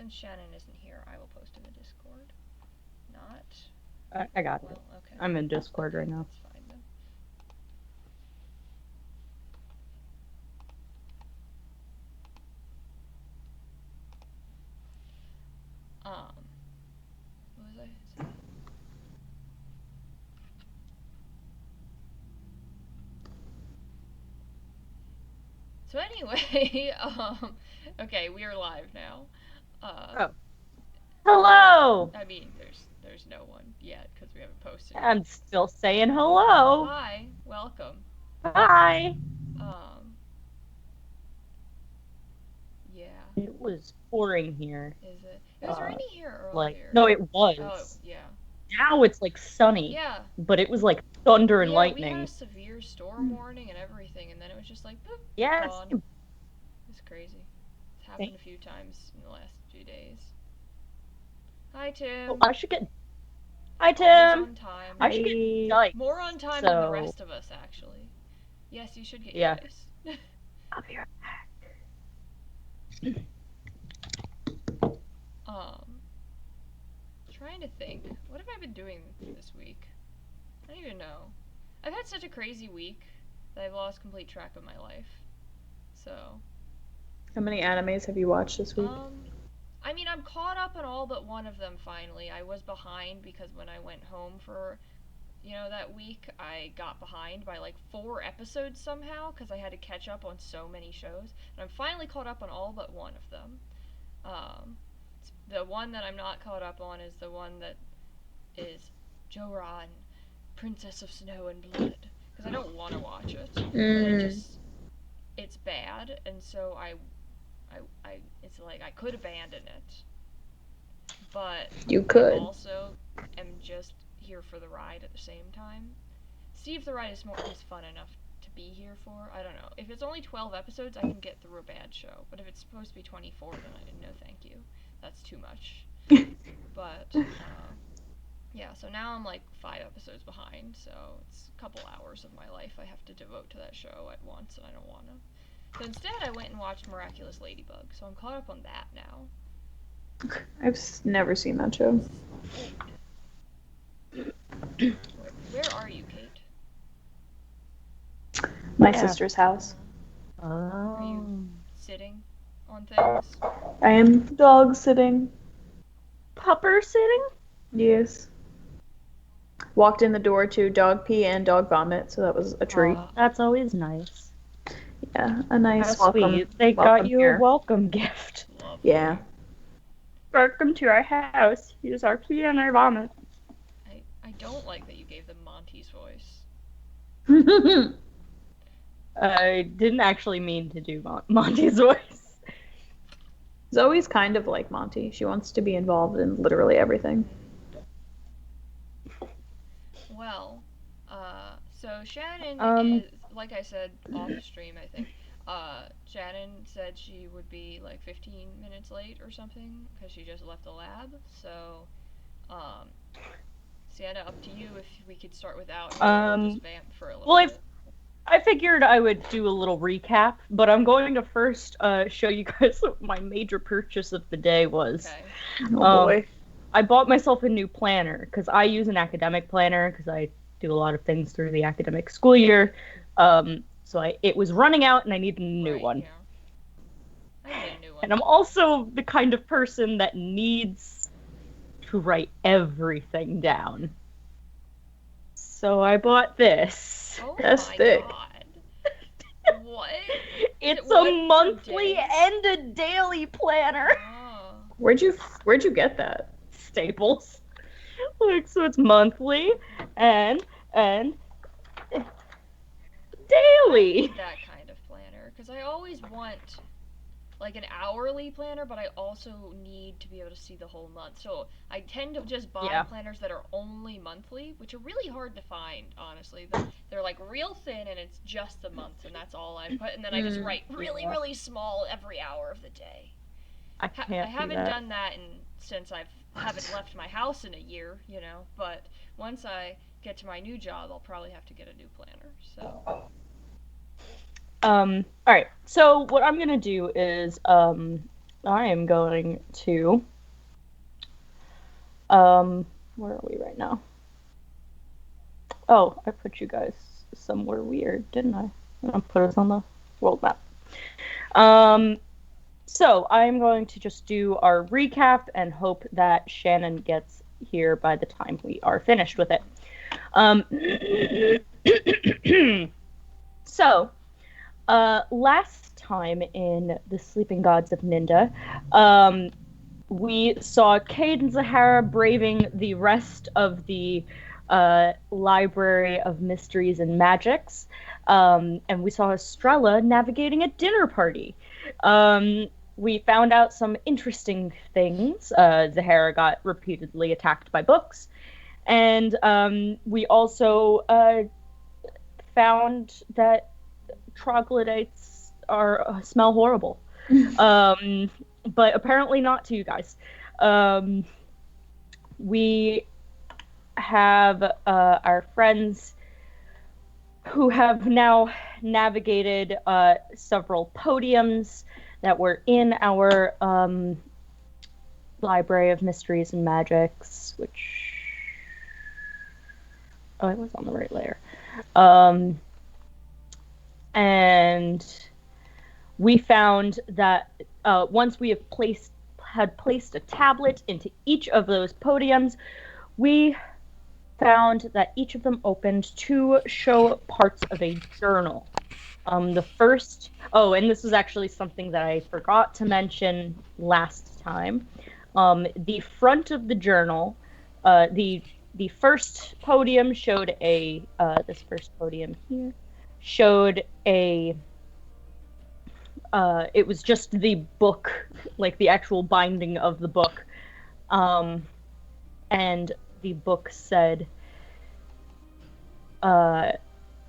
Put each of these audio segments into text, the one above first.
since Shannon isn't here, I will post in the Discord. Not. I got it. Well, okay. I'm in Discord right now. That's fine then. Um, what was I saying? So anyway, okay, we are live now. Uh, Oh. Hello! I mean, there's no one yet because we haven't posted yet. I'm still saying hello. Hi, welcome. Hi. Um, yeah, It was pouring here. is it? It was raining here No, earlier. it Oh, was. yeah. Now it's like sunny, Yeah, but it was like thunder and yeah, we had a lightning. severe storm warning and everything, and then it was just like, boop, Yes. gone. It's crazy. It's happened Thank- a few times in the last few days. Hi, Oh, Tim. I should get. Hi, Always Tim. on time. I should get dice. More on time than the So rest of us, actually. Yes, you should get your yeah. dice. I'll be right um, trying to think. What have I been doing this week? I don't even know. I've had such a crazy week that I've lost complete track of my life. So, How many animes have you watched this week? I mean, I'm caught up on all but one of them finally. I was behind because when I went home for, that week, I got behind by like 4 episodes somehow because I had to catch up on so many shows. And I'm finally caught up on all but one of them. Um, the one that I'm not caught up on is the one that is Joran, Princess of Snow and Blood. Because I don't want to watch it, but it's bad, and so it's like I could abandon it, but You I could. also am just here for the ride at the same time. See if the ride is fun enough to be here for. I don't know. If it's only 12 episodes, I can get through a bad show. But if it's supposed to be 24, then no, thank you. That's too much. But yeah, so now I'm like 5 episodes behind. So it's a couple hours of my life I have to devote to that show at once, and I don't want to. So instead, I went and watched Miraculous Ladybug. So I'm caught up on that now. I've never seen that show. Where are you, Kate? My sister's house. Are you Oh. sitting on things? I am dog sitting. Pupper sitting? Yes. Walked in the door to dog pee and dog vomit, so that was a treat. Oh, that's always nice. Yeah, a nice How welcome. sweet. They got welcome you a here. welcome gift. Lovely. Yeah. Welcome to our house. Here's our pee and our vomit. I don't like that you gave them Monty's voice. I didn't actually mean to do Monty's voice. Zoe's kind of like Monty. She wants to be involved in literally everything. Well, so Shannon Um, is, like I said off stream, I think. Shannon said she would be like 15 minutes late or something because she just left the lab. So, um, Sienna, up to you if we could start without her or just vamp for a little well, bit. I figured I would do a little recap, but I'm going to first show you guys what my major purchase of the day was. Okay. Oh boy. I bought myself a new planner because I use an academic planner because I do a lot of things through the academic school year. So it was running out and I needed a new Right, one. yeah. I need a new one. And I'm also the kind of person that needs to write everything down. So I bought this. Oh That's my thick. god. What? It's One a per monthly day? and a daily planner. Oh. Where'd you get that? Staples. Like, so it's monthly and I daily. need that kind of planner because I always want like an hourly planner, but I also need to be able to see the whole month. So I tend to just buy planners that are only monthly, which are really hard to find, honestly. They're like real thin and it's just the months and that's all I put. And then I just write really, really small every hour of the day. I can't. I haven't done that since I haven't left my house in a year, But once I get to my new job, I'll probably have to get a new planner. So. All right. So what I'm gonna do is I am going to where are we right now? Oh, I put you guys somewhere weird, didn't I? I put us on the world map. So I'm going to just do our recap and hope that Shannon gets here by the time we are finished with it. So, last time in The Sleeping Gods of Ninda, we saw Cade and Zahara braving the rest of the Library of Mysteries and Magics, and we saw Estrella navigating a dinner party. We found out some interesting things. Zahara got repeatedly attacked by books, and we also found that troglodytes smell horrible. But apparently not to you guys. We have our friends who have now navigated several podiums that were in our Library of Mysteries and Magics, which... Oh, I was on the right layer. And we found that once we had placed a tablet into each of those podiums, we found that each of them opened to show parts of a journal. The first... Oh, and this was actually something that I forgot to mention last time. The front of the journal, the first podium showed a... this first podium here showed a... it was just the book, like the actual binding of the book. And the book said, The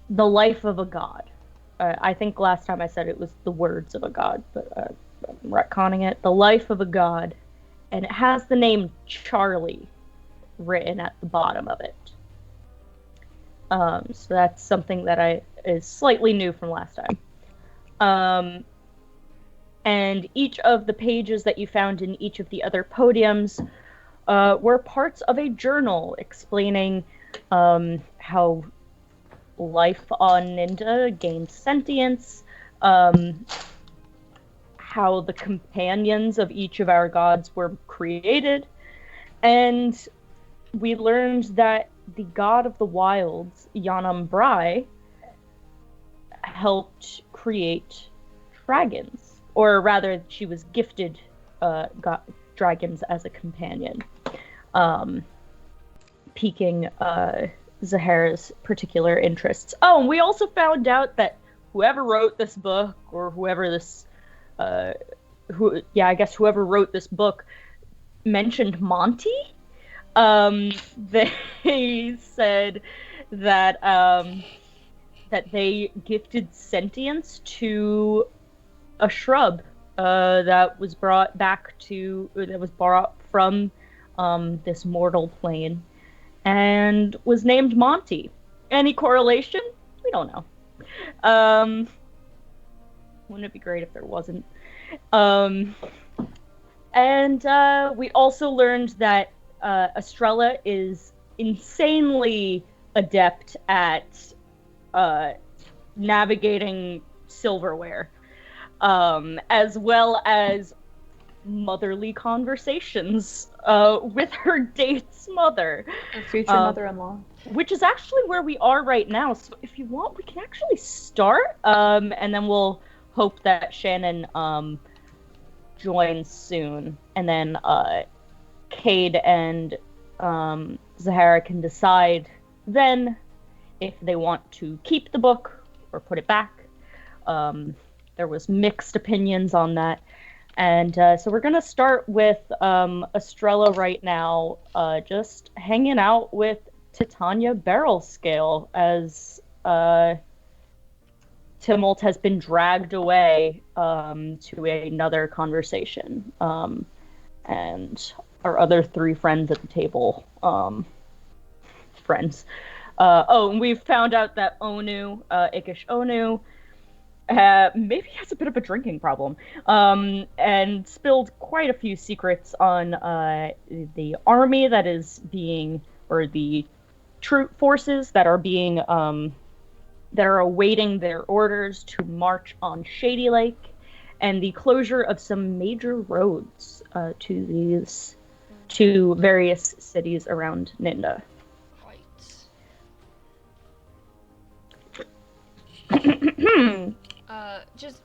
Life of a God. I think last time I said it was The Words of a God, but I'm retconning it. The Life of a God. And it has the name Charlie written at the bottom of it. So that's something that is slightly new from last time. And each of the pages that you found in each of the other podiums were parts of a journal explaining how life on Ninda gained sentience, how the companions of each of our gods were created, and we learned that the god of the wilds, Yanam Brai, helped create dragons. Or rather, she was gifted dragons as a companion, piquing Zahara's particular interests. Oh, and we also found out that whoever wrote this book, or whoever wrote this book, mentioned Monty. They said that that they gifted sentience to a shrub that was brought from this mortal plane and was named Monty. Any correlation? We don't know. Wouldn't it be great if there wasn't? And we also learned that Estrella is insanely adept at navigating silverware, as well as motherly conversations with her date's mother. Her future mother-in-law. Which is actually where we are right now. So if you want, we can actually start, and then we'll hope that Shannon joins soon. And then Cade and Zahara can decide then if they want to keep the book or put it back. There was mixed opinions on that. And so we're going to start with Estrella right now, just hanging out with Titania Barrelscale as Timmelt has been dragged away to another conversation. And our other three friends at the table, friends. And we've found out that Onu, Ikish Onu, maybe has a bit of a drinking problem, and spilled quite a few secrets on the army that is being, or the troop forces that are being, that are awaiting their orders to march on Shady Lake, and the closure of some major roads to various cities around Ninda. Right. Just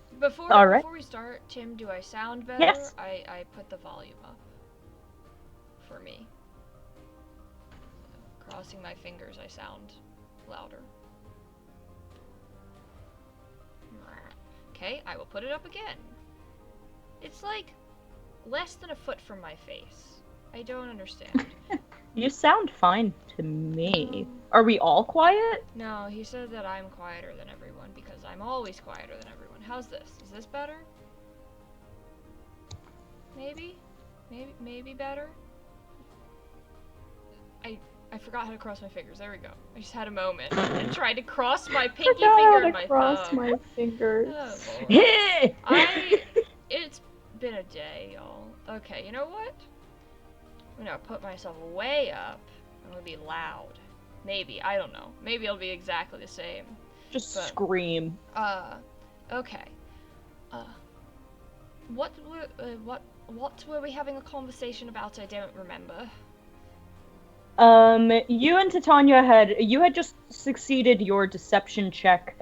All right. before we start, Tim, do I sound better? Yes. I put the volume up for me. Crossing my fingers, I sound louder. Okay, I will put it up again. It's like less than a foot from my face. I don't understand. You sound fine to me. Are we all quiet? No, he said that I'm quieter than everyone because I'm always quieter than everyone. How's this? Is this better? Maybe? Maybe better? I forgot how to cross my fingers. There we go. I just had a moment and tried to cross my pinky finger and my cross thumb. my fingers. Oh, Lord. It's been a day, y'all. Okay, you know what? I'm gonna put myself way up. I'm gonna be loud. Maybe, I don't know. Maybe it'll be exactly the same. Just scream. Okay. What were we having a conversation about? I don't remember. You and Titania had just succeeded your deception check,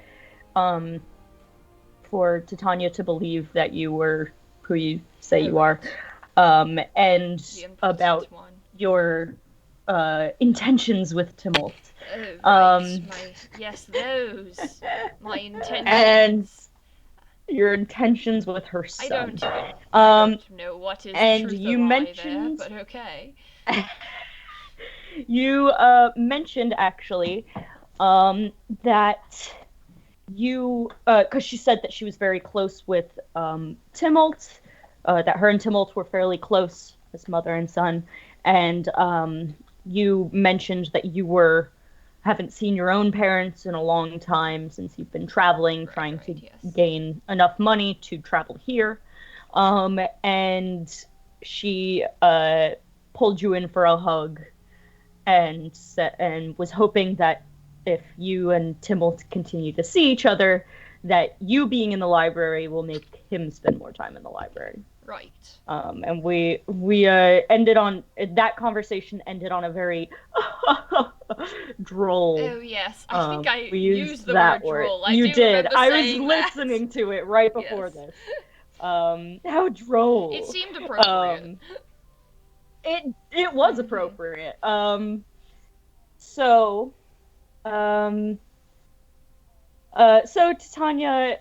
for Titania to believe that you were who you say you are, and about your intentions with Tumult. Right. Those. My intentions. And your intentions with her son. I don't know what is and truth you or lie mentioned, there, but okay. You mentioned actually that you, because she said that she was very close with Tumult, that her and Tumult were fairly close as mother and son, and you mentioned that you haven't seen your own parents in a long time since you've been traveling, trying to gain enough money to travel here, and she pulled you in for a hug and was hoping that if you and Tumult continue to see each other, that you being in the library will make him spend more time in the library. Right. And we ended on that conversation ended on a very droll. Oh yes, I think I used the that word droll. You did. I was that. listening to it right before this. How droll. It seemed appropriate. It was appropriate. So Titania,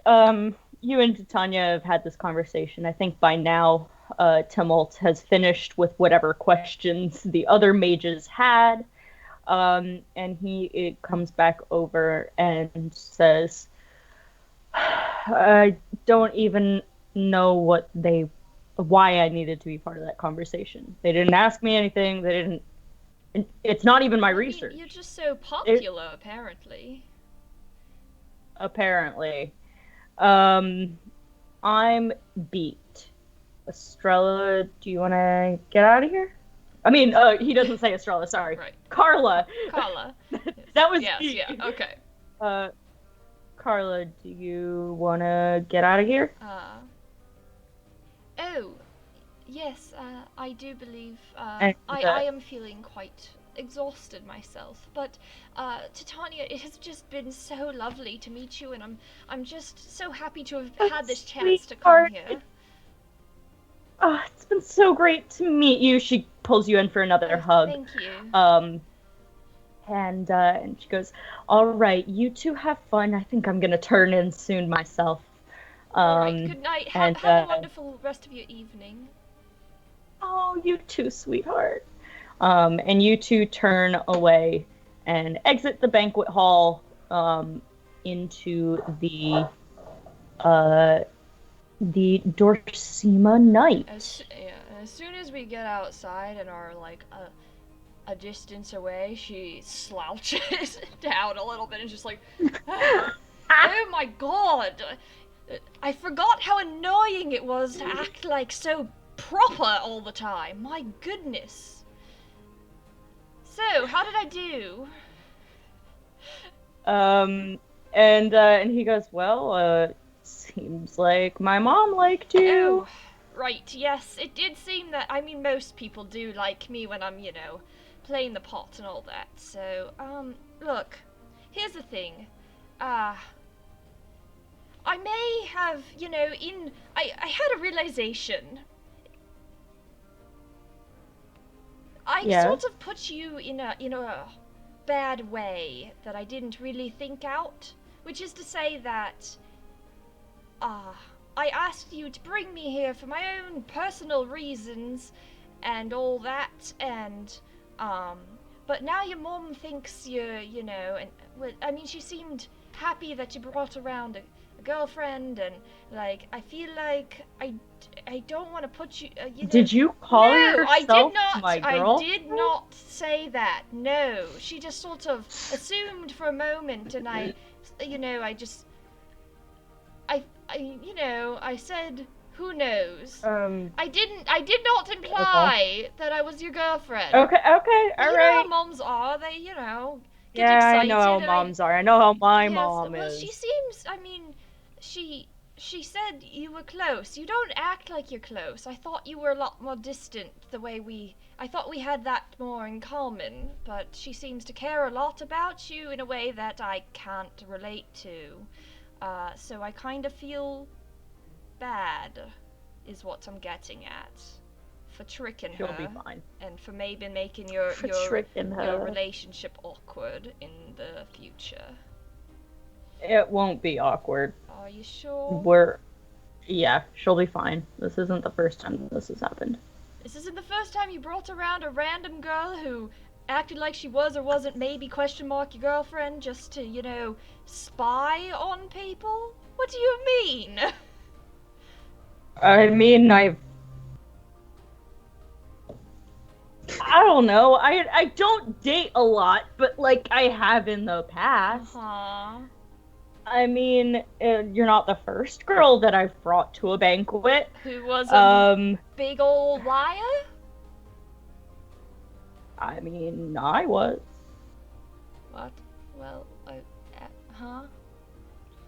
you and Titania have had this conversation. I think by now, Tumult has finished with whatever questions the other mages had. And it comes back over and says, I don't even know why I needed to be part of that conversation. They didn't ask me anything. It's not even my research. You're just so popular, apparently. Apparently. I'm beat. Estrella, do you want to get out of here? I mean, he doesn't say Estrella, sorry. Right. Carla. That was yes, yeah, okay. Carla, do you want to get out of here? Oh, yes, I do believe, I am feeling quite exhausted myself, but, Titania, it has just been so lovely to meet you, and I'm just so happy to have had this chance to come here. Oh, it's been so great to meet you. She pulls you in for another hug. Thank you. And she goes, all right, you two have fun. I think I'm going to turn in soon myself. All right, good night. Have a wonderful rest of your evening. Oh, you too, sweetheart. And you two turn away and exit the banquet hall into the Dorsima night. As soon as we get outside and are like a distance away, she slouches down a little bit and just like, oh my god, I forgot how annoying it was to act like so proper all the time. My goodness. So, how did I do? And he goes, well, seems like my mom liked you. Oh, right, yes, it did seem that, I mean, most people do like me when I'm, playing the pot and all that. So, look, here's the thing. I may have, I had a realization. I Yes. sort of put you in a bad way that I didn't really think out, which is to say that I asked you to bring me here for my own personal reasons and all that, and but now your mom thinks you're, and well, I mean, she seemed happy that you brought around a girlfriend, and like I feel like I don't want to put you. Did you call no, yourself I did not. my girl? I did not say that. No, she just sort of assumed for a moment, and I just I said, who knows? I did not imply that I was your girlfriend. Okay, all You know right. how moms are. They, get Yeah, excited. I know how moms are. I know how my Yes, mom well, is. she seems, I mean, she said you were close. You don't act like you're close. I thought you were a lot more distant I thought we had that more in common, but she seems to care a lot about you in a way that I can't relate to. So I kind of feel bad, is what I'm getting at. For tricking She'll her. be fine. And for maybe making your tricking her. your relationship awkward in the future. It won't be awkward. Are you sure? Yeah, she'll be fine. This isn't the first time this has happened. This isn't the first time you brought around a random girl who acted like she was or wasn't maybe your girlfriend just to, spy on people? What do you mean? I mean, I don't know. I don't date a lot, but like I have in the past. Uh-huh. I mean, you're not the first girl that I've brought to a banquet. Who was a big old liar? I mean, I was. What? Well, huh?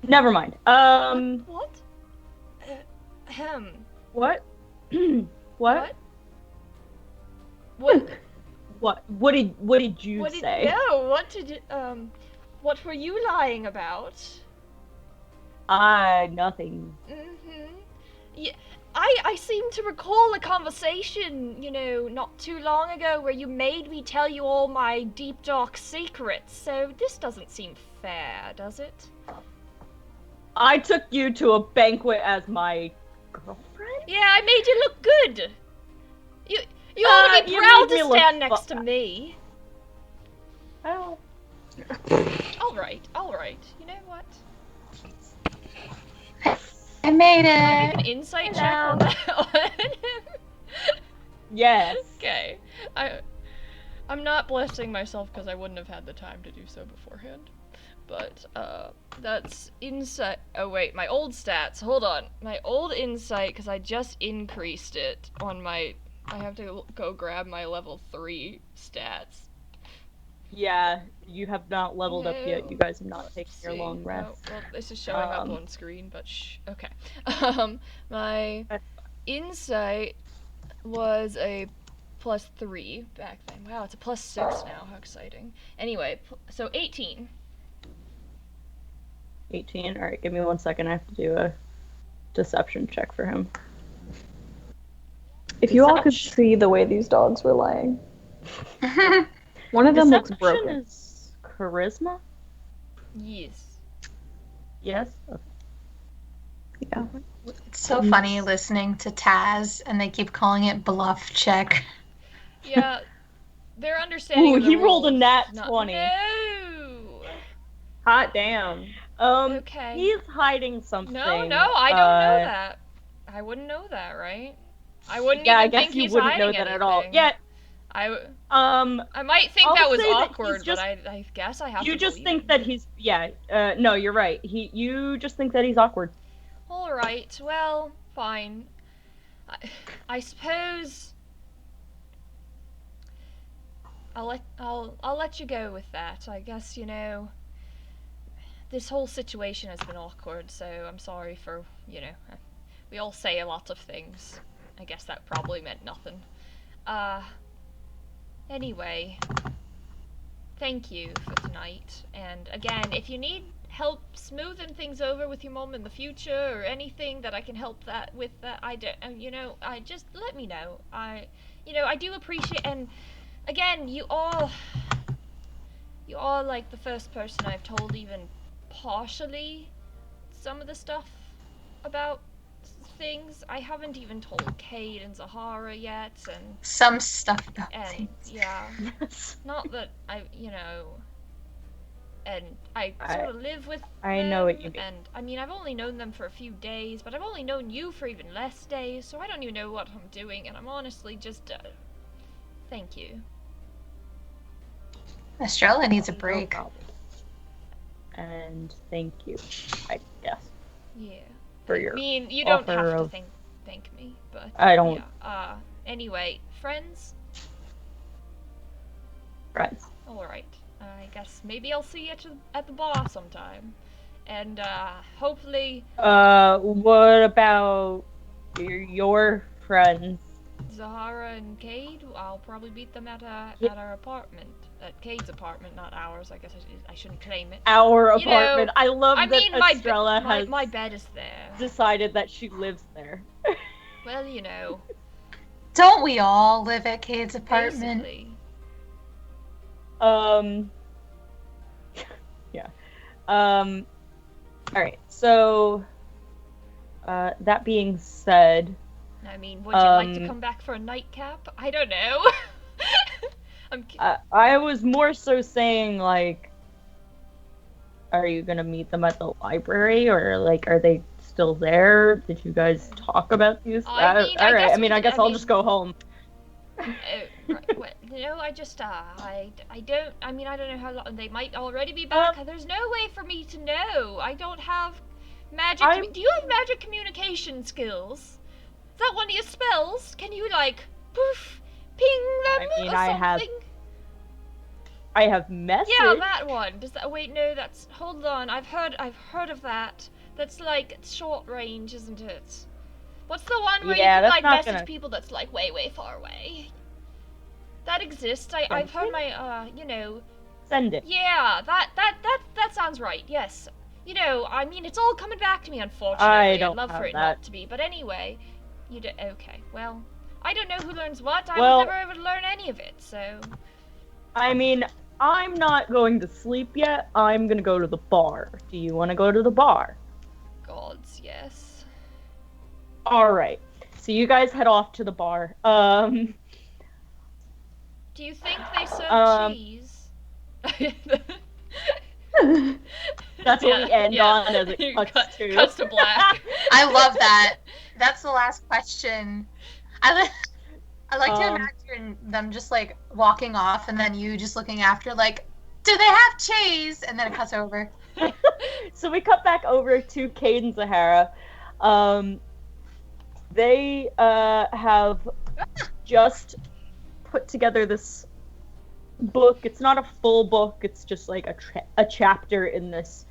Never mind. What? What? What? What? What did you say? No, what were you lying about? Nothing. Yeah, I seem to recall a conversation, not too long ago where you made me tell you all my deep dark secrets, so this doesn't seem fair, does it? I took you to a banquet as my girlfriend? Yeah, I made you look good. You ought to be proud to stand next to me. Oh. Alright. You know what? I made Can I it. make an insight check on that? Yes. Okay. I'm not blessing myself because I wouldn't have had the time to do so beforehand. But, that's insight. Oh, wait, my old stats. Hold on. My old insight, because I just increased it on my. I have to go grab my level 3 stats. Yeah, you have not leveled up yet. You guys have not taken your long Oh, rest. well, this is showing up on screen, but shh. Okay. My insight was a +3 back then. Wow, it's a +6 now. How exciting. Anyway, so 18. 18. Alright, give me 1 second. I have to do a deception check for him. If you all could see the way these dogs were lying. One of them looks Deception broken. is charisma? Yes. Yes? Okay. Yeah. It's so funny listening to Taz, and they keep calling it bluff check. Yeah, they're understanding. Ooh, of the he rolled a rules. nat Not- 20. No. Hot damn. Okay. He's hiding something. No, I don't know that. I wouldn't know that, right? I wouldn't Yeah, even I guess think you he's wouldn't hiding know that anything. at all. Yeah. I might think I'll that was say that awkward, he's just- but I guess I have to You just believe think him. that he's no, you're right. You just think that he's awkward. Alright, well, fine. I suppose I'll let you go with that. I guess, this whole situation has been awkward, so I'm sorry for, we all say a lot of things. I guess that probably meant nothing. Anyway, thank you for tonight. And again, if you need help smoothing things over with your mom in the future or anything that I can help that with, that I don't, I just let me know. I do appreciate, and again, you are like the first person I've told even partially some of the stuff about things. I haven't even told Cade and Zahara yet, and Some stuff about and things. yeah, Yes. not that I, and I sort of live with I them, know what you mean. and I mean, I've only known them for a few days, but I've only known you for even less days, so I don't even know what I'm doing, and I'm honestly just, thank you. Estrella needs a No break. problem. And thank you, I guess, Yeah. for I your mean, you don't offer have to of- thank me, but I don't- Yeah. Anyway, friends. friends. All right. I guess maybe I'll see you at the bar sometime, and hopefully What about your friends? Zahara and Cade. I'll probably meet them at Yeah. our apartment, at Cade's apartment, not ours. I guess I shouldn't claim it. Our You know, apartment. I love I that mean, Estrella has my bed is there. decided that she lives there. Well, Don't we all live at Cade's apartment? basically. Yeah. Alright, so that being said, I mean, would you like to come back for a nightcap? I don't know. I was more so saying, like, are you gonna meet them at the library, or like, are they still there? Did you guys talk about these? I mean, I all right. guess I mean, we I guess could- I'll just go home. Right, well, I just, I don't, I mean, I don't know how long, they might already be back. There's no way for me to know. I don't have magic, do you have magic communication skills? Is that one of your spells? Can you, like, poof, ping them I mean, or I something? have message. Yeah, that one. Does that, wait, no, that's, hold on, I've heard of that. That's, like, it's short range, isn't it? What's the one where Yeah, you can, that's like, not message gonna- people that's, like, way, way far away? That exists. I've heard my, Send it. Yeah, that sounds right, yes. I mean, it's all coming back to me, unfortunately. I don't I'd love have for it that. not to be, but anyway. Okay, well, I don't know who learns what. I Well- was never able to learn any of it, so... I mean, I'm not going to sleep yet. I'm gonna go to the bar. Do you want to go to the bar? Gods, yes. All right. So you guys head off to the bar. Do you think they serve cheese? That's what we end on as it cuts to black. I love that. That's the last question. I like to imagine them just like walking off and then you just looking after like, do they have cheese? And then it cuts over. So we cut back over to Cade and Zahara. They have just put together this book. It's not a full book. It's just like a chapter in this.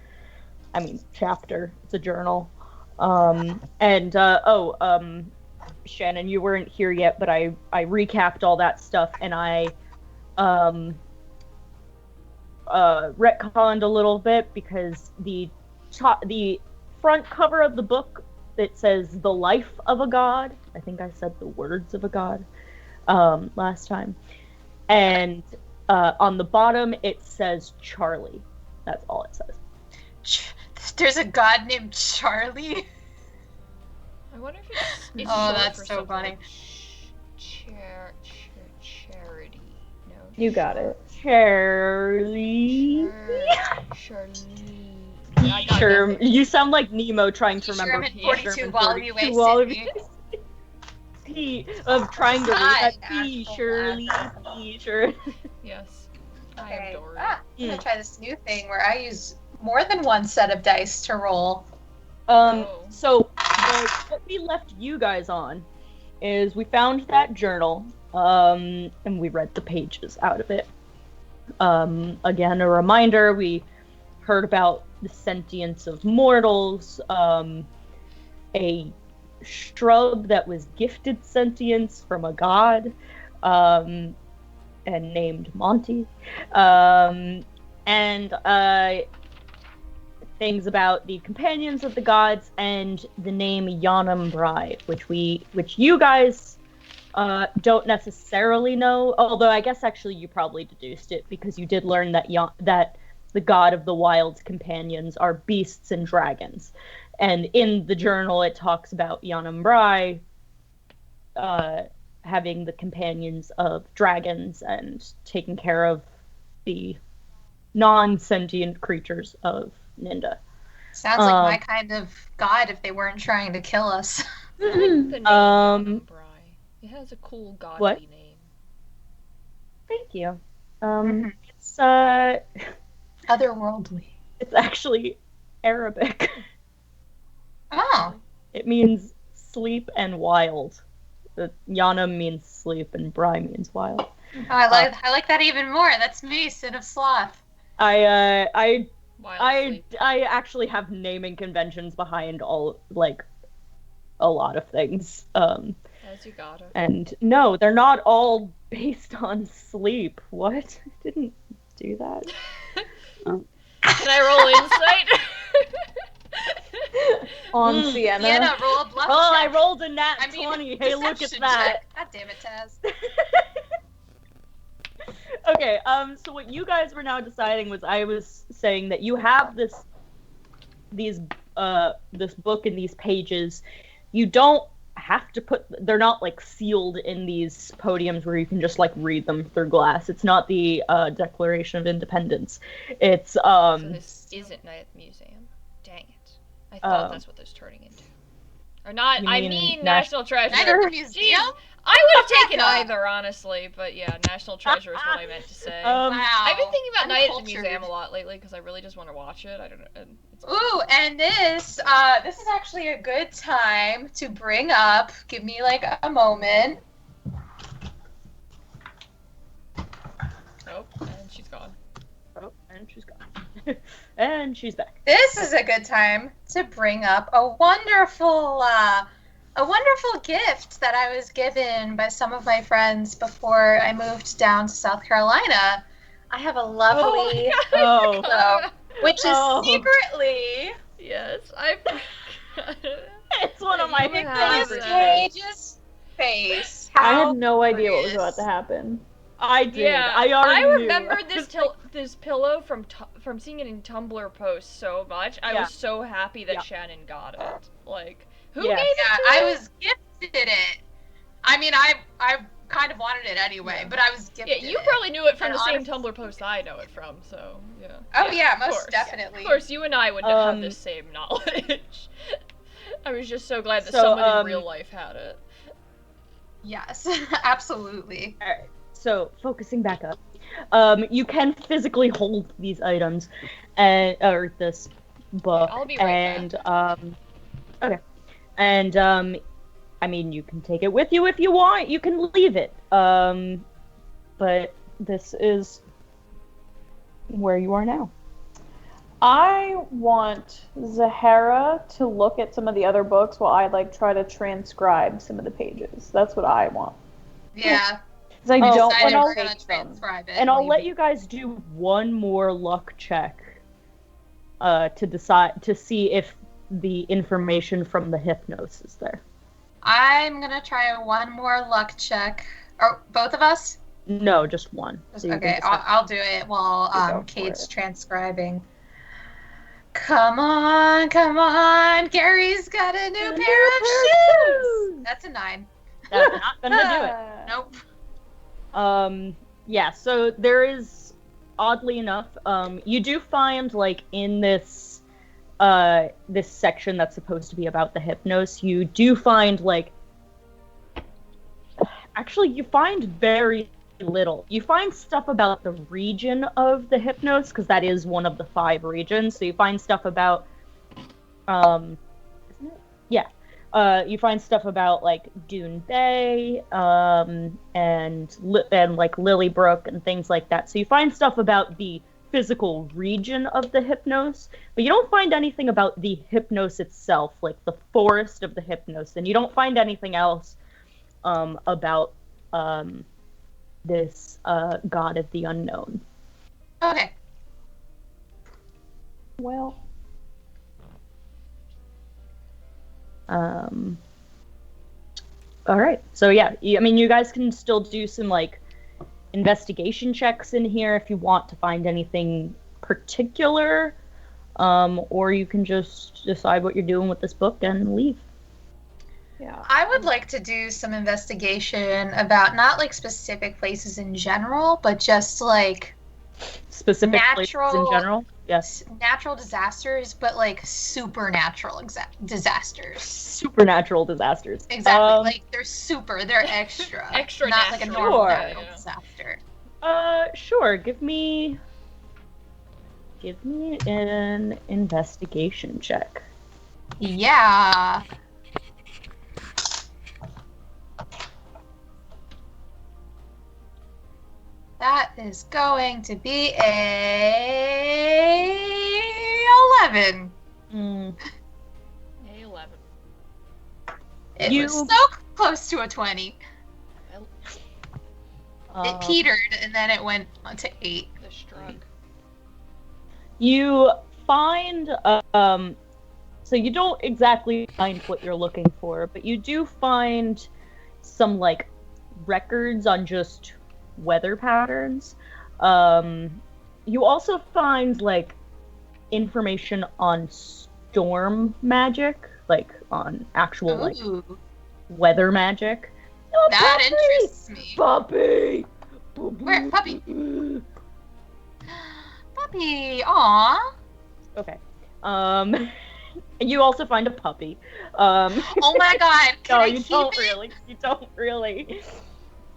I mean, chapter. It's a journal. Shannon, you weren't here yet, but I recapped all that stuff, and I retconned a little bit because the front cover of the book, it says "The Life of a God." I think I said "The Words of a God" last time, and on the bottom it says Charlie. That's all it says. There's a god named Charlie. I wonder if it's Oh, short that's for so something funny. like charity. No. You got it. Charlie. Charlie. Sure. You sound like Nemo trying to remember. Sherman 42 Sherman Wallaby 42 Way, Wallaby. Sydney. P of trying to read that P. Actual Shirley. laugh. P. Shirley. Yes. I Okay. am Dory. I'm gonna try this new thing where I use more than one set of dice to roll. Oh. So what we left you guys on is we found that journal, and we read the pages out of it. Again, a reminder, we heard about the sentience of mortals, a shrub that was gifted sentience from a god, and named Monty, and things about the companions of the gods and the name Yonam Bride, which you guys don't necessarily know. Although I guess actually you probably deduced it because you did learn that that the god of the wild's companions are beasts and dragons, and in the journal it talks about Yonam Bride having the companions of dragons and taking care of the non-sentient creatures of Ninda. Sounds like my kind of god if they weren't trying to kill us. I like the name Bri. It has a cool godly what? name. Thank you. It's otherworldly. It's actually Arabic. Oh. It means sleep and wild. The Yana means sleep and Bri means wild. Oh, I like that even more. That's me, Sin of Sloth. I Wild actually have naming conventions behind all a lot of things. As you gotta. And no, they're not all based on sleep. What? I didn't do that. Can I roll insight? On Sienna. Sienna, roll a bluff check. I rolled a nat 20. Hey, look at that. Check. God damn it, Taz. Okay, so what you guys were now deciding was I was saying that you have this book and these pages. You don't have to they're not sealed in these podiums where you can just read them through glass. It's not the Declaration of Independence. It's So this isn't Night at the Museum. Dang it. I thought that's what this is turning into. Or not, I mean National Treasure. Night at the Museum? Jeez. I would have taken either, honestly, but yeah, National Treasure is what I meant to say. Wow. I've been thinking about Night at the Uncultured. Museum a lot lately because I really just want to watch it. I don't know. Ooh, and this is actually a good time to bring up. Give me a moment. Oh, and she's gone. Oh, and she's gone. And she's back. This is a good time to bring up a wonderful gift that I was given by some of my friends before I moved down to South Carolina. I have a lovely which is secretly Yes, I It's one of my have favorites. Paige's face. I had no idea what was about to happen. I did. Yeah, I already knew. remember this pillow from seeing it in Tumblr posts so much. I was so happy that Shannon got it. Who gave it to I her? was gifted it. I mean, I kind of wanted it anyway, but I was gifted Yeah, you it. probably knew it from And the same honestly- Tumblr post I know it from, so yeah. Oh yeah, of most course. definitely. Of course, you and I would have the same knowledge. I was just so glad that So, someone in real life had it. Yes, absolutely. Alright, so focusing back up. You can physically hold these items or this book. I'll be right back. Okay. And I mean you can take it with you if you want, you can leave it. But this is where you are now. I want Zahara to look at some of the other books while I try to transcribe some of the pages. That's what I want. Yeah. Because I don't Decided want we're to gonna take them. transcribe it. And I'll let you guys do one more luck check to decide to see if the information from the hypnos is there. I'm gonna try one more luck check. Or both of us? No, just one. So you can Okay, decide. I'll do it while go for Kate's it. transcribing. Come on, Gary's got a new pair of shoes. That's a 9. That's not gonna do it. Nope. Yeah, so there is, oddly enough, you do find, in this, this section that's supposed to be about the hypnos, you do find, actually, you find very little. You find stuff about the region of the hypnos, because that is one of the 5 regions, so you find stuff about, Yeah. You find stuff about like Dune Bay, and like Lilybrook and things like that. So you find stuff about the physical region of the Hypnos, but you don't find anything about the Hypnos itself, like the forest of the Hypnos, and you don't find anything else about this god of the unknown. Okay. Well, Um, all right. So yeah, I mean, you guys can still do some like investigation checks in here if you want to find anything particular, or you can just decide what you're doing with this book and leave. yeah. I would like to do some investigation about not like specific places in general, but just like Specific places in natural general. Yes. natural disasters, but like supernatural disasters. Supernatural disasters. Exactly. Like they're extra. Extra not like a natural. normal Sure. natural disaster. Sure. Give me an investigation check. Yeah. That is going to be a 11. Mm. A11. It You- was so close to a 20. It petered and then it went to 8. The shrug. You find so you don't exactly find what you're looking for, but you do find some like records on just weather patterns. You also find like information on storm magic, like on actual like Ooh, weather magic. Oh, that puppy! interests me. Puppy! Where? Puppy? Puppy, aw. Okay. You also find a puppy. Oh my god, can No, I you keep don't it? really. You don't really.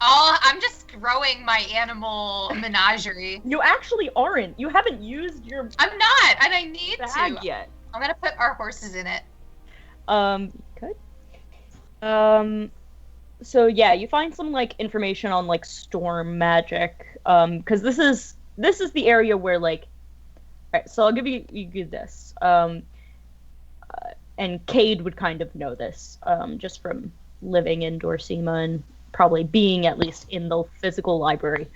Oh, I'm just growing my animal menagerie. You actually aren't. You haven't used your I'm not, and I need bag to. yet. I'm gonna put our horses in it. Good. So yeah, you find some like information on like storm magic. Because this is the area where like. Alright, so I'll give you this. And Cade would kind of know this, just from living in Dorsema and probably being at least in the physical library,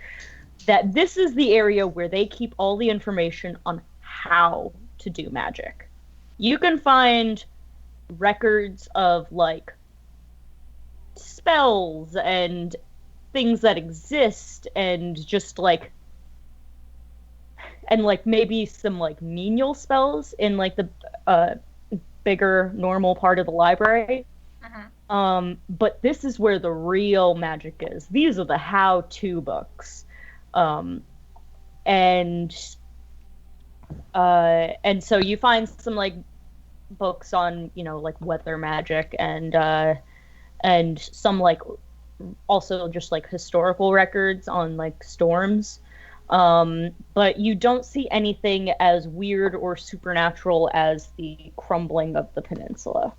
that this is the area where they keep all the information on how to do magic. You can find records of like spells and things that exist and just like maybe some like menial spells in like the bigger normal part of the library. But this is where the real magic is. These are the how-to books. And so you find some like books on, you know, like weather magic and some like also just like historical records on like storms. But you don't see anything as weird or supernatural as the crumbling of the peninsula.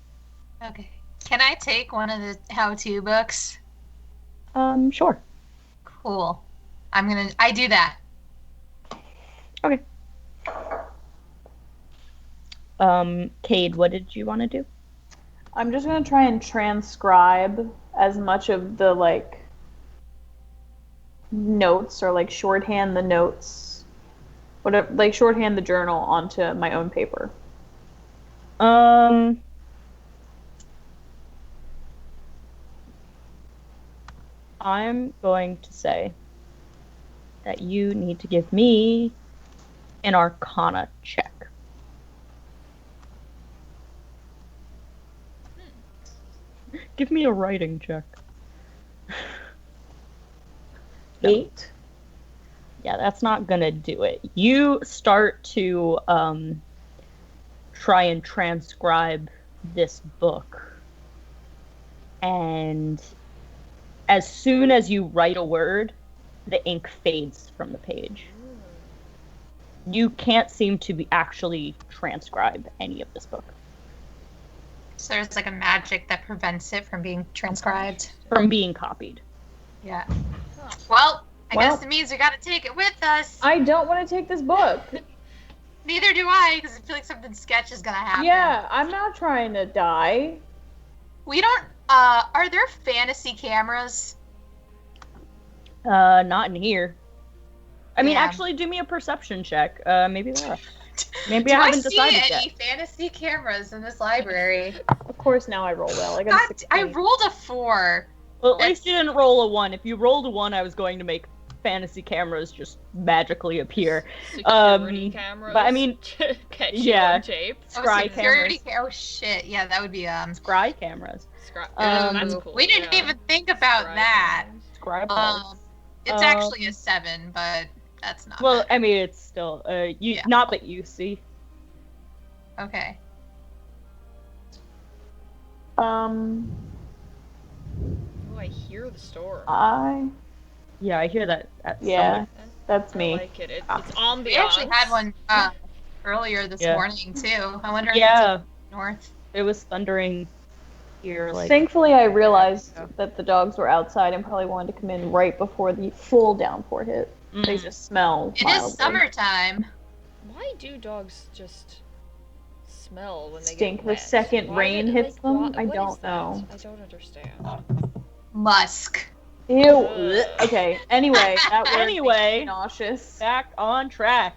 Okay. Can I take one of the how-to books? Sure. Cool. I do that. Okay. Cade, what did you want to do? I'm just gonna try and transcribe as much of the like notes or like shorthand the notes, whatever, like shorthand the journal onto my own paper. I'm going to say that you need to give me an Arcana check. Give me a writing check. 8. Yeah, that's not gonna do it. You start to try and transcribe this book, and as soon as you write a word, the ink fades from the page. You can't seem to actually transcribe any of this book. So there's like a magic that prevents it from being transcribed. from being copied. Yeah. Huh. Well, I Well- guess it means we gotta take it with us. I don't want to take this book. Neither do I, because I feel like something sketch is gonna happen. Yeah, I'm not trying to die. We don't. Are there fantasy cameras? Not in here. I mean, Yeah. actually, do me a perception check. Maybe there are. Maybe Do I haven't see decided any yet. fantasy cameras in this library? Of course, now I roll well. I got a God, 16. I rolled a 4. Well, at least you didn't roll a 1. If you rolled a 1, I was going to make fantasy cameras just magically appear. Security cameras. but I mean, catch you yeah. on tape. Scry security cameras. Oh shit! Yeah, that would be Scry cameras. That's cool. We didn't yeah. even think about Scry that. cameras. Scry balls. It's actually a 7, but that's not. Well, bad. I mean, it's still you. Yeah. Not that you see. Okay. Oh, I hear the storm. Yeah, I hear that. Yeah, that's I me. like it. It's We ambiance. actually had one earlier this Yeah. morning too. I wonder if Yeah, it's north. it was thundering here. Like, Thankfully, I realized Yeah. that the dogs were outside and probably wanted to come in right before the full downpour hit. They just smell It mildly. is summertime. Why do dogs just smell when they Stink get the wet? second Why rain did- hits like, them? what I is don't that? know. I don't understand. Musk. Ew. Ugh. Okay. Anyway, that word Anyway. makes me nauseous. back on track.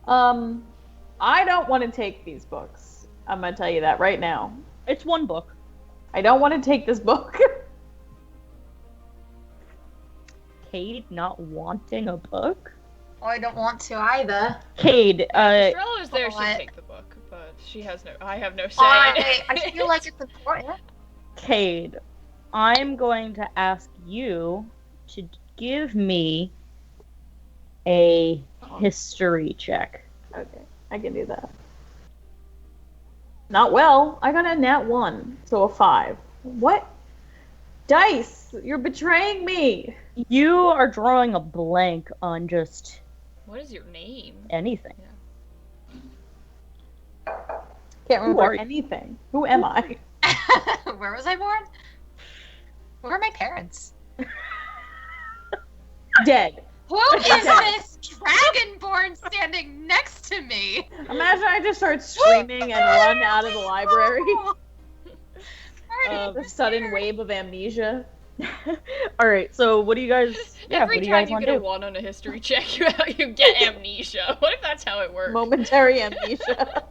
I don't want to take these books. I'm gonna tell you that right now. It's one book. I don't want to take this book. Cade not wanting a book. Oh, I don't want to either. Cade, Estrella is there. She'd What? take the book, but she has no. I have no say. I feel like it's important. Cade, I'm going to ask you to give me a history check. Okay, I can do that. Not well. I got a nat 1, so a 5. What? Dice! You're betraying me! You are drawing a blank on just What is your name? anything. Can't remember are you? anything. Who am I? Where was I born? Where are my parents? Dead. Who is this dragonborn standing next to me? Imagine I just start screaming and run out of the library. Um, A sudden wave of amnesia. All right, so what do you guys? Yeah, Every what do you time guys you want get to a do? 1 on a history check, you get amnesia. What if that's how it works? Momentary amnesia.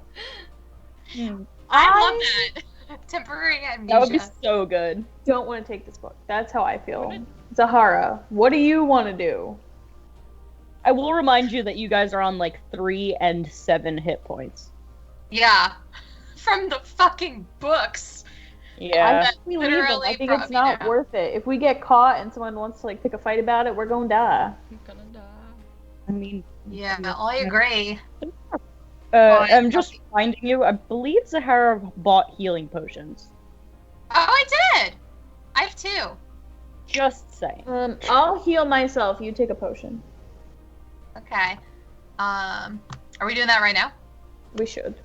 I love that. Temporary amnesia. That would be so good. Don't want to take this book. That's how I feel. What Zahara, what do you want to do? I will remind you that you guys are on like 3 and 7 hit points. Yeah. From the fucking books. Yeah. We leave them. literally I think brought it's me not down. worth it. If we get caught and someone wants to like pick a fight about it, we're gonna die. I'm gonna die. I mean, Yeah, I agree. I'm just reminding you. I believe Zahara bought healing potions. Oh, I did. I have 2. Just saying. I'll heal myself. You take a potion. Okay. Are we doing that right now? We should.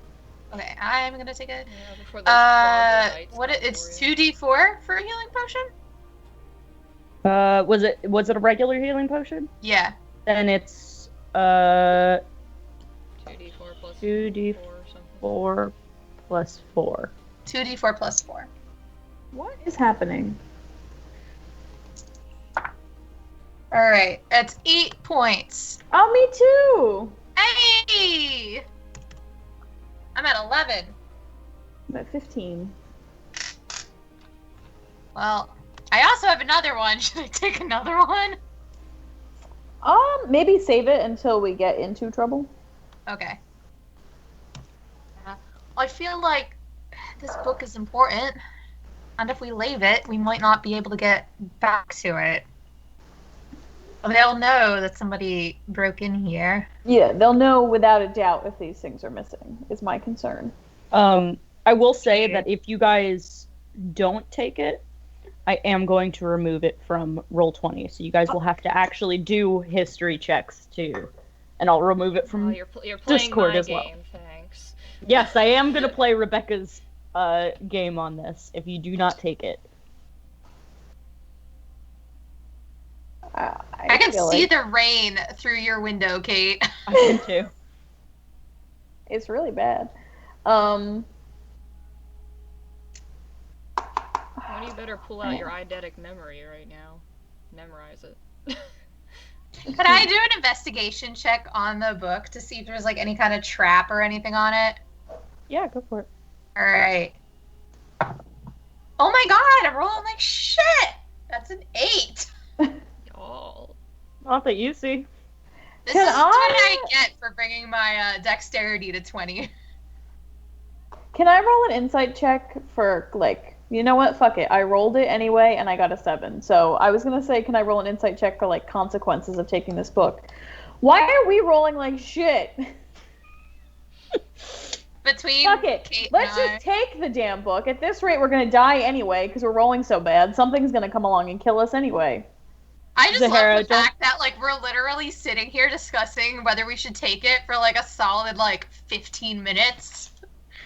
Okay, I'm gonna take a. Yeah, before those horrible lights What? come It's for you. 2d4 for a healing potion. Was it a regular healing potion? Yeah. Then it's 2d4 plus 2d4 4 or something. plus 4. 2d4 plus 4. What is happening? All right, that's 8 points. Oh, me too. Hey! I'm at 11. I'm at 15. Well, I also have another one. Should I take another one? Maybe save it until we get into trouble. Okay. I feel like this book is important, and if we leave it, we might not be able to get back to it. They'll know that somebody broke in here. Yeah, they'll know without a doubt if these things are missing, is my concern. I will say that if you guys don't take it, I am going to remove it from Roll20. So you guys will have to actually do history checks too. And I'll remove it Oh, from you're playing Discord my as well. game, thanks. Yes, I am going to play Rebecca's game on this if you do not take it. I can feel see like the rain through your window, Kate. I can too. it's really bad. Well, you better pull out your eidetic memory right now. Memorize it. Could I do an investigation check on the book to see if there's like any kind of trap or anything on it? Yeah, go for it. All right. Oh my god, I'm rolling like shit. That's an 8. Y'all. Not that you see. This Can is what I I- get for bringing my dexterity to 20. Can I roll an insight check for, like, you know what? Fuck it. I rolled it anyway, and I got a 7. So I was going to say, can I roll an insight check for, like, consequences of taking this book? Why are we rolling like shit? Between Fuck it. Kate Let's and I. just take the damn book. At this rate, we're going to die anyway because we're rolling so bad. Something's going to come along and kill us anyway. I just Zahara, love the don't- fact that like we're literally sitting here discussing whether we should take it for like a solid like 15 minutes.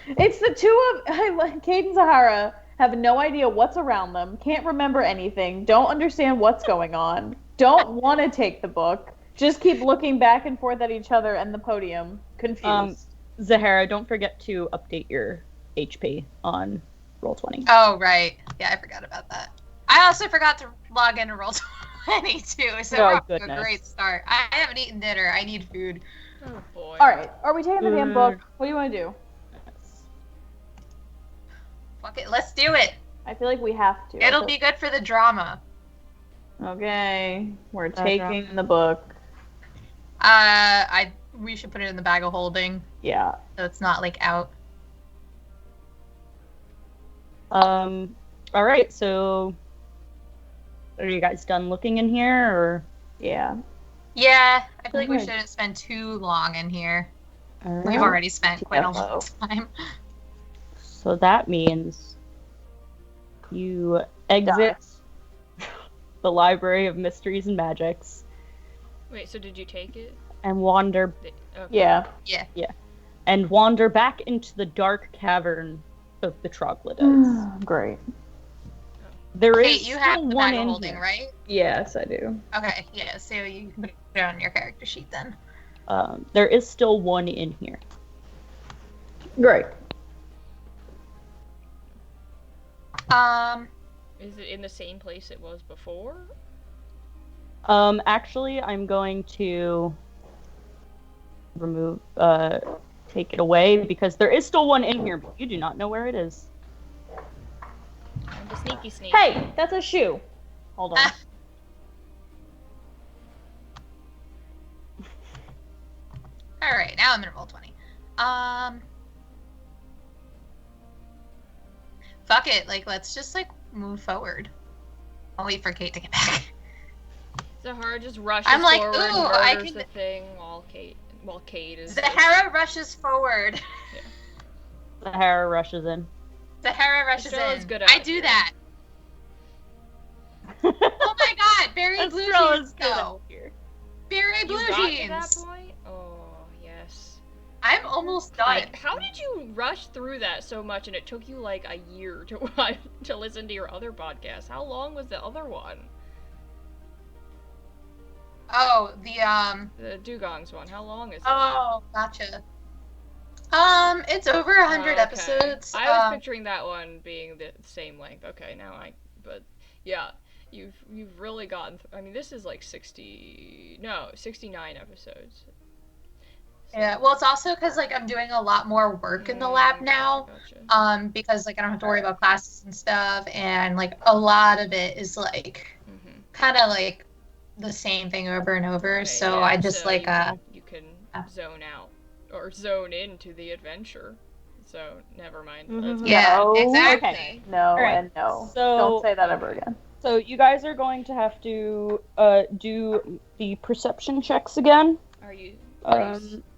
It's the two of Kate and Zahara have no idea what's around them, can't remember anything, don't understand what's going on, don't want to take the book, just keep looking back and forth at each other and the podium, confused. Zahara, don't forget to update your HP on Roll20. Oh right, yeah, I forgot about that. I also forgot to log in to Roll20 too, so Oh, we're off to a goodness. great start. I haven't eaten dinner. I need food. Oh boy. All right, are we taking the damn book? What do you want to do? Fuck it, let's do it. I feel like we have to. It'll be good for the drama. Okay, we're Back taking the book. We should put it in the bag of holding Yeah. so it's not like out. All right, so are you guys done looking in here, or? Yeah. Yeah, I feel like we Alright. shouldn't spend too long in here. All We've right. already spent Keep quite a that long low. time. So that means you exit the Library of Mysteries and Magics Wait, so did you take it? and wander Yeah. and wander back into the dark cavern of the troglodytes. Great. There is Kate, you have still the one bag of in holding, here. right? Yes, I do. Okay, yeah, so you can put it on your character sheet then. There is still one in here. Great. Is it in the same place it was before? Actually, I'm going to remove, take it away because there is still one in here, but you do not know where it is. I'm the sneaky sneak. Hey, that's a shoe. Hold on. Alright, now I'm gonna roll 20. Fuck it, like, let's just, like, move forward. I'll wait for Kate to get back. Zahara just rushes I'm like, forward and ooh, I murders can- the thing while Kate is. Zahara rushes forward. Zahara rushes in. Zahara rushes Estrella's in. good at I it. do that. Oh my god, berry blue Estrella's jeans good at go. it here. Berry blue You got to that jeans. point? Oh, yes. I'm almost done. Like, how did you rush through that so much and it took you like a year to listen to your other podcast? How long was the other one? Oh, The Dugongs one. How long is it? oh, gotcha. It's over 100 Okay. episodes. I was picturing that one being the same length. Okay, but yeah, you've really gotten. I mean, this is like 69 episodes. So- Yeah, well, it's also because like I'm doing a lot more work in the lab now. Gotcha. Because like I don't have to worry about classes and stuff, and like a lot of it is like Mhm. kind of like the same thing over and over. Okay, So yeah, I just so like you can zone out or zone into the adventure. So never mind. That's Mhm. yeah, No. exactly. Okay. No Alright, and no. so- Don't say that ever again. So you guys are going to have to do the perception checks again. Are you?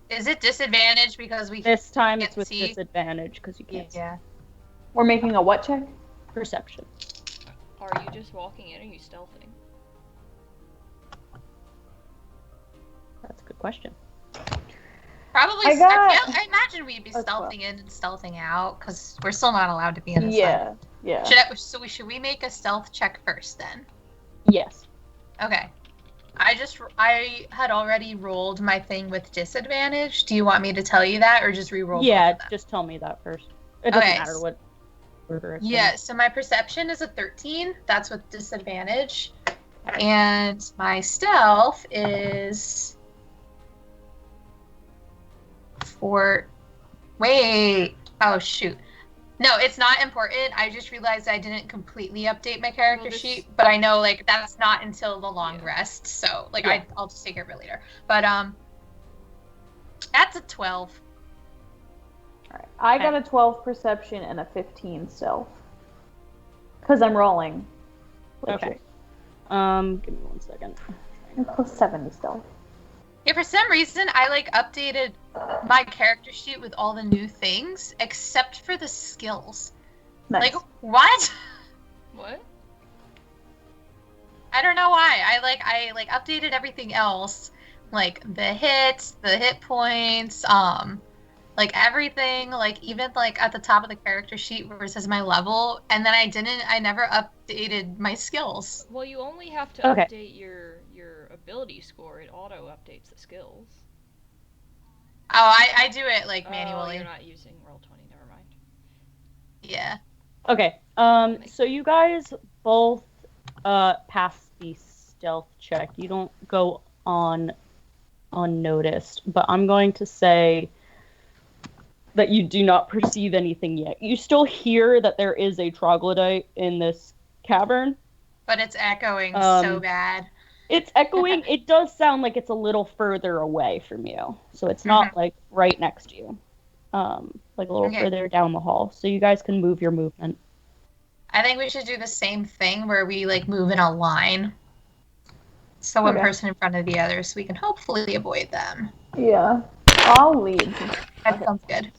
Is it disadvantage because we This time it's Can't with see. disadvantage because you can't see. yeah. We're making a what check? Perception. Are you just walking in? Or are you stealthing? That's a good question. Probably Probably. I imagine we'd be stealthing in and stealthing out because we're still not allowed to be in this island. Yeah. Should we make a stealth check first then? Yes. Okay. I had already rolled my thing with disadvantage. Do you want me to tell you that or just re-roll? Yeah, just tell me that first. It doesn't Okay. matter what order it's Yeah, so my perception is a 13. That's with disadvantage. And my stealth is Wait. Oh, shoot. No, it's not important. I just realized I didn't completely update my character sheet, but I know, like, that's not until the long rest, so, like, I'll just take care of it later. But, that's a 12. Alright. I got a 12 perception and a 15 stealth. Because I'm rolling. Okay. Give me 1 second. And plus 7 to stealth. Yeah, for some reason, I, like, updated my character sheet with all the new things, except for the skills. Nice. Like, what? What? I don't know why. I updated everything else. Like, the hits, the hit points, like, everything, like, even, like, at the top of the character sheet where it says my level, and then I never updated my skills. Well, you only have to update your ability score. It auto-updates the skills. Oh, I do it, like, manually. Oh, you're not using Roll20, never mind. Yeah. Okay, so you guys both, pass the stealth check. You don't go on unnoticed, but I'm going to say that you do not perceive anything yet. You still hear that there is a troglodyte in this cavern. But it's echoing so bad. It's echoing. It does sound like it's a little further away from you. So it's not, like, right next to you. Like, a little further down the hall. So you guys can move your movement. I think we should do the same thing where we, like, move in a line. So one person in front of the other, so we can hopefully avoid them. Yeah. I'll lead. That sounds good.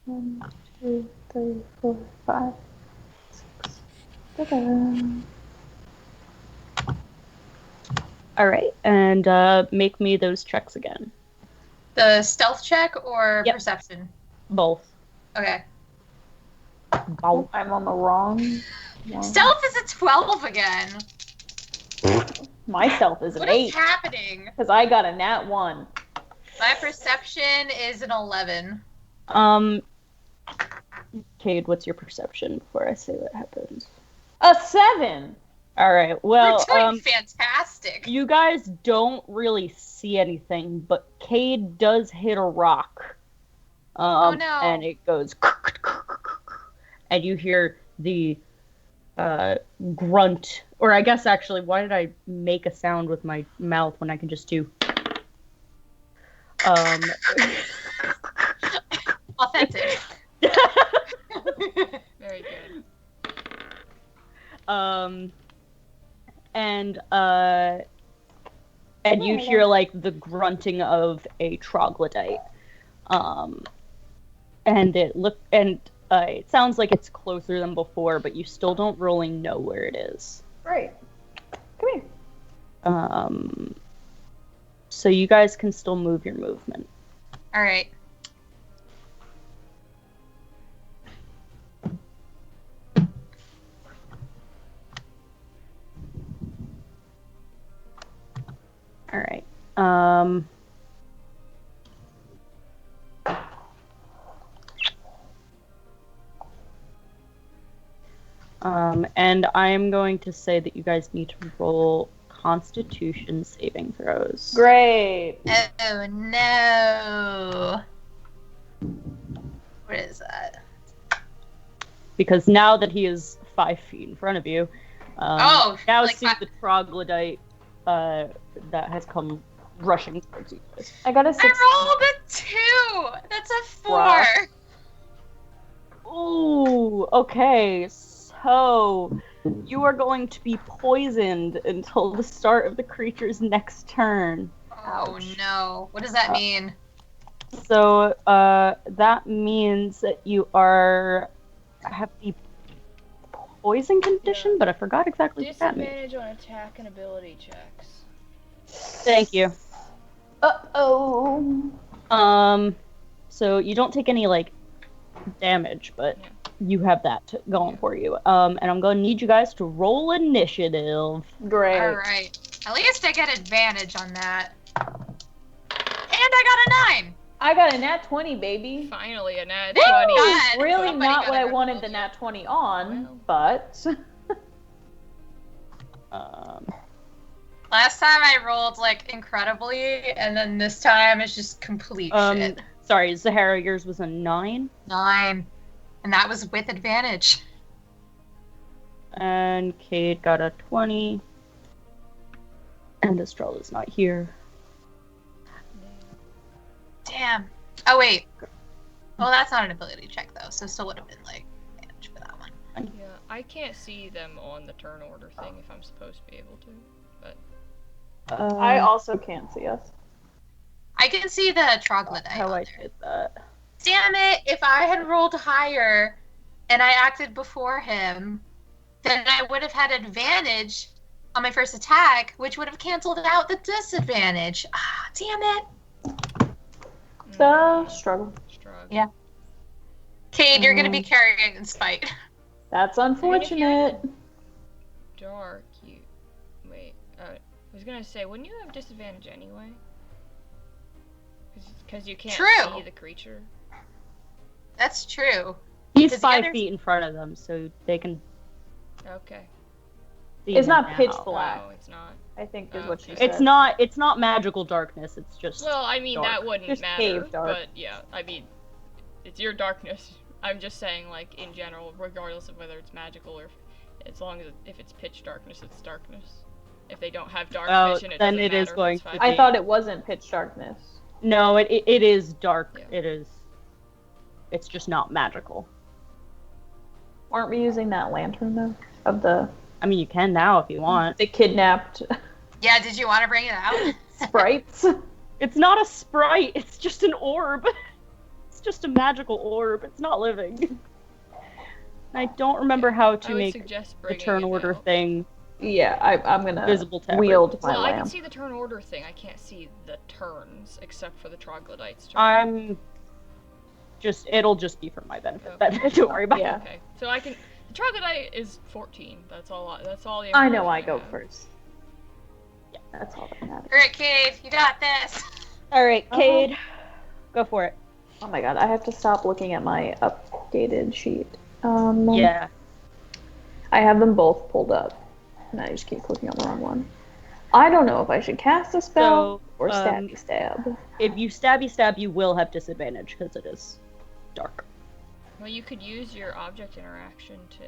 1, 2, 3, 4, 5, 6, 7. Alright, and make me those checks again. The stealth check or perception? Both. Okay. Both. I'm on the wrong one. Stealth is a 12 again. My stealth is an 8. What is happening? Because I got a nat 1. My perception is an 11. Cade, what's your perception before I say what happens? A 7! Alright, well, we're doing fantastic. You guys don't really see anything, but Cade does hit a rock. Oh no. And it goes and you hear the grunt, or I guess actually, why did I make a sound with my mouth when I can just do authentic. Very good. And you hear, like, the grunting of a troglodyte. And it sounds like it's closer than before, but you still don't really know where it is. Right. Come here. So you guys can still move your movement. All right. All right. And I am going to say that you guys need to roll Constitution saving throws. Great. Oh no. What is that? Because now that he is 5 feet in front of you, now like see the troglodyte that has come rushing towards you guys. I got a 6. I rolled a 2. That's a 4. Ooh, okay. So you are going to be poisoned until the start of the creature's next turn. Oh no. What does that mean? So that means that you have the poison condition, but I forgot exactly what that means. Disadvantage on attack and ability checks. Thank you. Uh-oh. So you don't take any, like, damage, but Yeah. you have that going for you. And I'm going to need you guys to roll initiative. Great. All right. At least I get advantage on that. And I got a 9. I got a nat 20, baby. Finally, a nat Thank 20. God. Really Somebody not got what a I good wanted roll the here. nat 20 on, Well. but... Last time I rolled, like, incredibly, and then this time it's just complete shit. Sorry, Zahara, yours was a 9. 9. And that was with advantage. And Cade got a 20. And Estrella's not here. Damn. Oh, wait. Well, that's not an ability check, though, so still would have been, like, advantage for that one. Yeah, I can't see them on the turn order thing if I'm supposed to be able to. But I also can't see us. I can see the troglodyte how on I there. did that. Damn it, if I had rolled higher and I acted before him, then I would have had advantage on my first attack, which would have canceled out the disadvantage. Ah, damn it. The struggle. Struggle. Yeah. Cade, you're gonna be carrying in spite. That's unfortunate. Dark, you. Wait. I was gonna say, wouldn't you have disadvantage anyway? Because you can't True. see the creature. That's true. He's Does the 5 other- feet in front of them, so they can Okay. see It's him not pitch now. black, No, it's not. I think is Oh, what she okay. said. It's not magical darkness, it's just Well, I mean, dark. that wouldn't Just matter. cave dark. But yeah, I mean, it's your darkness. I'm just saying, like, in general, regardless of whether it's magical or as long as if it's pitch darkness, it's darkness. If they don't have dark Oh, vision, it then doesn't it is matter if going it's to 5 be- I thought it wasn't pitch darkness. No, it is dark. Yeah. It is. It's just not magical. Aren't we using that lantern though? Of the I mean, you can now if you want. kidnapped Yeah, did you want to bring it out? sprites? It's not a sprite. It's just an orb. It's just a magical orb. It's not living. I don't remember how I to would make suggest the bringing turn it order out. thing Yeah, I'm gonna visible to wield everyone. my Well, I can lamp. see the turn order thing. I can't see the turns except for the troglodyte's turn. I'm just. It'll just be for my benefit. Then don't worry about it. Yeah. Okay, so I can. The troglodyte is 14. That's all. That's all the. I know I information go have. first. Yeah, that's all that matters. Alright, Cade, you got this. All right, Cade, go for it. Oh my god, I have to stop looking at my updated sheet. Yeah. I have them both pulled up, and I just keep clicking on the wrong one. I don't know if I should cast a spell So, or stabby stab. If you stabby stab, you will have disadvantage because it is dark. Well, you could use your object interaction to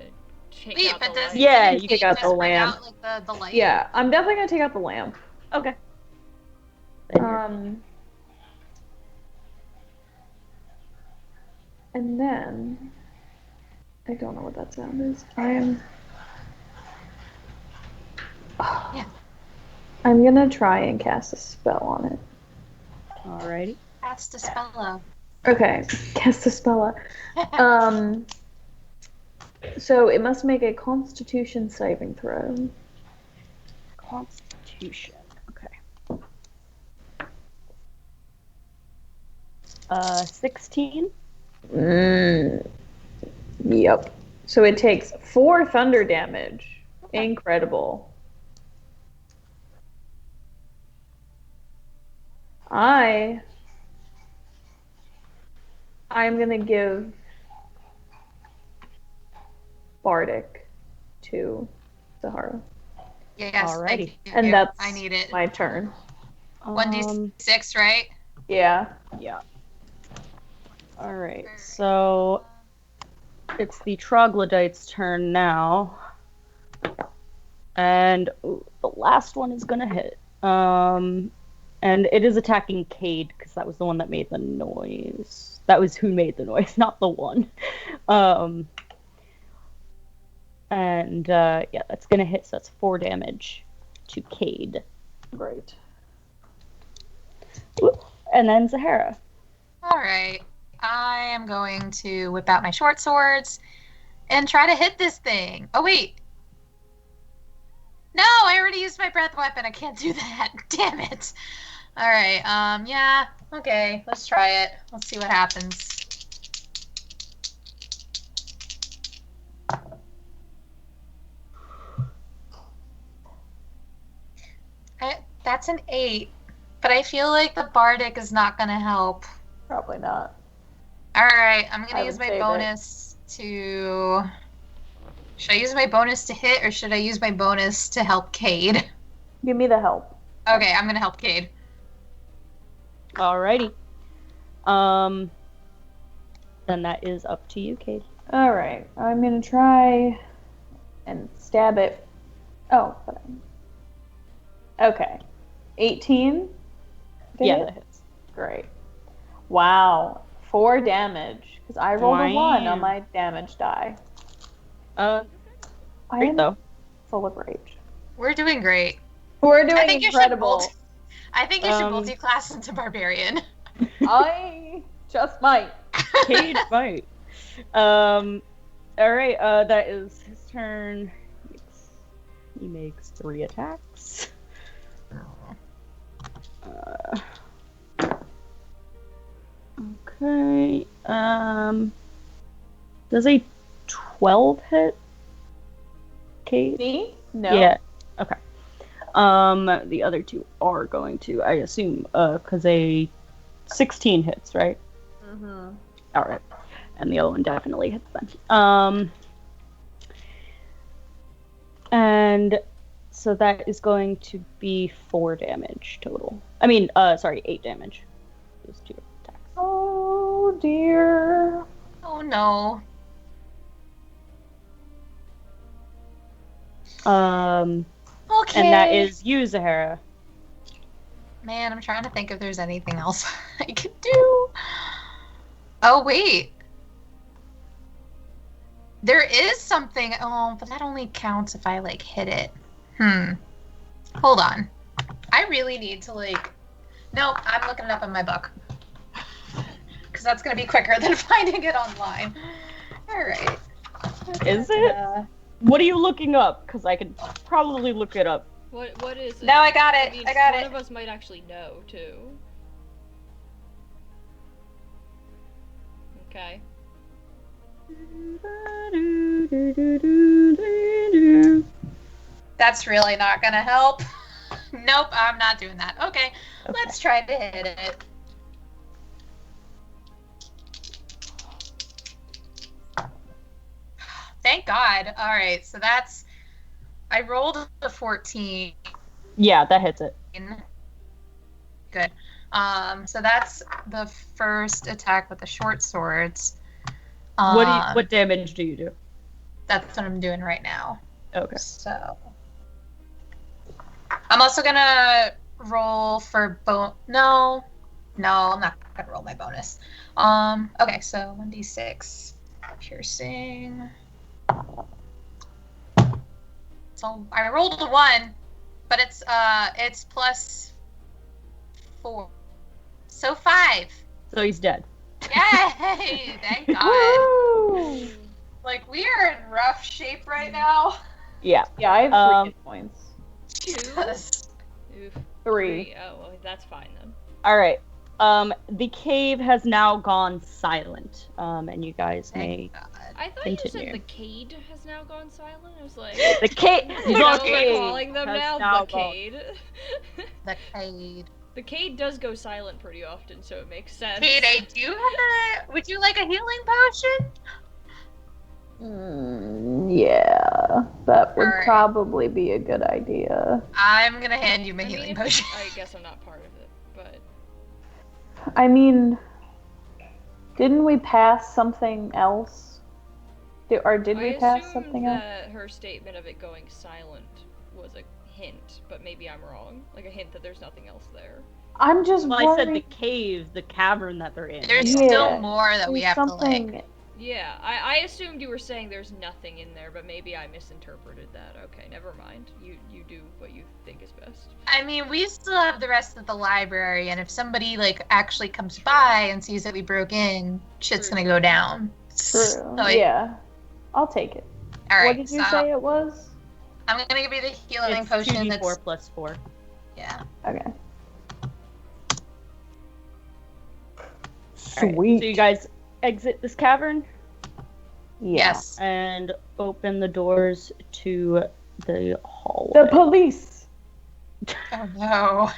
take Wait, out but the does light. Yeah, even you take Cade out the just bring lamp. out, like, the light? Yeah, I'm definitely gonna take out the lamp. Okay. And then I don't know what that sound is. Yeah. I'm gonna try and cast a spell on it. Alrighty. Cast a spell. Okay, cast a spell. So it must make a Constitution saving throw. Constitution. Okay. 16. Yep. So it takes 4 thunder damage. Incredible. I'm gonna give Bardic to Zahara. Yes, Alrighty. thank you. And that's I need it. my turn. 1d6, right? Yeah. Yeah. Alright, so it's the troglodyte's turn now. And the last one is gonna hit. And it is attacking Cade, because that was the one that made the noise. That was who made the noise, not the one. Yeah, that's gonna hit, so that's 4 damage to Cade. Great. And then Zahara. Alright. I am going to whip out my short swords and try to hit this thing. Oh, wait. No, I already used my breath weapon. I can't do that. Damn it. Alright, yeah, okay, let's try it. Let's see what happens. That's an 8, but I feel like the Bardic is not gonna help. Probably not. Alright, I'm gonna I use would my save it. bonus to... Should I use my bonus to hit, or should I use my bonus to help Cade? Give me the help. Okay, I'm gonna help Cade. Alrighty. Then that is up to you, Kate. All right, I'm gonna try and stab it. Oh, but okay. 18. Did Yeah, it? that hits. Great. Wow, 4 damage because I rolled a 1 on my damage die. I Great am though. full of rage. We're doing great. We're doing I think incredible. I think you should multi-class into Barbarian. I just might. Cade fight. Alright, that is his turn. He makes 3 attacks. Okay. Does a 12 hit? Cade? Me? No. Yeah. Okay. The other 2 are going to, I assume, because a 16 hits, right? Mm-hmm. All right. And the other one definitely hits then. And so that is going to be 4 damage total. I mean, 8 damage. Those 2 attacks. Oh dear. Oh no. Okay. And that is you, Zahara. Man, I'm trying to think if there's anything else I can do. Oh, wait. There is something. Oh, but that only counts if I, like, hit it. Hold on. I really need to, like... No, I'm looking it up in my book. Because that's going to be quicker than finding it online. All right. Is it? What are you looking up? Because I could probably look it up. What is it? No, I got it. I mean, I got one it. of us might actually know, too. Okay. That's really not gonna help. Nope, I'm not doing that. Okay, let's try to hit it. Thank God. All right, so that's... I rolled a 14. Yeah, that hits it. Good. So that's the first attack with the short swords. What damage do you do? That's what I'm doing right now. Okay. So I'm also gonna roll for No, I'm not gonna roll my bonus. Okay, so 1d6 piercing. So I rolled a 1, but it's plus 4, so 5. So he's dead. Yay! Thank God. Woo! Like, we are in rough shape right now. Yeah. Yeah, I have 3 hit points. Jesus. Oof. 3. Oh, well, that's fine then. All right. The cave has now gone silent. And you guys may Thank God. I thought continue. you said the Cade has now gone silent. I was like, The cave. is that what we're calling them has now? The gone- Cade. The Cade. The Cade does go silent pretty often, so it makes sense. Cade, I do have would you like a healing potion? Yeah, that would Alright. probably be a good idea. I'm gonna hand you my I mean, healing if- potion. I guess I'm not part of it, but I mean, didn't we pass something else? Did we I pass assumed something else? that her statement of it going silent was a hint, but maybe I'm wrong. Like a hint that there's nothing else there. I'm just Well, I said the worried. cave, the cavern that they're in. There's Yeah. still more that we There's have something. to like. Yeah, I assumed you were saying there's nothing in there, but maybe I misinterpreted that. Okay, never mind. You do what you think is best. I mean, we still have the rest of the library, and if somebody like actually comes by and sees that we broke in, shit's True. gonna go down. True. So, like, Yeah, I'll take it. All right. What did you so say it was? I'm gonna give you the healing It's potion. 2d4 That's plus 4. yeah. Okay. Alright, Sweet. so you guys exit this cavern Yeah. Yes. and open the doors to the hallway. The police. Oh no.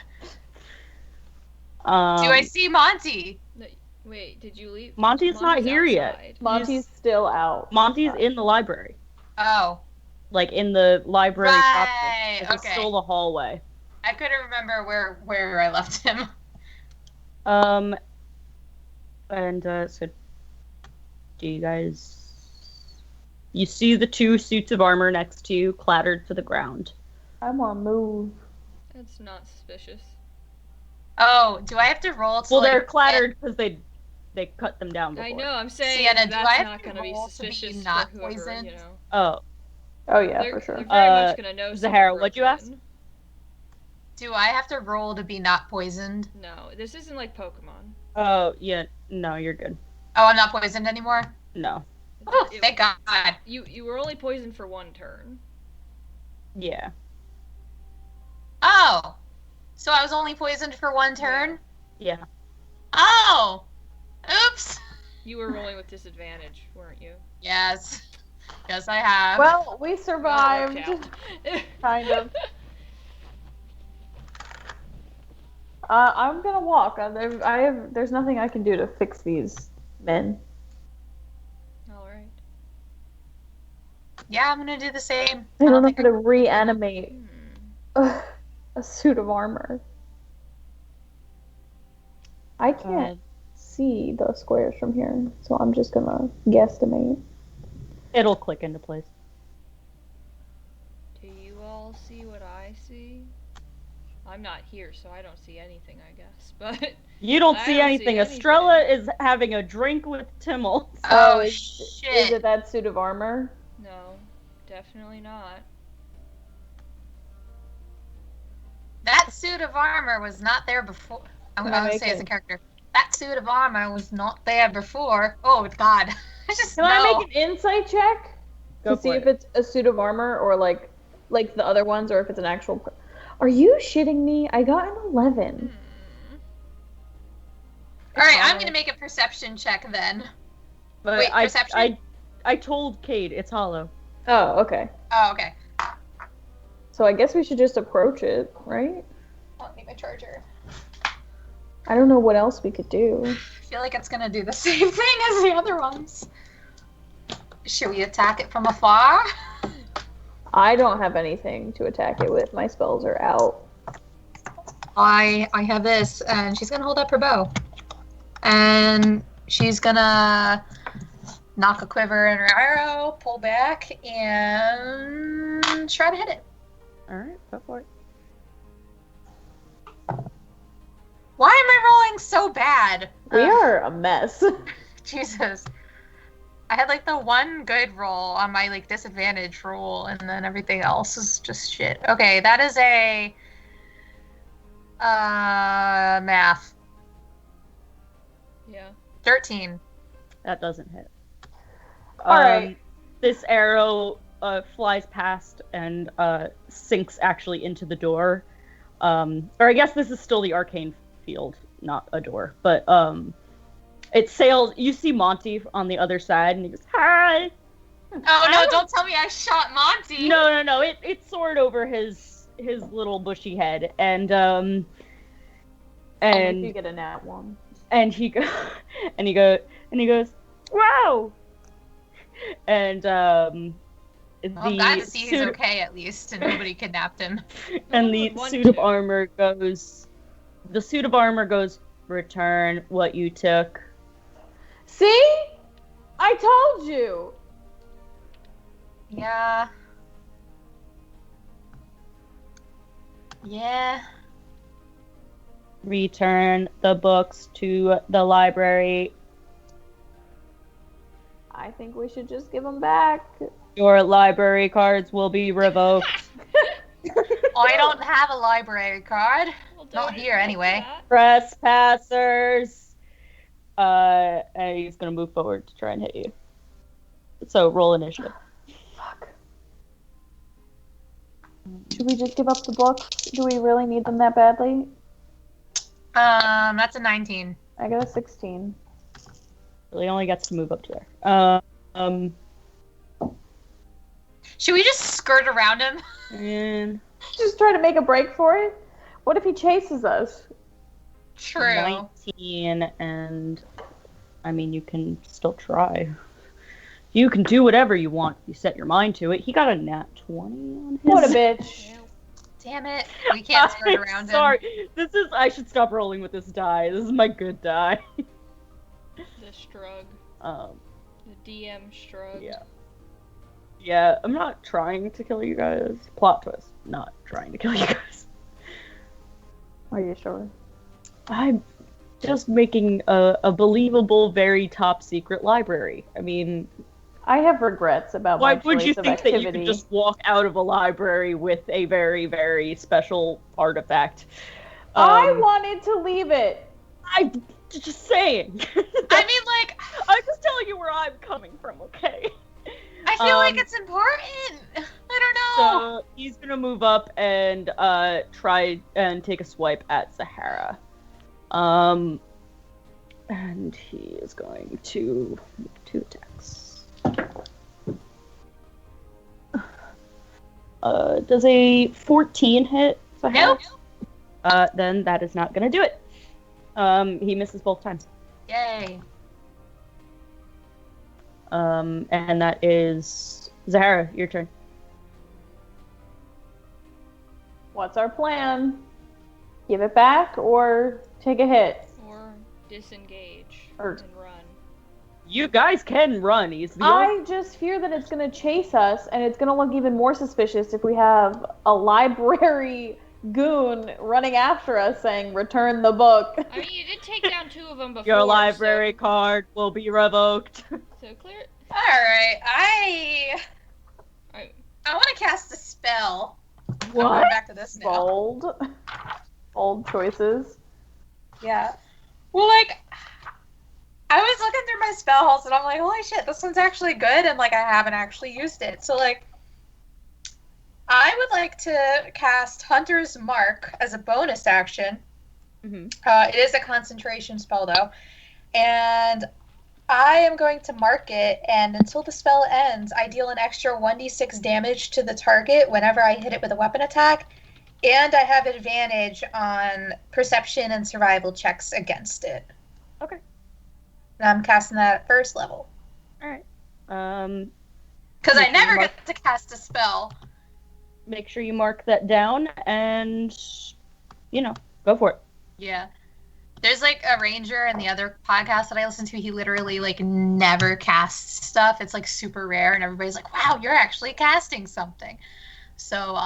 Um, Do I see Monty? Wait, did you leave? Monty's not here yet. outside. Monty's still out. Monty's in the library. Oh. Like, in the library Right, proper. Like, it's okay. still the hallway. I couldn't remember where I left him. So do you guys... You see the 2 suits of armor next to you, clattered to the ground. I'm on move. That's not suspicious. Oh, do I have to roll to Well, like, they're clattered because they cut them down before. I know. I'm saying Sienna, do I that's have not to going to be roll to be suspicious not for whoever, poisoned? you know. Oh, Oh yeah, They're, for sure. they're very much going to know. Zahara, someone what'd you broke ask? in. Do I have to roll to be not poisoned? No, this isn't like Pokemon. oh, yeah, no, you're good. Oh, I'm not poisoned anymore? No. Oh, thank God. You were only poisoned for 1 turn. Yeah. Oh. So I was only poisoned for 1 turn? Yeah. Oh. Oops. You were rolling with disadvantage, weren't you? Yes. Yes, I have. Well, we Well, it survived. worked out. Kind of. I'm gonna walk. There's nothing I can do to fix these men. All right. Yeah, I'm gonna do the same. I don't know think how to reanimate Hmm. a suit of armor. I can't see the squares from here, so I'm just gonna guesstimate. It'll click into place. Do you all see what I see? I'm not here, so I don't see anything, I guess. But You don't I see don't anything. see Estrella is having a drink with Timmel. Oh, is shit. it that suit of armor? no, definitely not. That suit of armor was not there before. I'm Can I gonna make say as a it? character. That suit of armor was not there before. Oh God. I just Can know. I make an insight check Go to see for if it. it's a suit of armor or like the other ones, or if it's an actual? Are you shitting me? I got an 11. Hmm. All right, I'm hollow. gonna make a perception check then. But Wait, perception? I told Cade it's hollow. Oh, okay. Oh, okay. So I guess we should just approach it, right? I don't need my charger. I don't know what else we could do. I feel like it's gonna do the same thing as the other ones. Should we attack it from afar? I don't have anything to attack it with. My spells are out. I have this, and she's gonna hold up her bow, and she's gonna knock a quiver in her arrow, pull back, and try to hit it. Alright, go for it. Why am I rolling so bad? We are a mess. Jesus. I had like the one good roll on my like disadvantage roll, and then everything else is just shit. Okay, that is a math. Yeah. 13. That doesn't hit. Alright. This arrow flies past and sinks actually into the door. Or I guess this is still the arcane field, not a door. But it sails. You see Monty on the other side, and he goes, "Hi." Oh no! Don't tell me I shot Monty. No. It soared over his little bushy head, and And you get a nat one. and he goes, "Wow!" And I'm glad to see he's suit- okay at least, and nobody kidnapped him. and the One would want suit of to. armor goes. The suit of armor goes. Return what you took. See? I told you. Yeah. Yeah. Return the books to the library. I think we should just give them back. Your library cards will be revoked. I don't have a library card. Well, Not don't here, admit anyway. that. Trespassers. And he's gonna move forward to try and hit you. So roll initiative. Fuck. Should we just give up the books? Do we really need them that badly? That's a 19. I got a 16. He only gets to move up to there. Should we just skirt around him? And Just try to make a break for it. What if he chases us? True. 19, and I mean, you can still try. You can do whatever you want if you set your mind to it. He got a nat 20 on his. What a bitch. Damn it. We can't skirt around him. Sorry. I should stop rolling with this die. This is my good die. The shrug. The DM shrug. Yeah. Yeah, I'm not trying to kill you guys. Plot twist. Not trying to kill you guys. Are you sure? I'm just making a believable, very top secret library. I mean, I have regrets about my why would you choice of think that you activity. could just walk out of a library with a very, very special artifact? I wanted to leave it. I'm just saying. I mean, like, I'm just telling you where I'm coming from, okay? I feel like it's important. I don't know. So he's gonna move up and try and take a swipe at Zahara. And he is going to make 2 attacks. Does a 14 hit Zahara? Nope. Then that is not gonna do it. He misses both times. Yay. And that is Zahara, your turn. What's our plan? Give it back or take a hit? Or disengage Or- and run. You guys can run. He's the I just fear that it's going to chase us, and it's going to look even more suspicious if we have a library goon running after us saying, "Return the book." I mean, you did take down 2 of them before. Your library card will be revoked. So clear. Alright, I I want to cast a spell. I'm What? going back to this now. Bold choices. Yeah. Well, like, I was looking through my spell halls and I'm like, holy shit, this one's actually good, and like I haven't actually used it. So like, I would like to cast Hunter's Mark as a bonus action. Mm-hmm. It is a concentration spell though, and I am going to mark it, and until the spell ends, I deal an extra 1d6 damage to the target whenever I hit it with a weapon attack, and I have advantage on perception and survival checks against it. Okay. And I'm casting that at first level. Alright. Because I Make sure you never mark- get to cast a spell. Make sure you mark that down and, go for it. Yeah. There's like a ranger in the other podcast that I listen to. He literally like never casts stuff. It's like super rare, and everybody's like, "Wow, you're actually casting something." So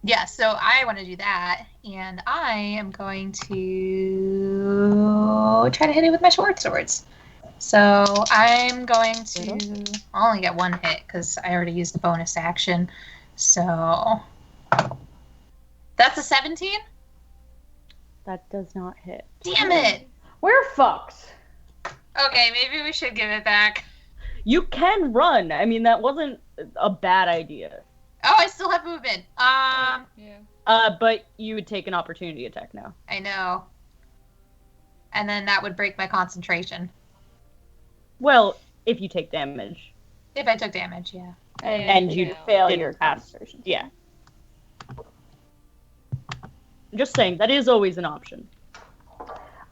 yeah. So I want to do that, and I am going to try to hit it with my short swords. So I'm going to. I'll only get 1 hit because I already used the bonus action. So that's a 17. That does not hit. Damn it! We're fucked. Okay, maybe we should give it back. You can run. I mean, that wasn't a bad idea. Oh, I still have movement. Yeah. But you would take an opportunity attack now. I know. And then that would break my concentration. Well, if you take damage. If I took damage, yeah. And you fail didn't your pass. concentration. Yeah. I'm just saying, that is always an option.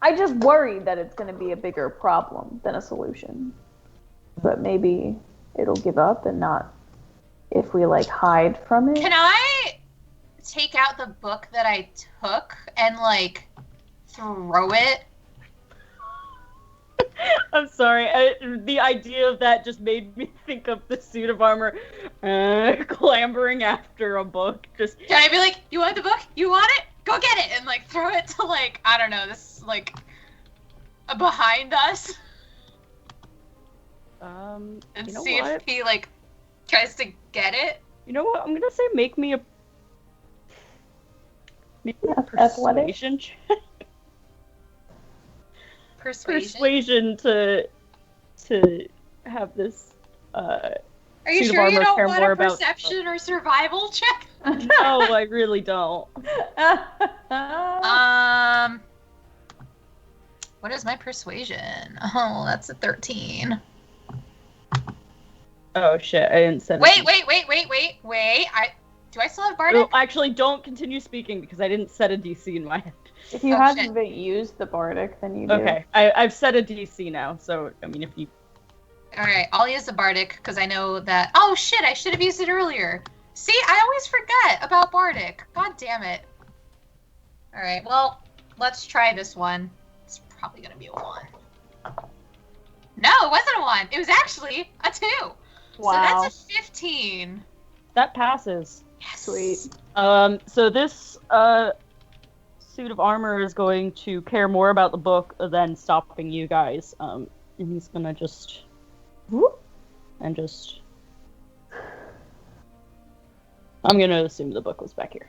I just worry that it's going to be a bigger problem than a solution. But maybe it'll give up and not if we like hide from it. Can I take out the book that I took and like throw it? I'm sorry. The idea of that just made me think of the suit of armor clambering after a book. Just Can I be like, you want the book? You want it? Go get it! And like throw it to like, I don't know, this like behind us. And you know see what? if he like tries to get it. You know what? I'm gonna say make me a Athletic? persuasion check. Persuasion. Persuasion to have this. Are you suit of sure you armor don't care want more a about- perception or survival check? No, I really don't. What is my persuasion? Oh, that's a 13. Oh shit! I didn't set. Wait. Do I still have Bardic? Actually, don't continue speaking because I didn't set a DC in my head. If you Oh, haven't shit. used the Bardic, then you do. Okay, I've set a DC now, so I mean, if you All right, I'll use the Bardic because I know that. Oh shit! I should have used it earlier. See, I always forget about Bardic. God damn it. All right, well, let's try this one. It's probably gonna be a 1. No, it wasn't a 1. It was actually a 2. Wow. So that's a 15. that passes. Yes. Sweet. So this suit of armor is going to care more about the book than stopping you guys. And he's gonna just whoop, and just. I'm gonna assume the book was back here.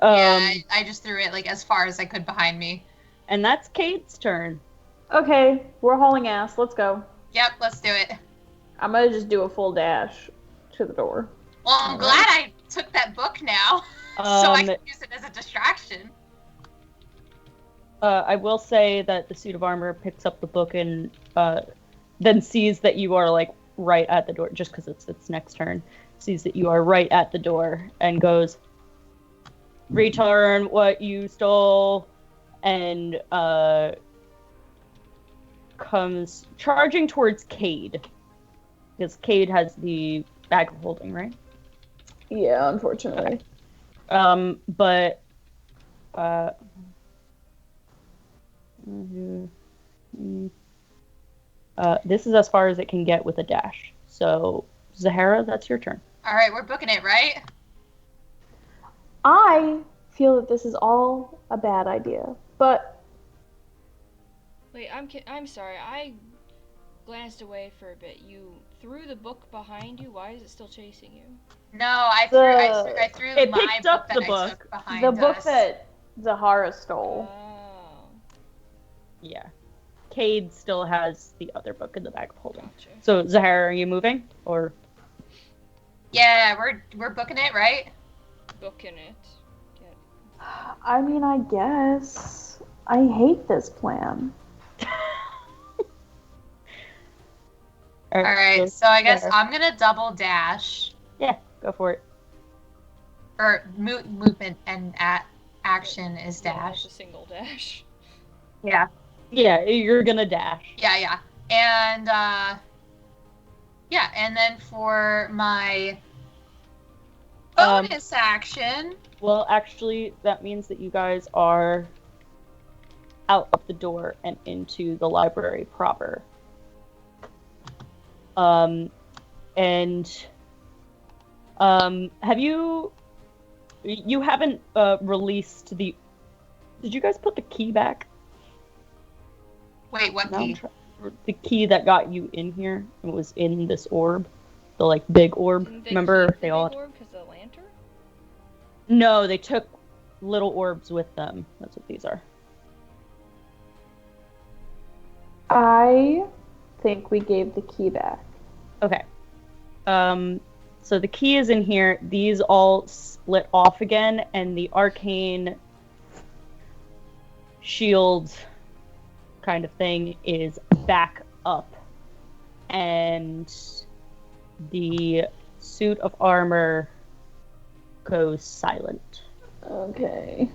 Yeah, I just threw it like as far as I could behind me. And that's Kate's turn. Okay, we're hauling ass. Let's go. Yep, let's do it. I'm gonna just do a full dash to the door. Well, I'm glad I took that book now, so I can use it as a distraction. I will say that the suit of armor picks up the book and then sees that you are like right at the door, just because it's its next turn. Sees that you are right at the door and goes, "Return what you stole," and comes charging towards Cade, because Cade has the bag of holding, right? Yeah, unfortunately. But this is as far as it can get with a dash. So, Zahara, that's your turn. All right, we're booking it, right? I feel that this is all a bad idea, but Wait, I'm sorry. I glanced away for a bit. You threw the book behind you. Why is it still chasing you? No, I threw It my picked book up that the I book. took behind the book us. that Zahara stole. Oh, Yeah. Cade still has the other book in the bag of holding. gotcha. So, Zahara, are you moving? Or Yeah, we're booking it, right? Booking it. Get... I mean, I guess. I hate this plan. All right, so I guess Zahara. I'm gonna double dash, Yeah, go for it. or movement and action is Yeah, dash. it's a single dash. Yeah. Yeah, you're gonna dash. Yeah, and and then for my bonus action. Well, actually, that means that you guys are out of the door and into the library proper. Have you haven't released the... Did you guys put the key back? Wait, what No, key? the key that got you in here. It was in this orb. The, like, big orb. Didn't they Remember, keep the they all... big orb 'cause of the lantern? No, they took little orbs with them. That's what these are. I think we gave the key back. Okay. So the key is in here. These all split off again, and the arcane shield kind of thing is back up. And the suit of armor goes silent. Okay.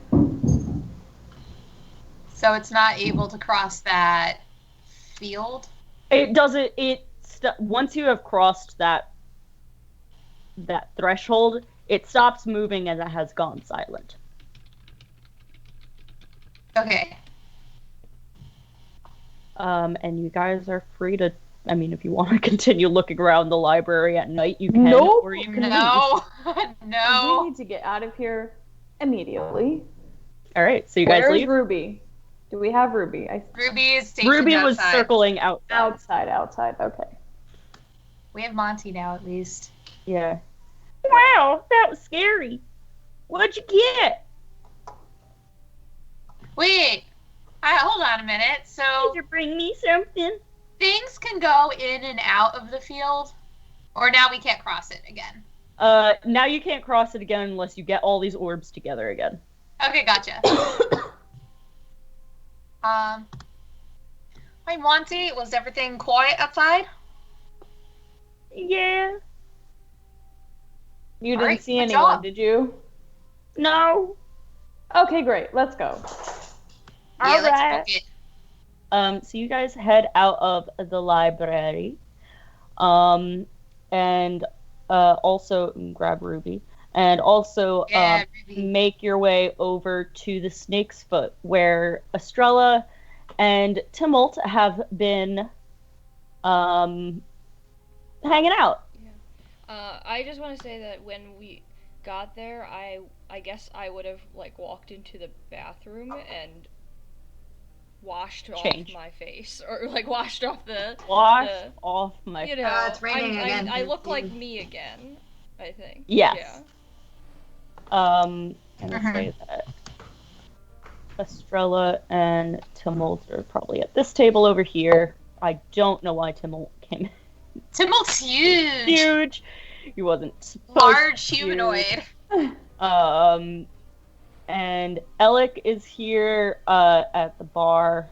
So it's not able to cross that field? It doesn't. Once you have crossed that threshold, it stops moving and it has gone silent. Okay. And you guys are free to. I mean, if you want to continue looking around the library at night, you can. Nope. Or you can leave. No. We No. need to get out of here immediately. All right, so you guys Where's leave. Ruby? Do we have Ruby? Ruby is stationed Ruby was outside. circling outside. Outside. Okay. We have Monty now, at least. Yeah. Wow, that was scary. What'd you get? Wait. Hold on a minute. So Did you bring me something? things can go in and out of the field, or now we can't cross it again. Now you can't cross it again unless you get all these orbs together again. Okay, gotcha. Hi, Monty. Was everything quiet outside? Yeah. You All didn't right, see good anyone, job. did you? No. Okay, great. Let's go. Yeah, All let's right. book it. So you guys head out of the library, and also grab Ruby, and also Yeah, Ruby. make your way over to the Snake's Foot, where Estrella and Tumult have been hanging out. I just want to say that when we got there, I guess I would have like walked into the bathroom and washed off Change. my face or like washed off Wash the off my. you know It's raining again. I look like me again. I think. Yes. Yeah. And let's Mhm. say that Estrella and Tumult are probably at this table over here. I don't know why Tumult came. Tumult's huge. Huge. He wasn't supposed Large to. humanoid. And Alec is here at the bar.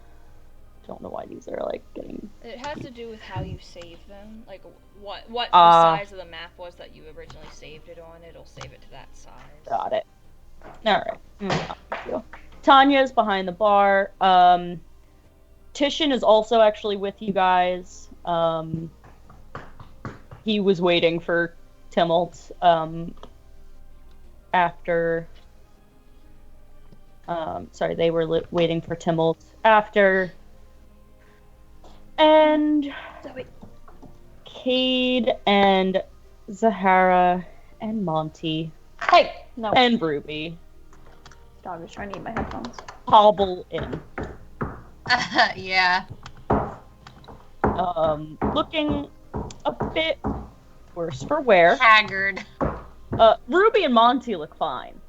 Don't know why these are like getting. It has to do with how you save them. Like what the size of the map was that you originally saved it on. It'll save it to that size. Got it. All right. Not a big deal. Tanya's behind the bar. Titian is also actually with you guys. He was waiting for Tumult after. Sorry, they were waiting for Tumult after. And Cade and Zahara and Monty Hey! No. and Ruby Dog is trying to eat my headphones. hobble in. Yeah. Looking a bit worse for wear. Haggard. Ruby and Monty look fine.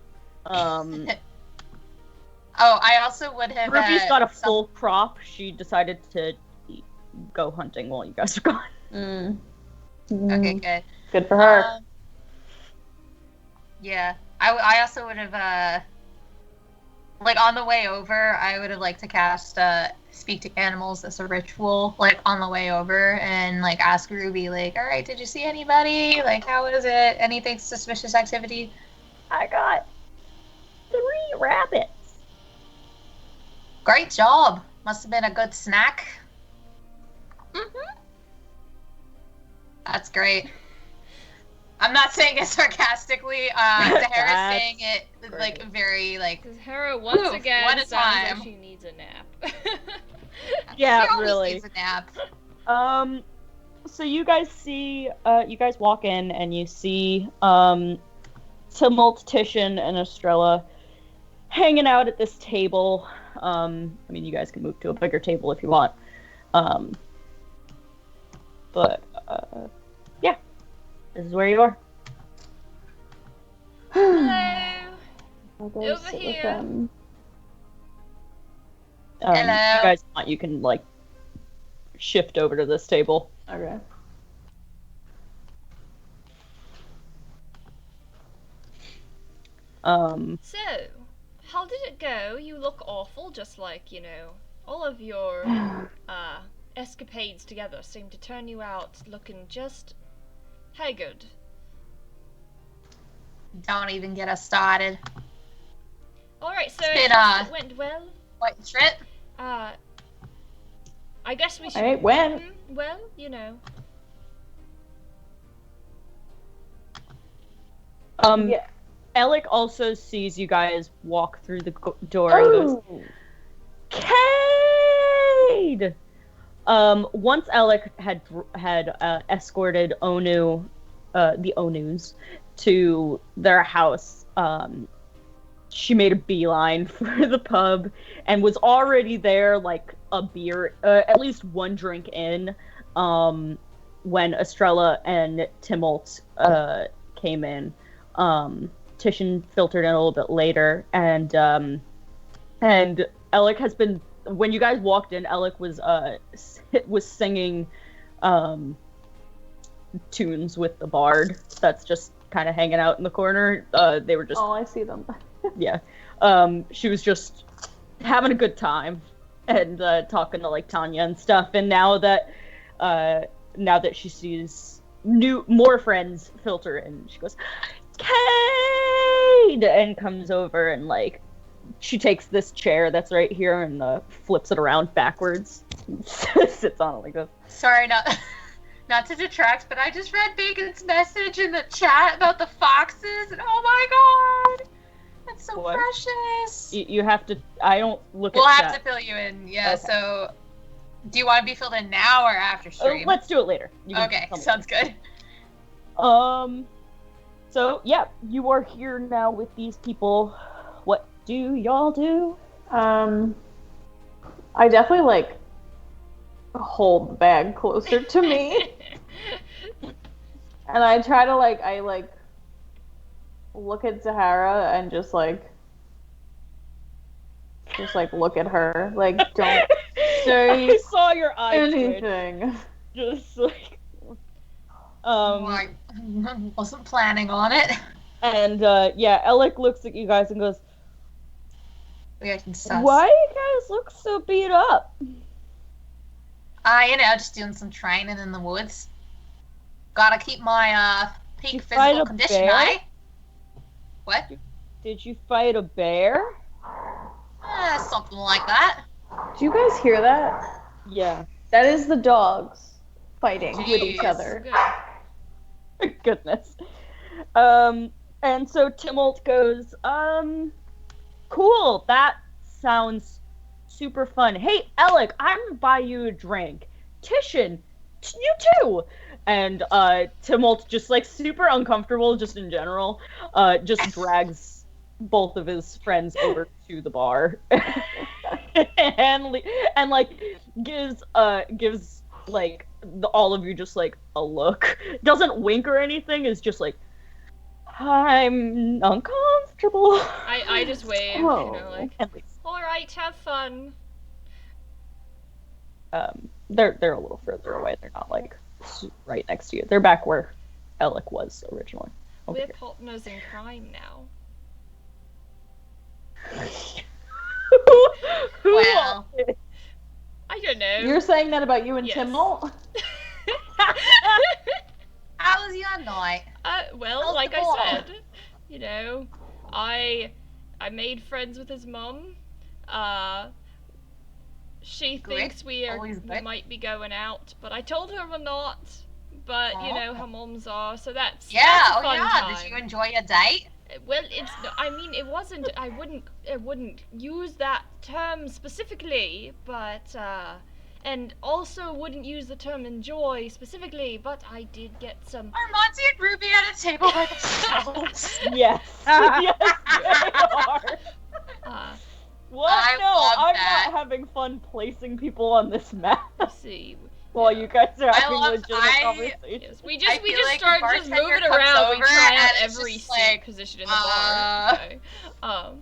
Oh, I also would have. Ruby's got a full crop. She decided to go hunting while you guys are gone. Okay, good. Good for her. Yeah, I also would have. Like on the way over, I would have liked to cast speak to animals as a ritual, like on the way over, and like ask Ruby, like, all right, did you see anybody? Like, how is it? Anything suspicious activity? I got 3 rabbits. Great job. Must have been a good snack. Mm-hmm. That's great. I'm not saying it sarcastically. Zahara's saying it like very like. Zahara once again what a sounds time. like she needs a nap. Yeah, she always really. needs a nap. So you guys see, you guys walk in and you see, Tumult, Titian, and Estrella hanging out at this table. I mean, you guys can move to a bigger table if you want. But, yeah. This is where you are. Hello. I'll go Over sit with here. them. If you Hello. guys want, you can, like, shift over to this table. Okay. So, how did it go? You look awful, just like, all of your escapades together seem to turn you out looking just haggard. Don't even get us started. Alright, so It's been, it went well. What trip? I guess we should. Alright, when? Well, Yeah. Alec also sees you guys walk through the door and goes, Oh! Cade! Once Alec had escorted the Onus to their house, she made a beeline for the pub and was already there, like a beer, at least one drink in, when Estrella and Tumult came in. Titian filtered in a little bit later, and Alec has been. When you guys walked in, Alec was singing tunes with the bard. That's just kind of hanging out in the corner. They were just Oh, I see them. yeah. She was just having a good time. and talking to like Tanya and stuff. And now that she sees more friends filter in, she goes, Cade, and comes over and like she takes this chair that's right here and flips it around backwards, sits on it like this. Sorry, not to detract, but I just read Bacon's message in the chat about the foxes, and oh my god, that's so What? precious. You have to. I don't look We'll at have chat. to fill you in, yeah. Okay. So, do you want to be filled in now or after stream? Let's do it later. You can Okay, tell me. sounds good. So yeah, you are here now with these people. What do y'all do? I definitely like hold the bag closer to me, and I try to I look at Zahara and just look at her, like don't say I saw your eyes twitch. anything. Just like I wasn't planning on it. and yeah, Alec looks at you guys and goes, We are sus. "Why do you guys look so beat up?" Just doing some training in the woods. Gotta keep my Did you peak fight physical a condition bear? high. What? Did you fight a bear? Something like that. Do you guys hear that? Yeah. That is the dogs fighting with each Jeez. other. Good. Goodness. And so Timolt goes, cool, that sounds super fun. Hey, Alec, I'm gonna buy you a drink. Titian, you too. And Timolt, just like super uncomfortable, just in general, just drags both of his friends over to the bar, and like gives like all of you just like a look. Doesn't wink or anything. Is just like, I'm uncomfortable. I just wave, Oh. like, And leave. alright, have fun. They're a little further away. They're not like right next to you. They're back where Alec was originally. Over We're here. partners in crime now. Who Well. I don't know. You're saying that about you and Yes. Timolt? How was your night? Well, How's like the I ball? said, I made friends with his mum. She Great. thinks we Always good. might be going out, but I told her we're not. But you know how mums are, so that's Yeah, that's a oh fun yeah. time. Did you enjoy your date? Well, I mean, it wasn't. I wouldn't use that term specifically, but and also wouldn't use the term enjoy specifically. But I did get some. Are Monty and Ruby at a table by themselves? Yes. Yes, they are. What? I No, love I'm that. not having fun placing people on this map Let's see. while you guys are I having love- legitimate I- conversations. Yes, we I just feel like the start bartender moving comes around. We over try and out it's every just seat like, position in the bar. Okay.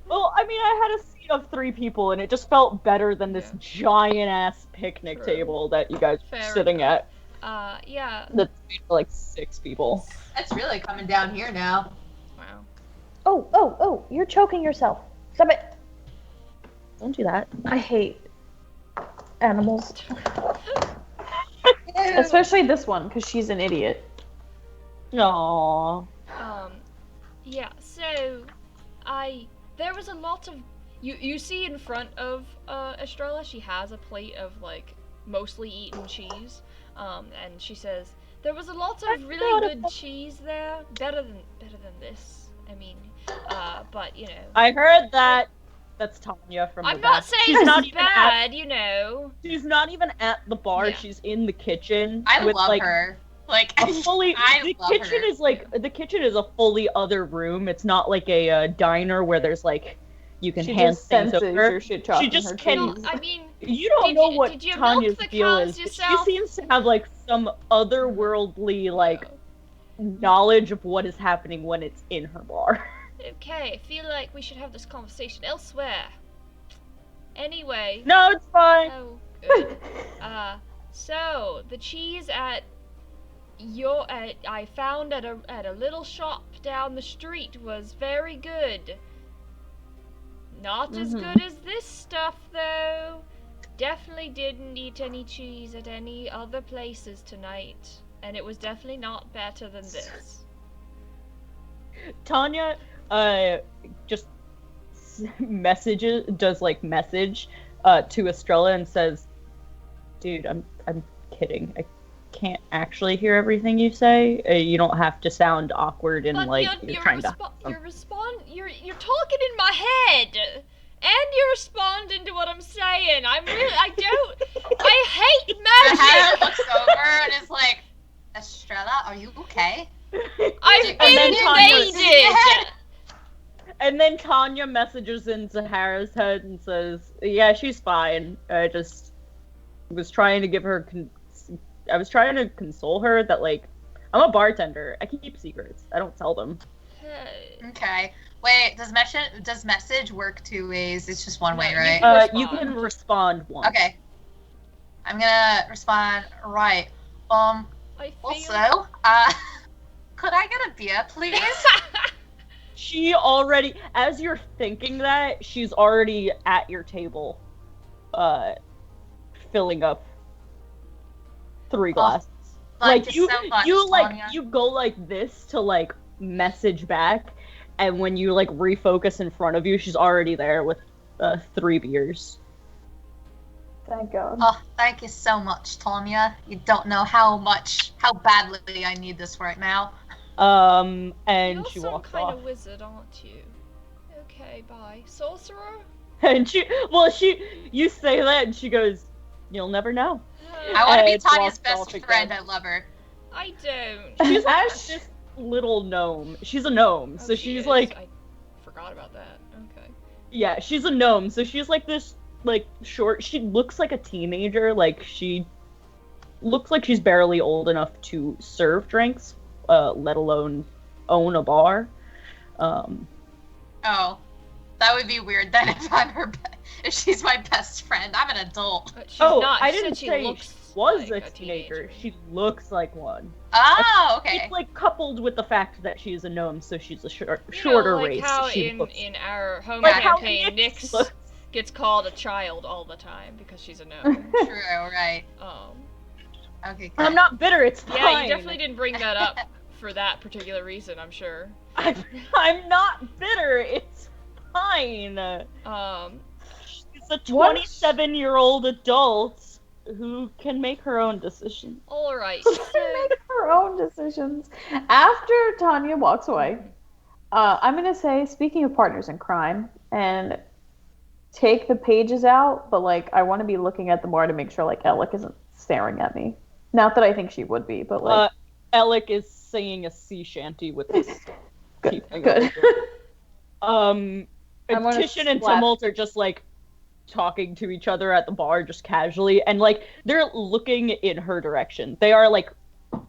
Well, I mean, I had a seat of 3 people, and it just felt better than this Yeah. giant-ass picnic True. table that you guys were Fair sitting enough. at. Yeah. That's made for like 6 people. That's really coming down here now. Wow. Oh, you're choking yourself. Stop it. Don't do that. I hate animals. Especially this one, because she's an idiot. Aww. Yeah, so there was a lot of you see in front of Estrella, she has a plate of like mostly eaten cheese. And she says there was a lot of really good cheese there, better than this. I mean, but you know. I heard that. That's Tanya from I'm the not back. saying She's it's not even at. bad, you know. She's not even at the bar. Yeah. She's in the kitchen. I with, love like, her. Like a fully. I The love kitchen her. is like the kitchen is a fully other room. It's not like a diner where there's like you can She hand just things senses over. your shit chopping just her can- cheese. I mean, You don't Did know you- what did you Tanya's milk the deal cows is. But yourself? she seems to have like some otherworldly like knowledge of what is happening when it's in her bar. Okay, I feel like we should have this conversation elsewhere. Anyway. No, it's fine. Oh, good. So the cheese at I found at a little shop down the street was very good. Not as Mhm. good as this stuff though. definitely didn't eat any cheese at any other places tonight, and it was definitely not better than this. Tanya, just message to Estrella and says, "Dude, I'm kidding. I can't actually hear everything you say. You don't have to sound awkward and But like you're trying to." You're talking in my head, and you're responding to what I'm saying. I hate Zahara magic. looks over and is like, Estrella, are you okay? I've And then been Tanya- invaded. And then Tanya messages in Zahara's head and says, "Yeah, she's fine. I just was trying to give her. I was trying to console her that like I'm a bartender. I keep secrets. I don't tell them." Okay. Wait, does message work 2 ways? It's just one No, way, you right? can- You can respond once. Okay. I'm gonna respond right. I feel... Also, could I get a beer, please? She already, as you're thinking that, she's already at your table, filling up 3 glasses. Thank Like you so much, Tanya. you go like this to like message back, and when you like refocus in front of you, she's already there with 3 beers. Thank God. Oh, thank you so much, Tanya. You don't know how badly I need this right now. And You're she some walks kind off. of wizard, aren't you? Okay, bye. Sorcerer? And you say that, and she goes, "You'll never know." I want to be And Tanya's walks off best again. friend. I love her. I don't. She's like Ash- this little gnome. She's a gnome, Oh, so she she's is. like, I forgot about that. Okay. yeah, she's a gnome, so she's like this, like short. She looks like a teenager. Like she looks like she's barely old enough to serve drinks, let alone own a bar. Oh, that would be weird then if she's my best friend. I'm an adult. But she's Oh, not. I She said didn't she say looks she was like a teenager. She looks like one. Oh, okay. It's like coupled with the fact that she's a gnome, so she's a shorter like race. how she in, looks in our home like how campaign, Nyx Nyx looks. gets called a child all the time because she's a gnome. True, right. Okay, good. I'm not bitter. It's fine. Yeah, you definitely didn't bring that up for that particular reason, I'm sure. I'm not bitter. It's fine. She's a What? 27-year-old adult who can make her own decisions. All right. She So, can make her own decisions. After Tanya walks away, I'm gonna say, speaking of partners in crime, and take the pages out, but like I want to be looking at them more to make sure like Alec isn't staring at me. Not that I think she would be, but like Alec is singing a sea shanty with this. good. I'm gonna Titian and slap- Tumult are just like talking to each other at the bar just casually, and like they're looking in her direction. They are like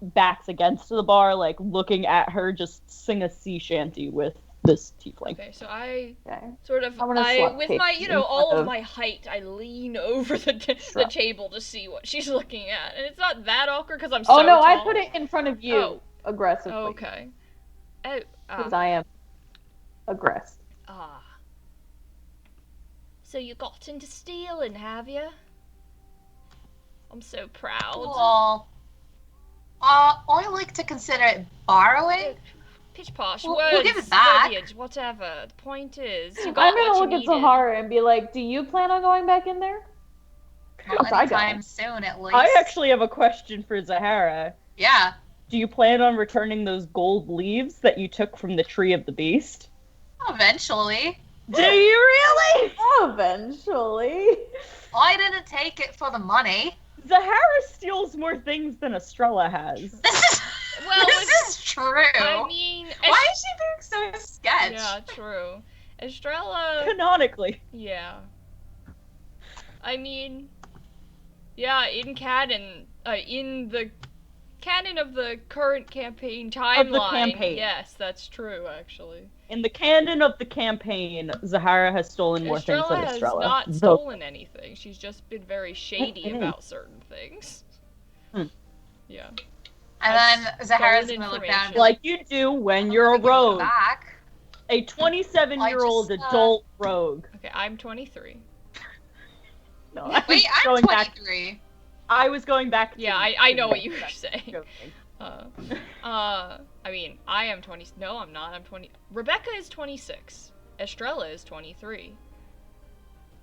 backs against the bar, like looking at her just sing a sea shanty with this tiefling. okay, so I Okay. sort of, I wanna swap with my, pages all instead of of- my height, I lean over the Sure. table to see what she's looking at. And it's not that awkward because I'm so Oh no, I tall. put it in front of you Oh. aggressively. Okay. Because I am aggressive. Ah. So you got into stealing, have you? I'm so proud. Cool. I like to consider it borrowing. Pitch posh, We'll words, give it back. verbiage, whatever. The point is, you got I'm gonna what look you at needed. Sahara and be like, "Do you plan on going back in there?" Not I don't. anytime soon, at least. I actually have a question for Zahara. Yeah. Do you plan on returning those gold leaves that you took from the Tree of the Beast? Eventually. Do you really? Eventually. I didn't take it for the money. Zahara steals more things than Estrella has. This is Well, this is true. I mean, Why is she being so sketch? yeah, true. Estrella, Canonically. yeah. I mean, yeah, in canon, in the canon of the current campaign timeline. campaign. Yes, that's true, actually. In the canon of the campaign, Zahara has stolen more things Estrella than has Estrella. not So- stolen anything. She's just been very shady about certain things. Hmm. Yeah. And then Zahara's stolen gonna look down and be like you do when you're a "I'm gonna give it rogue. back." A 27-year-old I just, adult rogue. Okay, I'm 23. No, I was Wait, I'm going back. 23. I was going back. Yeah, to, I to know the- what you were that's saying. joking. I mean, I am 20. No, I'm not. I'm 20. Rebecca is 26. Estrella is 23.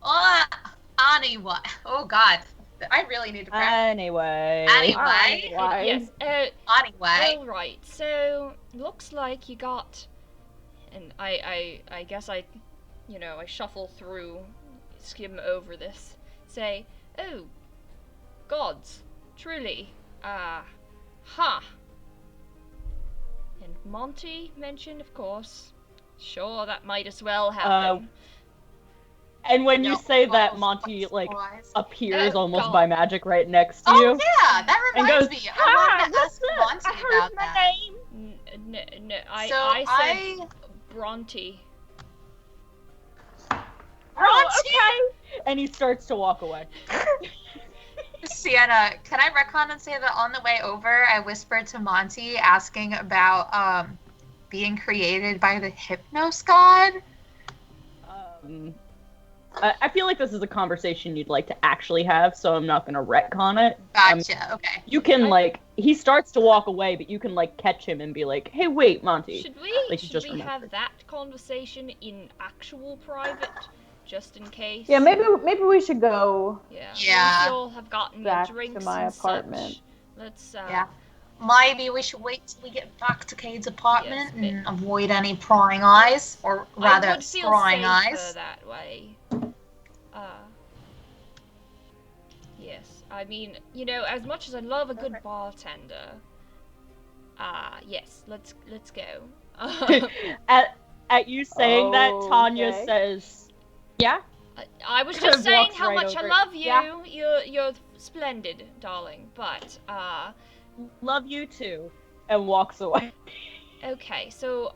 Oh, anyway. Oh, God. I really need to practice. Anyway. Anyway. Yes. Anyway. All right. So looks like you got, and I guess I shuffle through, skim over this. Say, oh, gods, truly, huh. And Monty mentioned, of course. Sure, that might as well happen. And when you No, say that, balls, Monty fucking surprise. appears Oh, almost God. by magic right next to Oh, you. yeah, that And reminds goes, me. I "Ah, wanted to what's ask that? Monty I heard about my that. name." I said Bronte. Oh, okay. And he starts to walk away. Sienna, can I retcon and say that on the way over, I whispered to Monty asking about being created by the Hypnos god? I feel like this is a conversation you'd like to actually have, so I'm not going to retcon it. Gotcha, okay. You can, he starts to walk away, but you can, catch him and be like, hey, wait, Monty. Should just we have remembered. that conversation in actual private, just in case? Yeah, maybe we should go. Yeah. Once you all have gotten back your drinks to my and apartment. such, let's Yeah. Maybe we should wait till we get back to Cade's apartment Yes, and avoid any prying eyes, or rather, I would feel scrying safer eyes. that way. Yes. I mean, as much as I love a good bartender, yes, let's go. At you saying that, Tanya Okay. says, yeah? I was Kind just of saying walks how right much I over. love you. Yeah. You're splendid, darling. But Love you too. And walks away. okay. So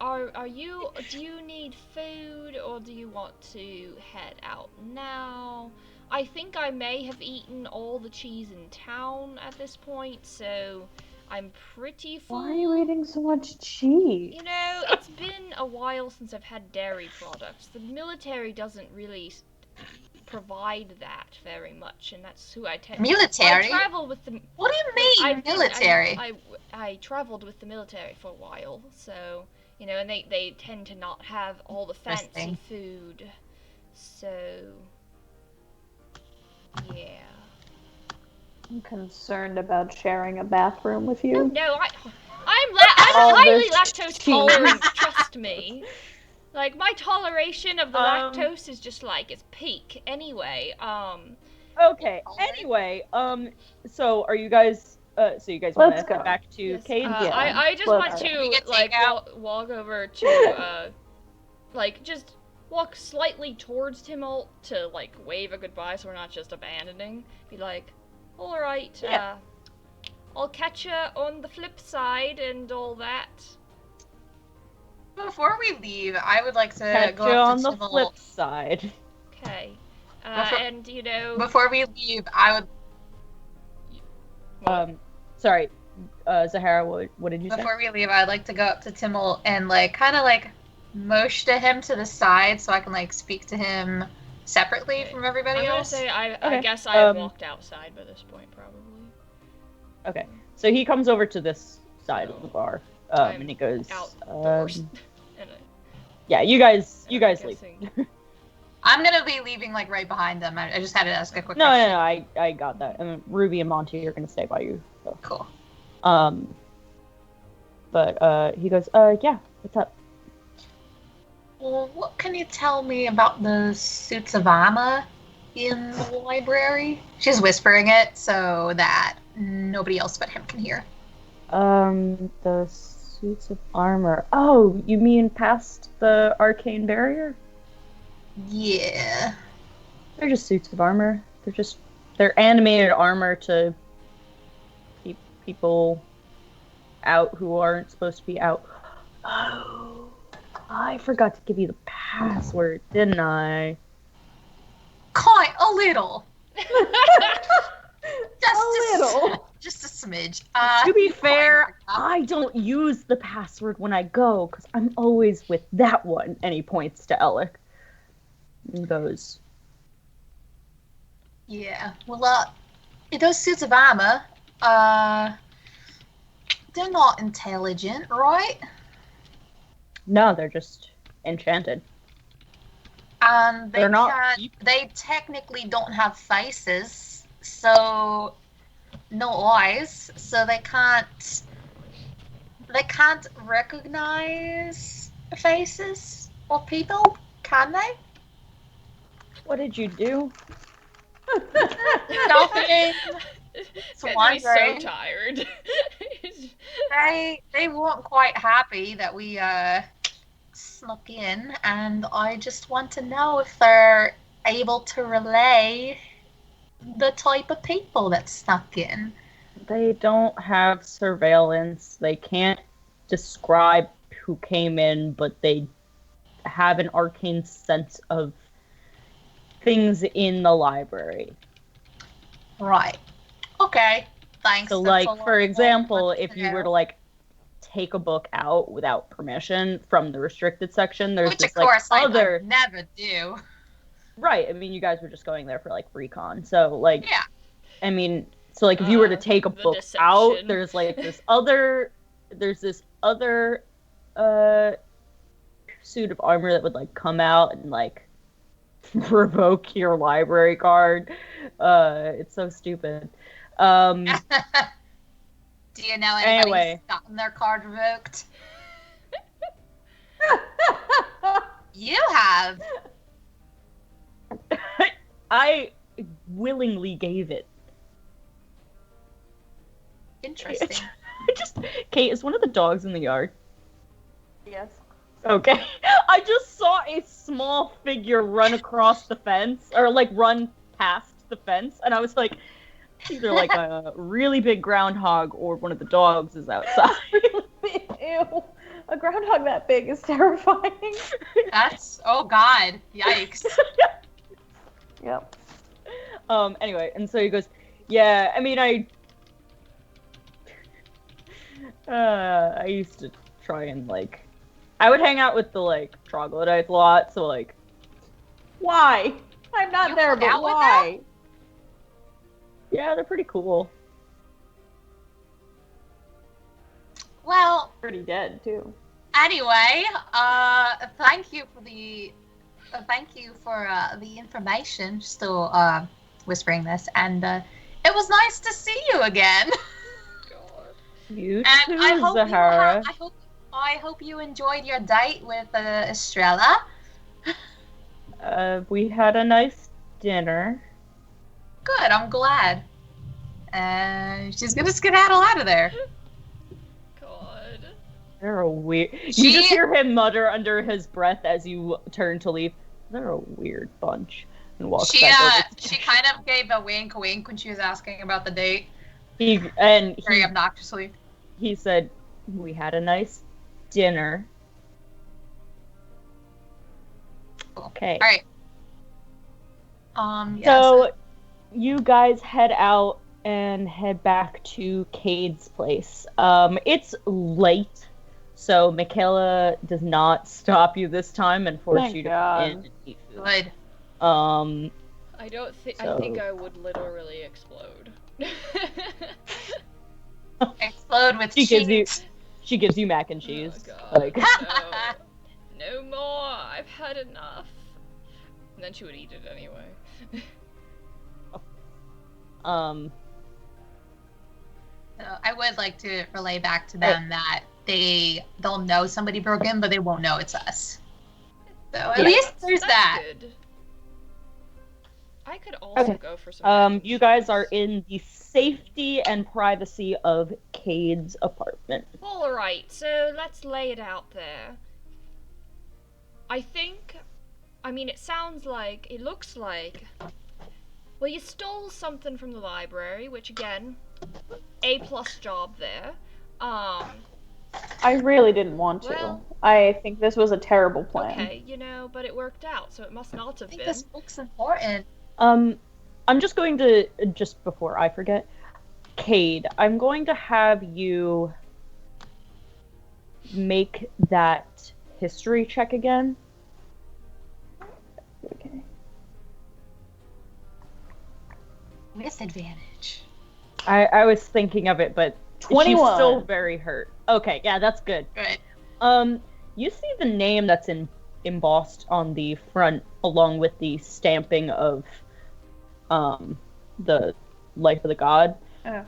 do you need food or do you want to head out now? I think I may have eaten all the cheese in town at this point, so I'm pretty full. Why are you eating so much cheese? It's been a while since I've had dairy products. The military doesn't really provide that very much, and that's who I tend. Military? I travel with the. What do you mean, military? I traveled with the military for a while, so and they tend to not have all the fancy Interesting. food, so yeah. I'm concerned about sharing a bathroom with you. No, I'm All highly this lactose cheese. tolerant. Trust me. My toleration of the lactose is just it's peak. Anyway, Okay, anyway, so are you guys, so you guys want to Let's go. head back to yes, Cade? I just let's want go. to We get takeout. walk over to just walk slightly towards Timmel to wave a goodbye, so we're not just abandoning. Be like, all right, Yeah. I'll catch ya on the flip side and all that. Before we leave, I would like to Catch go you up on to the Timmel. flip side. Okay, Before- and Before we leave, I would. Sorry, Zahara, what did you say? Before we leave, I'd like to go up to Timmel and kind of motion to him to the side so I can speak to him separately Okay. from everybody I'm gonna else. say I Okay, guess I have walked outside by this point, probably. Okay, so he comes over to this side of the bar, I'm and he goes, outdoors. And yeah, you guys I'm leave. guessing- I'm gonna be leaving right behind them. I just had to ask a quick No, question. I got that. And Ruby and Monty are gonna stay by you. So. Cool. But he goes, yeah, what's up? Well, what can you tell me about the suits of armor in the library? She's whispering it so that nobody else but him can hear. The suits of armor. Oh, you mean past the arcane barrier? Yeah. They're just suits of armor. They're animated armor to keep people out who aren't supposed to be out. Oh, I forgot to give you the password, didn't I? Quite a little. A little. Just a smidge. To be you fair, quite I don't use the password when I go, because I'm always with that one. And he points to Alec. And goes, Yeah. Well, those suits of armor, uh, they're not intelligent, right? No, they're just enchanted. And They're they not can't. people. They technically don't have faces, so no eyes, so they can't. They can't recognize faces of people, can they? What did you do? Nothing. It's It's gonna be so wondering. tired. They weren't quite happy that we snuck in, and I just want to know if they're able to relay the type of people that snuck in. They don't have surveillance. They can't describe who came in, but they have an arcane sense of things in the library. Right. Okay. Thanks. So, That's like, all for I example, wanted if to you were to, know. like, take a book out without permission from the restricted section, there's Which, of this, like, course, I other... never do. Right, I mean, you guys were just going there for, like, recon. So, like, Yeah. I mean, so, like, if you were to take a The book out, deception. there's, like, this other, suit of armor that would, like, come out and, like, revoke your library card. It's so stupid. Do you know anybody Anyway. who's gotten their card revoked? You have. I willingly gave it. Interesting. Kate, is one of the dogs in the yard? Yes. Okay. I just saw a small figure run across the fence, or like run past the fence, and I was like, it's either like a really big groundhog or one of the dogs is outside. Ew. A groundhog that big is terrifying. That's, oh God, yikes. Yep. Anyway, and so he goes, yeah, I mean, I used to try and, like, I would hang out with the, like, troglodytes a lot, so, like, Why? I'm not You there, hung but out with why? yeah, they're pretty cool. Well, Pretty dead too. anyway, thank you for the information. Still whispering this, and it was nice to see you again. God. You And too, I hope Zahara. I hope you enjoyed your date with Estrella. We had a nice dinner. Good, I'm glad. She's gonna skedaddle out of there. God. They're a weird. She- You just hear him mutter under his breath as you turn to leave. They're a weird bunch. And walks She back over. she kind of gave a wink when she was asking about the date, Very very obnoxiously. he said, we had a nice dinner. Okay. All right. Yeah, So you guys head out and head back to Cade's place. It's late, so Michaela does not stop you this time and force Thank you to God. come in and eat food. good. I don't think. So- I think I would literally explode. Explode with She gives you- cheese. She gives you mac and cheese. Oh, God. Like, No more. I've had enough. And then she would eat it anyway. So I would like to relay back to them that they'll know somebody broke in, but they won't know it's us. So at Yeah. least there's That's that. good. I could also Okay. go for some. mac and You guys cheese. are in the safety and privacy of Cade's apartment. All right, so let's lay it out there. I think, I mean, it looks like, well, you stole something from the library, which again, A+ job there. I really didn't want to. Well- I think this was a terrible plan. Okay, but it worked out, so it must not I have think been. this book's important. I'm just going to, just before I forget, Cade, I'm going to have you make that history check again. Okay. disadvantage. I was thinking of it, but 21. she's still very hurt. Okay, yeah, that's good. Good. You see the name that's embossed on the front, along with the stamping of, the life of the god. Oh.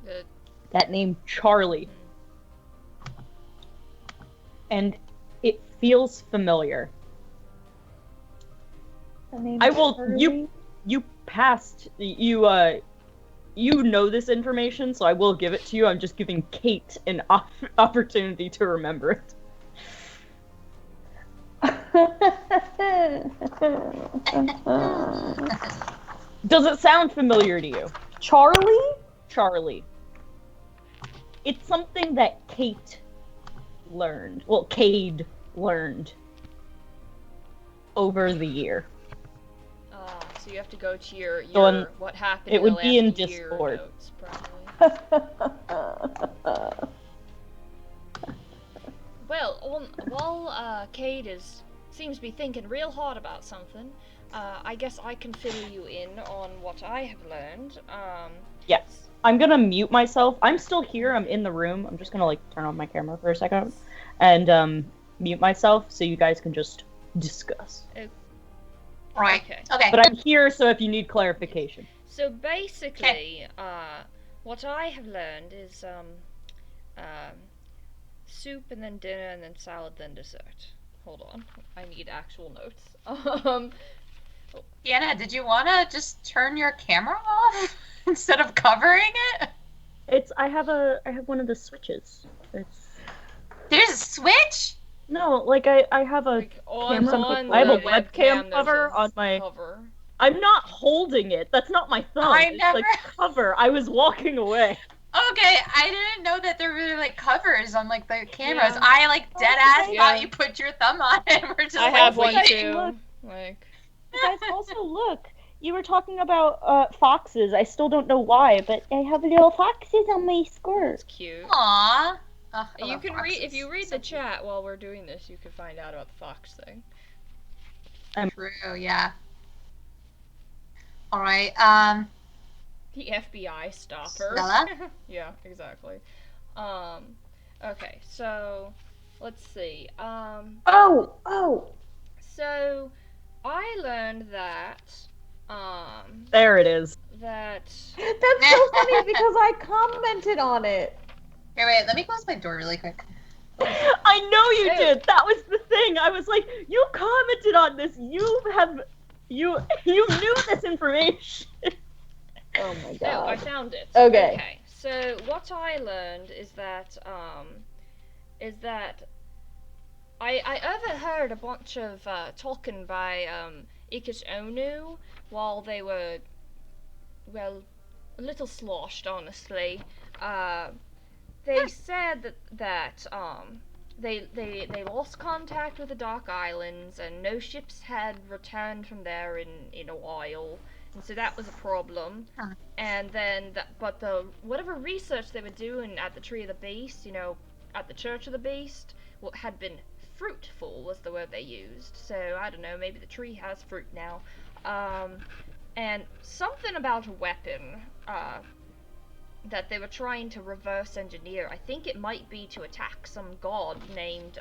Good. That name, Charlie. And it feels familiar. The name I will. Charlie? You passed. You know this information, so I will give it to you. I'm just giving Kate an opportunity to remember it. Does it sound familiar to you? Charlie? Charlie. It's something that Kate learned. Well, Cade learned over the year. So you have to go to your So what happened it in would the be in last year Discord. notes, probably. Well, while Cade seems to be thinking real hard about something, I guess I can fill you in on what I have learned. Yes. I'm gonna mute myself. I'm still here. I'm in the room. I'm just gonna like turn on my camera for a second and mute myself so you guys can just discuss. Right. Okay. Okay. But I'm here, so if you need clarification. So basically, what I have learned is soup and then dinner and then salad then dessert. Hold on, I need actual notes. Deanna, did you want to just turn your camera off instead of covering it? I have one of the switches. There's a switch? No, like I have a Like on camera. the I have a webcam, webcam there's cover a on my. cover. I'm not holding it. That's not my thumb. It's like cover. I was walking away. Okay, I didn't know that there were like covers on like the cameras. Yeah. I like dead ass Yeah. thought you put your thumb on it and we're just I like have one waiting. too. Look. Like. You guys also look. You were talking about foxes. I still don't know why, but I have little foxes on my skirt. It's cute. Aww. Oh, I You love can read foxes. if you read So the chat while we're doing this. You can find out about the fox thing. true, yeah. All right. The FBI stopper. Stella? Yeah, exactly. Okay, so let's see. Oh. So I learned that There it is. that That's so funny because I commented on it. Here, wait. Let me close my door really quick. I know you Ew. did. That was the thing. I was like, you commented on this. You knew this information. Oh my oh, god. I found it. Okay. So what I learned is that I overheard a bunch of talking by Ikish Onu while they were, well, a little sloshed, honestly. They said that they lost contact with the Dark Islands and no ships had returned from there in a while, and so that was a problem. Huh. And then but the whatever research they were doing at the Tree of the Beast, at the Church of the Beast, had been fruitful was the word they used. So I don't know, maybe the tree has fruit now. And something about a weapon that they were trying to reverse engineer. I think it might be to attack some god named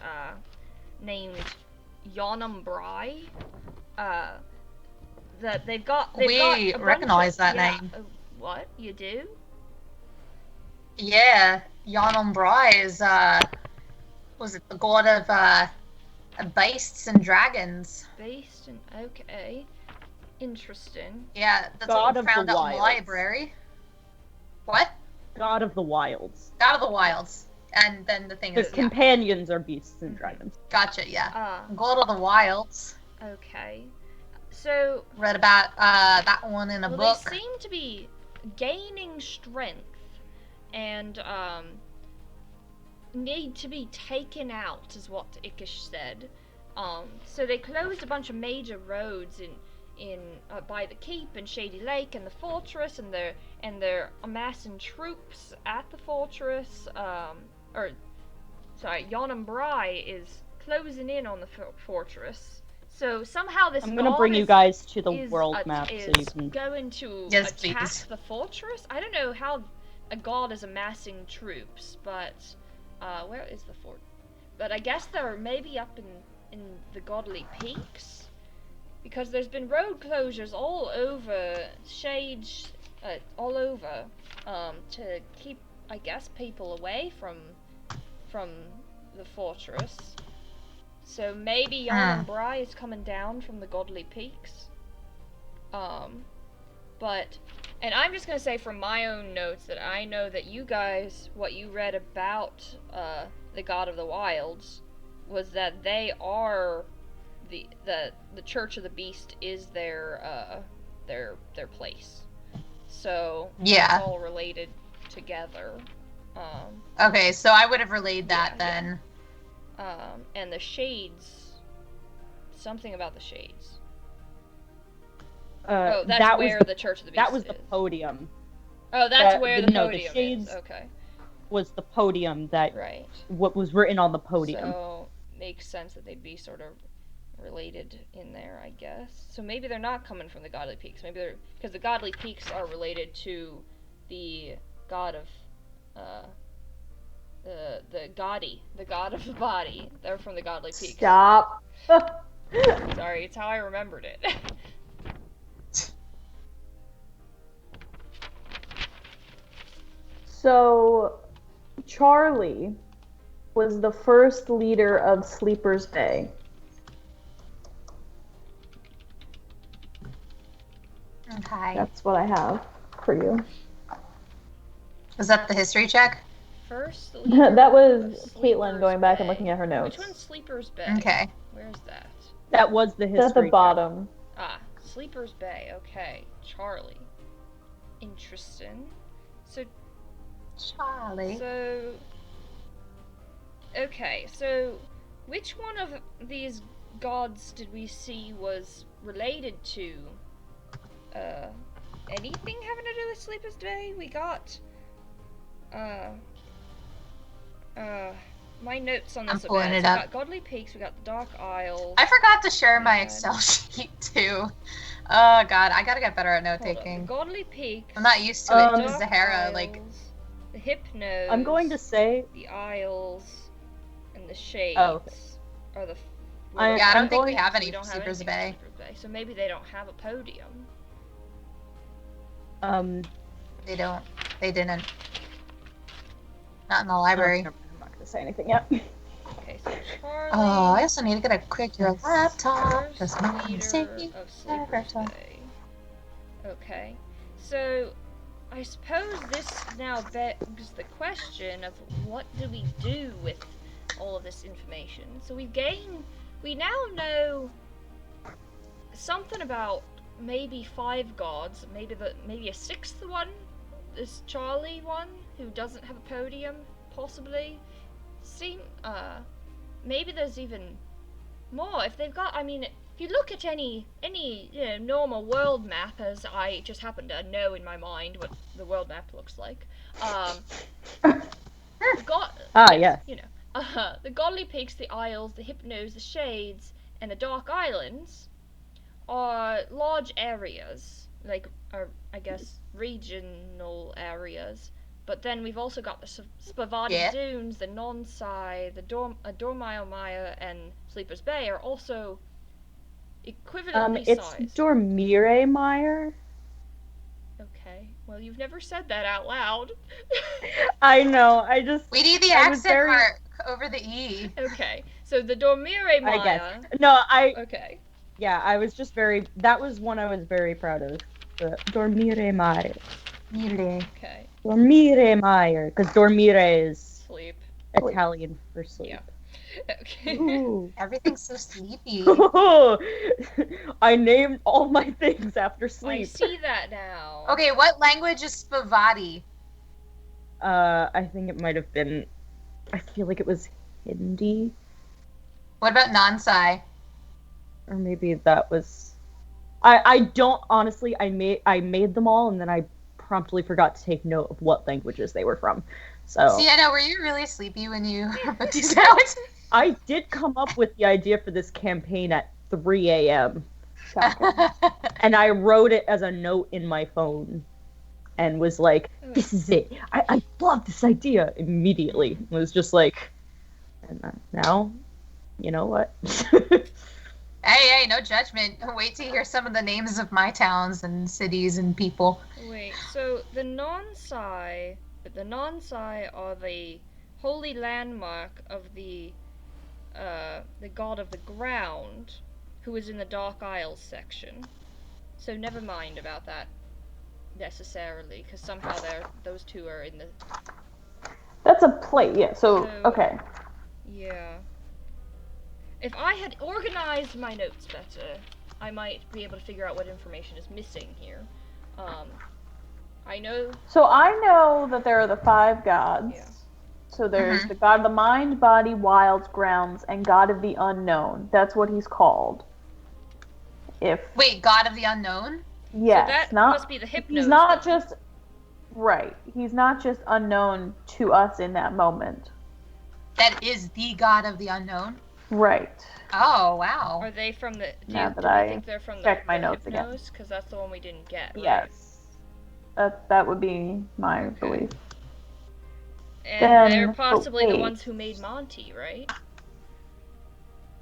Yonam Brai. That they've got We a bunch recognize of, that yeah, name. What? You do? Yeah, Yonam Brai is was it the god of beasts and dragons? Based in okay. Interesting. Yeah, that's God what of we found the out in the Wilds. library. What? God of the Wilds. God of the Wilds. And then the thing His is, companions are beasts and dragons. gotcha, yeah. Ah, God of the Wilds. okay. So Read about that one in a well, book. they seem to be gaining strength and need to be taken out, is what Ikish said. So they closed a bunch of major roads in by the keep and Shady Lake and the fortress, and they're amassing troops at the fortress. Yonam Brai is closing in on the fortress. So somehow this I'm gonna god bring you guys to the is world map so is you can. going to Yes, attack please. the fortress. I don't know how a god is amassing troops, but where is the fort? But I guess they're maybe up in the Godly Peaks, because there's been road closures all over Shades, all over, to keep, I guess, people away from the fortress. So maybe Yarn Bry is coming down from the Godly Peaks. But, and I'm just gonna say from my own notes that I know that you guys, what you read about the God of the Wilds, was that they are the Church of the Beast is their place. So Yeah. it's all related together. Okay, so I would have relayed that then. And the shades, something about the shades. That's that where was the Church of the Beast That was is. the podium. Oh, that's where the podium shades is. Okay. was the podium that Right. what was written on the podium. So makes sense that they'd be sort of related in there, I guess. So maybe they're not coming from the Godly Peaks. Maybe they're, because the Godly Peaks are related to the god of the Gaudy, the god of the body. They're from the Godly Peaks. Stop. Sorry, it's how I remembered it. So, Charlie was the first leader of Sleeper's Bay. Okay. That's what I have for you. Was that the history check? First leader That was of Caitlin Sleeper's going back and Bay. looking at her notes. Which one's Sleeper's Bay? Okay. Where's that? That was the It's history. at the bottom. Ah, Sleeper's Bay. Okay, Charlie. Interesting. So Charlie. Okay, so which one of these gods did we see was related to anything having to do with Sleeper's Bay? We got my notes on this I'm pulling event. it We up. got Godly Peaks, we got the Dark Isles. I forgot to share my Yeah. Excel sheet too. Oh god, I gotta get better at note Hold on, taking. the Godly Peaks. I'm not used to it the because Dark Zahara, like, Isles, the Hypnos. I'm going to say the Isles and the Shades okay. are the. yeah, I don't think we going- have any we don't for have Sleeper's anything Bay. for Sleeper's Bay, so maybe they don't have a podium. They don't. They didn't. Not in the library. I'm not going to say anything yet. Okay, so Charlie. Oh, I also need to get a quicker laptop. First Just my leader mistake. of Sleeper's Bay. Okay, so I suppose this now begs the question of what do we do with all of this information? So we now know something about maybe 5 gods, maybe a 6th one, this Charlie one who doesn't have a podium, possibly. Maybe there's even more. If they've got, I mean, if you look at any normal world map, as I just happen to know in my mind what the world map looks like, Yes. the Godly Peaks, the Isles, the Hypnos, the Shades, and the Dark Islands are large areas, like, I guess, regional areas. But then we've also got the Spavati Dunes, the Nonsai, the Dormiomaya, and Sleeper's Bay are also equivalently it's sized. Dormire Meyer. Okay. Well, you've never said that out loud. I know. We need the I was accent very- mark over the E. Okay. So the Dormire Maya. I guess. No, Okay. Yeah, I was just very. That was one I was very proud of. The Dormire Meyer. Okay. Dormire Meyer, because dormire is Sleep. Italian for sleep. Yeah. Okay. Ooh. Everything's so sleepy. I named all my things after I sleep. see that now. Okay, what language is Spavati? I think it might have been. I feel like it was Hindi, What about Nansai? or maybe that was. I don't honestly. I made them all, and then I promptly forgot to take note of what languages they were from. So See, I know, were you really sleepy when you put these out? I did come up with the idea for this campaign at 3 a.m. Shocking. And I wrote it as a note in my phone and was like, this is it. I love this idea immediately. It was just like, and now, you know what? Hey, no judgment. Wait to hear some of the names of my towns and cities and people. Wait, so the non-Psi are the holy landmark of the god of the ground, who is in the Dark Isles section. So never mind about that necessarily, because somehow those two are in the. That's a plate, yeah. So, okay. Yeah. If I had organized my notes better, I might be able to figure out what information is missing here. I know. So I know that there are the 5 gods. Yeah. So there's the god of the mind, body, wilds, grounds, and god of the unknown. That's what he's called. Wait, god of the unknown? Yes, so that must be the hypnos. He's not just right. He's not just unknown to us in that moment. That is the god of the unknown? Right. Oh, wow. Are they from the? Do Now you that I think they're from check my the notes again. hypnos? Because that's the one we didn't get. Right? Yes. That would be my belief. And Then, they're possibly the wait. ones who made Monty, right?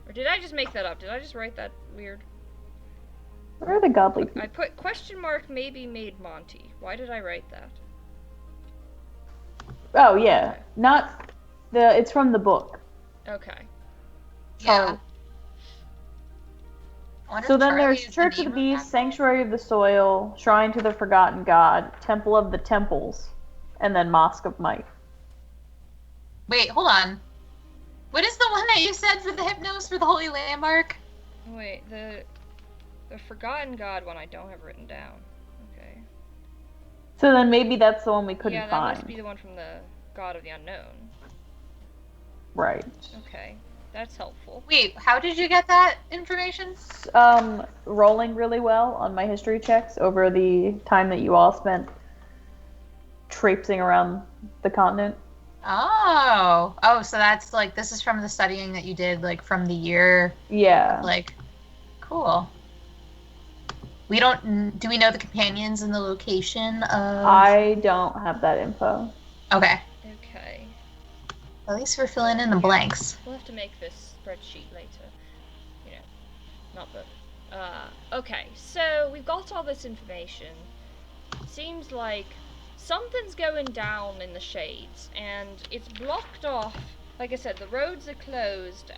Or did I just make that up? Did I just write that weird? Where are the godly people? I put question mark maybe made Monty. Why did I write that? Oh yeah, not the. It's from the book. Okay. Yeah. So then there's Church of the Beast, Sanctuary of the Soil, Shrine to the Forgotten God, Temple of the Temples, and then Mosque of Might. Wait, hold on. What is the one that you said for the Hypnos for the Holy Landmark? Wait, the Forgotten God one I don't have written down. Okay. So then maybe that's the one we couldn't yeah, that find. must be the one from the God of the Unknown. Right. Okay, that's helpful. Wait, how did you get that information? Rolling really well on my history checks over the time that you all spent traipsing around the continent. Oh, so that's like, this is from the studying that you did, like, from the year. Yeah. Like, cool. Do we know the companions and the location of... I don't have that info. Okay. Okay. At least we're filling in the blanks. We'll have to make this spreadsheet later. You know, not the... okay, so we've got all this information. Seems like something's going down in the shades, and it's blocked off. Like I said, the roads are closed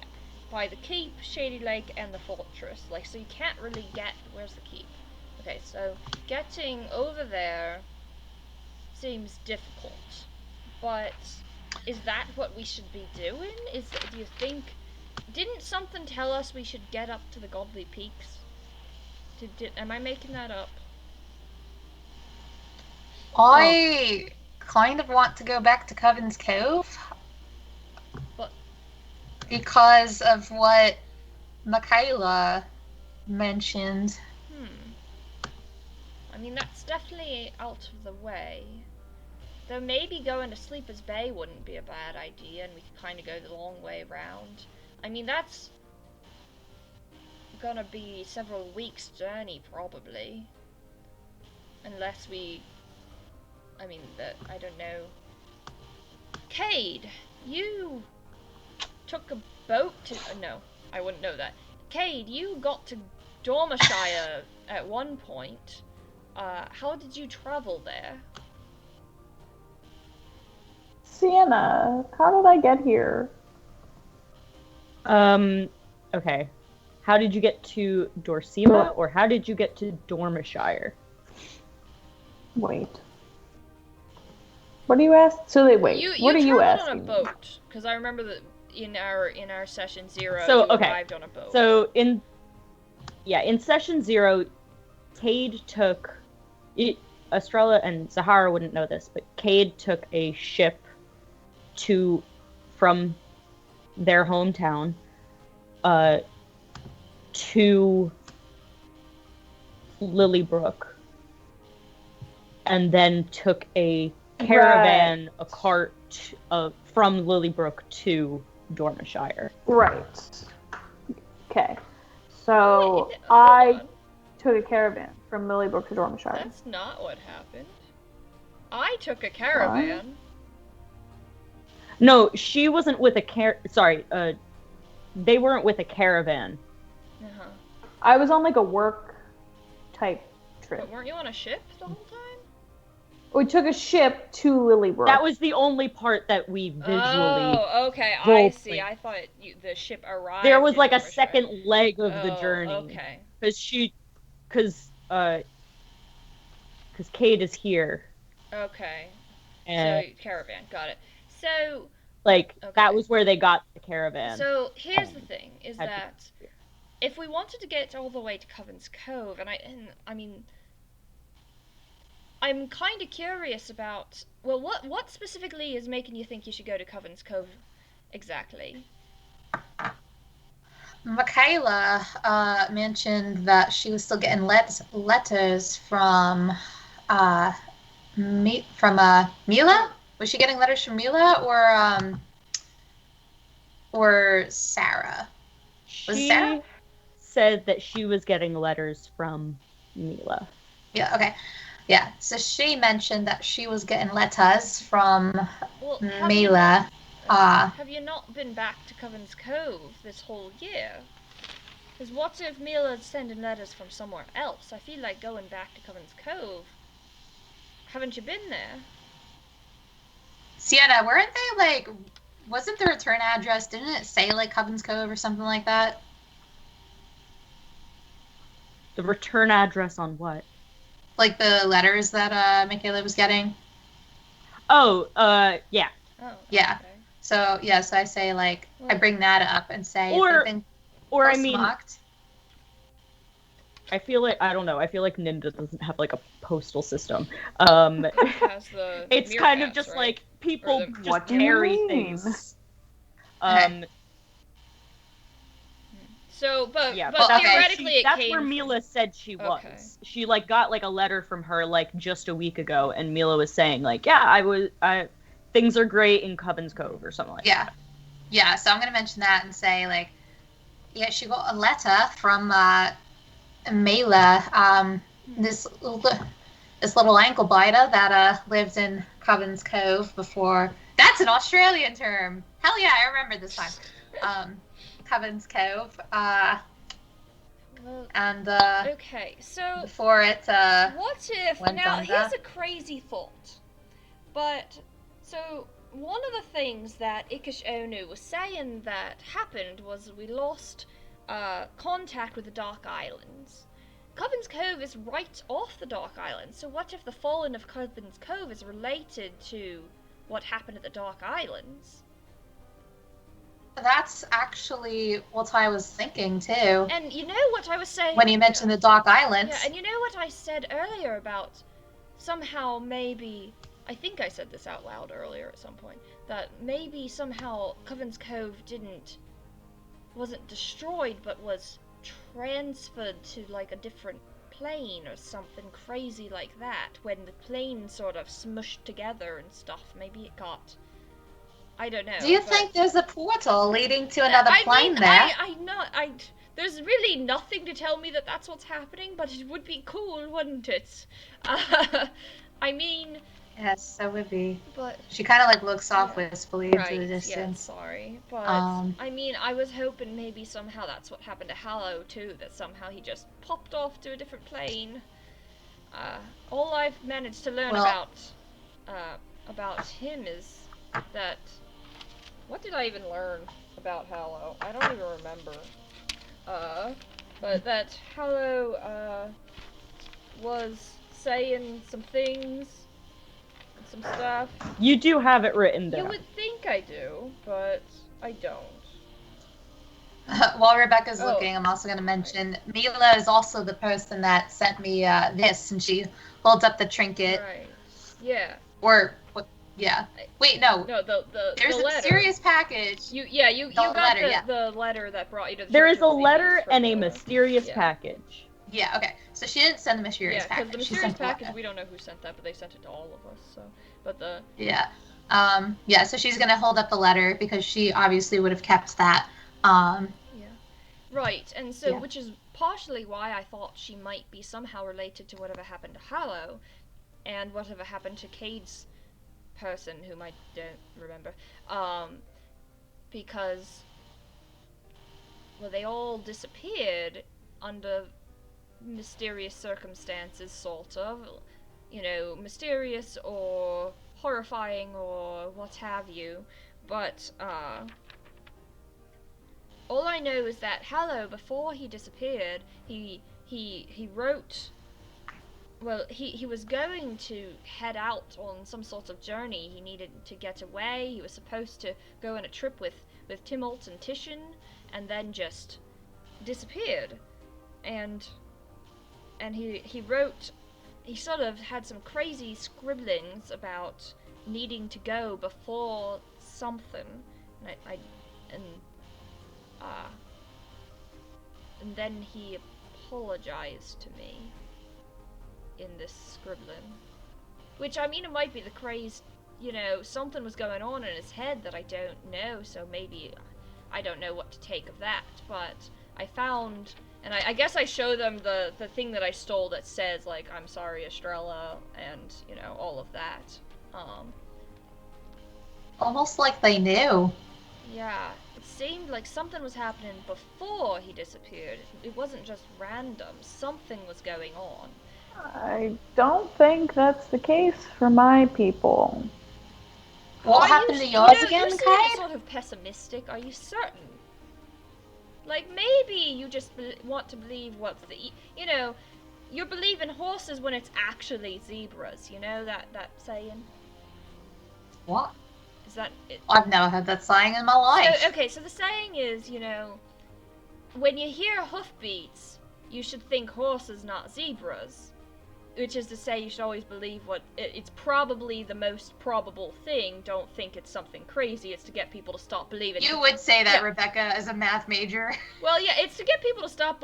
by the keep, Shady Lake, and the fortress. Like, so you can't really get... Where's the keep? Okay, so getting over there seems difficult. But is that what we should be doing? Do you think... Didn't something tell us we should get up to the Godly Peaks? Am I making that up? I kind of want to go back to Coven's Cove. But because of what Michaela mentioned. I mean, that's definitely out of the way. Though maybe going to Sleeper's Bay wouldn't be a bad idea, and we could kind of go the long way around. I mean, that's gonna be several weeks' journey, probably. Unless we... I mean, I don't know. Cade, you took a boat to... no, I wouldn't know that. Cade, you got to Dormashire at one point. How did you travel there? Sienna, how did I get here? Okay. How did you get to Dorsema, or how did you get to Dormashire? Wait. What do you ask? So wait. What are you asking? On a boat, because I remember that in our session 0, so, you arrived on a boat. So in session 0, Cade took Estrella and Zahara wouldn't know this, but Cade took a ship from their hometown to Lilybrook, and then took a caravan, a cart from Lilybrook to Dormashire. Right. Okay. So Wait, I hold on. took a caravan from Millybrook to Dormishire. That's not what happened. I took a What? caravan. No, she wasn't with sorry, they weren't with a caravan. Uh-huh. I was on like a work type trip. But weren't you on a ship the whole time? We took a ship to Lilybrook. That was the only part that we visually. Oh, okay. I role see. played. I thought the ship arrived. There was in like a Dormishire. second leg of the Oh, journey. okay. Because Cade is here. Okay. And So caravan, got it. So like okay. that was where they got the caravan. So here's the thing: is Had to- that if we wanted to get all the way to Coven's Cove, and I mean, I'm kind of curious about what specifically is making you think you should go to Coven's Cove, exactly? Michaela mentioned that she was still getting letters from Mila. Was she getting letters from Mila or Sarah? Was She it Sarah? said that she was getting letters from Mila. Yeah. Okay. Yeah. So she mentioned that she was getting letters from Well, Mila. have you not been back to Coven's Cove this whole year? Because what if Mila's sending letters from somewhere else? I feel like going back to Coven's Cove. Haven't you been there? Sienna, weren't they like? Wasn't the return address? Didn't it say like Coven's Cove or something like that? The return address on what? Like the letters that Michaela was getting. Oh, yeah. Oh, Yeah. okay. So yes, I say like I bring that up and say Or- if they've been Or I mean, postmarked. I feel like I don't know. I feel like Ninda doesn't have like a postal system. Has the It's kind of meerkats, just right? like people Or the- just What do you carry mean? things. Okay. So, but Yeah, but okay. theoretically, that's it came where from- Mila said she was. Okay. She like got like a letter from her like just a week ago, and Mila was saying like, yeah, things are great in Coven's Cove or something like Yeah. that. Yeah, so I'm gonna mention that and say like, yeah, she got a letter from Mela, this little ankle biter that lived in Coven's Cove before. That's an Australian term. Hell yeah, I remember this time. Coven's Cove. Well, And okay, so before it what if went now? under? Here's a crazy thought. But so one of the things that Ikesh Onu was saying that happened was we lost contact with the Dark Islands. Coven's Cove is right off the Dark Islands, so what if the falling of Coven's Cove is related to what happened at the Dark Islands? That's actually what I was thinking too. And you know what I was saying When you mentioned the Dark Islands. Yeah, and you know what I said earlier about somehow maybe I think I said this out loud earlier at some point that maybe somehow Coven's Cove wasn't destroyed but was transferred to like a different plane or something crazy like that when the plane sort of smushed together and stuff. Maybe it got I don't know. Do you but- think there's a portal leading to another I plane mean, there? there's really nothing to tell me that that's what's happening, but it would be cool, wouldn't it? I mean, Yes, that would be. but She kind of like looks off Yeah. wistfully into right, the yeah, distance. sorry, but Um, I mean, I was hoping maybe somehow that's what happened to Hallow too. That somehow he just popped off to a different plane. All I've managed to learn Well- about him is that. What did I even learn about Hallow? I don't even remember. But that Hallow, was saying some things, and some stuff. You do have it written down. You would think I do, but I don't. While Rebecca's Oh. looking, I'm also going to mention Mila is also the person that sent me this, and she holds up the trinket. Right. Yeah. Or, what? Yeah. Wait, no. No, the There's the a letter. mysterious package. You The got letter, yeah. the letter that brought you to the There Church is a of the letter Thieves from and a Mila. mysterious Yeah. package. Yeah, okay. So she didn't send the mysterious Yeah, because package. the She mysterious sent the package, letter. we don't know who sent that, but they sent it to all of us. So, but the Yeah. Yeah, so she's going to hold up the letter because she obviously would have kept that. yeah, Right, and so, Yeah. which is partially why I thought she might be somehow related to whatever happened to Hallow, and whatever happened to Cade's person, whom I don't remember, because, well, they all disappeared under mysterious circumstances, sort of, mysterious or horrifying or what have you, but, all I know is that Hallow, before he disappeared, he wrote. Well, he was going to head out on some sort of journey. He needed to get away. He was supposed to go on a trip with Timolt and Titian, and then just disappeared. And he wrote. He sort of had some crazy scribblings about needing to go before something, and then he apologized to me in this scribbling. Which, I mean, it might be the craze, something was going on in his head that I don't know, so maybe I don't know what to take of that, but I found, and I guess I show them the thing that I stole that says, like, I'm sorry, Estrella, and, all of that. Almost like they knew. Yeah, it seemed like something was happening before he disappeared. It wasn't just random. Something was going on. I don't think that's the case for my people. What happened to yours again, You seem Kate? sort of pessimistic. Are you certain? Like, maybe you just want to believe what's you believe in horses when it's actually zebras. You know that saying? What? Is that it? I've never heard that saying in my life. So the saying is, when you hear hoofbeats, you should think horses, not zebras. Which is to say, you should always believe it's probably the most probable thing. Don't think it's something crazy. It's to get people to stop believing. You would say that, Yeah. Rebecca, as a math major. Well, yeah, it's to get people to stop,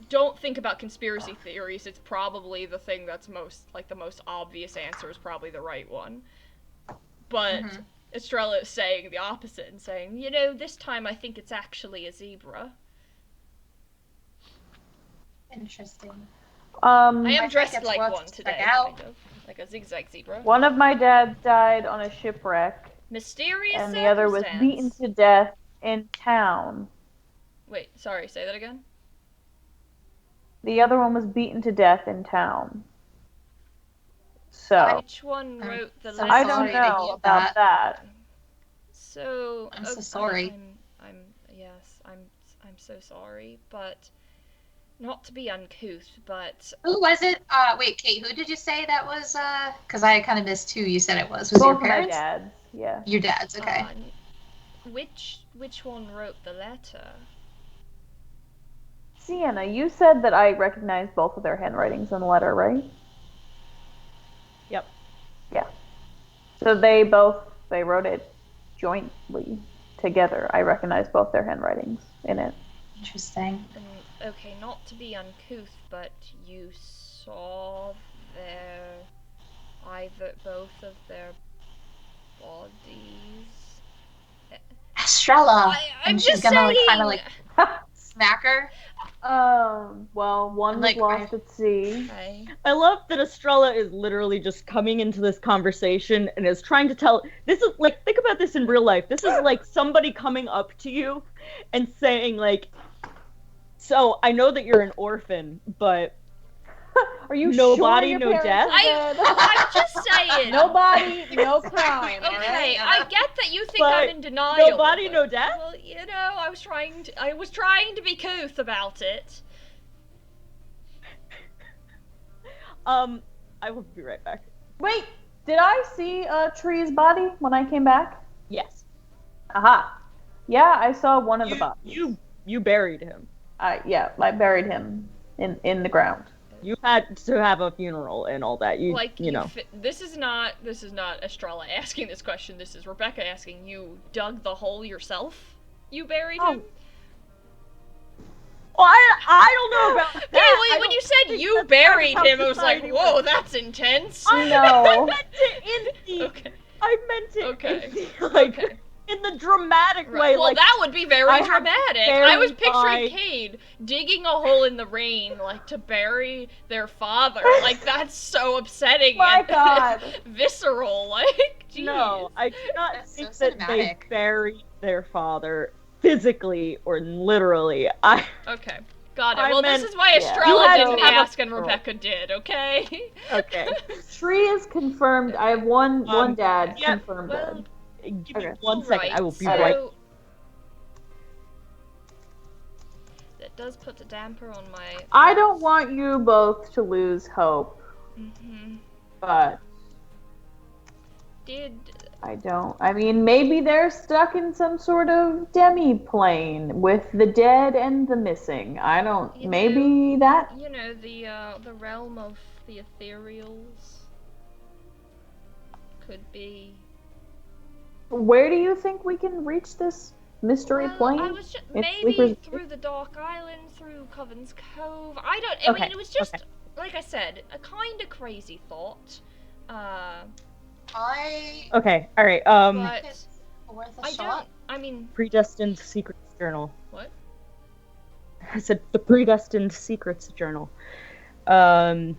don't think about conspiracy theories. It's probably the thing that's the most obvious answer is probably the right one. But Estrella is saying the opposite and saying, this time I think it's actually a zebra. Interesting. I am think dressed it's like worth one to today, check out. kind of. Like a zigzag zebra. One of my dads died on a shipwreck, Mysterious and the other was circumstance. beaten to death in town. Wait, sorry, say that again? The other one was beaten to death in town. So, Which one wrote the so letter? I don't sorry to know hear about that. So I'm so sorry. I'm so sorry, but not to be uncouth, but Who was it? Wait, Kate, who did you say that was? Because I kind of missed who you said it was. Was it Both your of my parents? dads, yeah. Your dad's, okay. Which one wrote the letter? Sienna, you said that I recognized both of their handwritings in the letter, right? Yep. Yeah. So they wrote it jointly together. I recognize both their handwritings in it. Interesting. Okay, not to be uncouth, but you saw both of their bodies. Estrella! I'm and she's just gonna saying. kind of smack her. Well, one was Like, lost at sea. Okay. I love that Estrella is literally just coming into this conversation and is trying to tell. This is like, think about this in real life. This is like somebody coming up to you and saying, like, so I know that you're an orphan, but Are you No sure body, your no parents death? are dead? I'm just saying. No body, no crime. Okay, alright? I get that you think But I'm in denial. no body, but- no death? Well, I was trying to be couth about it. I will be right back. Wait, did I see Tree's body when I came back? Yes. Aha. Yeah, I saw one of the bodies. You buried him. I buried him in the ground. You had to have a funeral and all that. You know. This is not Estrella asking this question. This is Rebecca asking. You dug the hole yourself? You buried him? Well, I don't know about that. Okay, well, I when don't you said think you that's buried how him, I was like, society whoa, works. that's intense. No. I meant it in the. Okay. I meant it Okay. in the, like. Okay. in the dramatic Right. way. Well, Like, that would be very I have dramatic. very I was picturing high- Cade digging a hole in the rain, like to bury their father. Like that's so upsetting My and God. visceral. Like, jeez. no, I do not That's think so that they cinematic. buried their father physically or literally. Okay, got it. I well, meant- this is why yeah. Estrella You had to didn't have a ask and girl. Rebecca did. Okay. Okay. Tree is confirmed. I have one dad yeah, confirmed well, dead. Give me Okay. 1 second. I will be so, right. That does put a damper on my. I don't want you both to lose hope, Mhm. but Did I don't. I mean, maybe they're stuck in some sort of demi-plane with the dead and the missing. I don't. You Maybe that. you know the realm of the ethereals could be. Where do you think we can reach this mystery Well, plane? I was just It's maybe Sleeper's- through the Dark Island, through Coven's Cove. I don't. I Okay, mean, it was just okay. like I said, a kind of crazy thought. I Okay, alright. But think it's worth a I shot. don't. I mean, Predestined Secrets Journal. what? I said the Predestined Secrets Journal. What does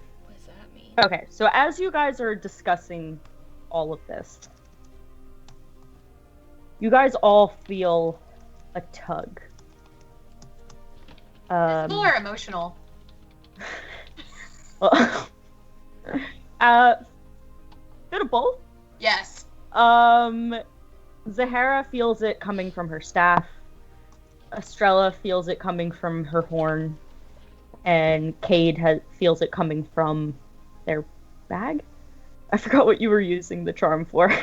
that mean? Okay, so as you guys are discussing all of this, you guys all feel a tug. Physical or emotional? Well, bit of both. Yes. Zahara feels it coming from her staff. Estrella feels it coming from her horn. And Cade feels it coming from their bag. I forgot what you were using the charm for. Where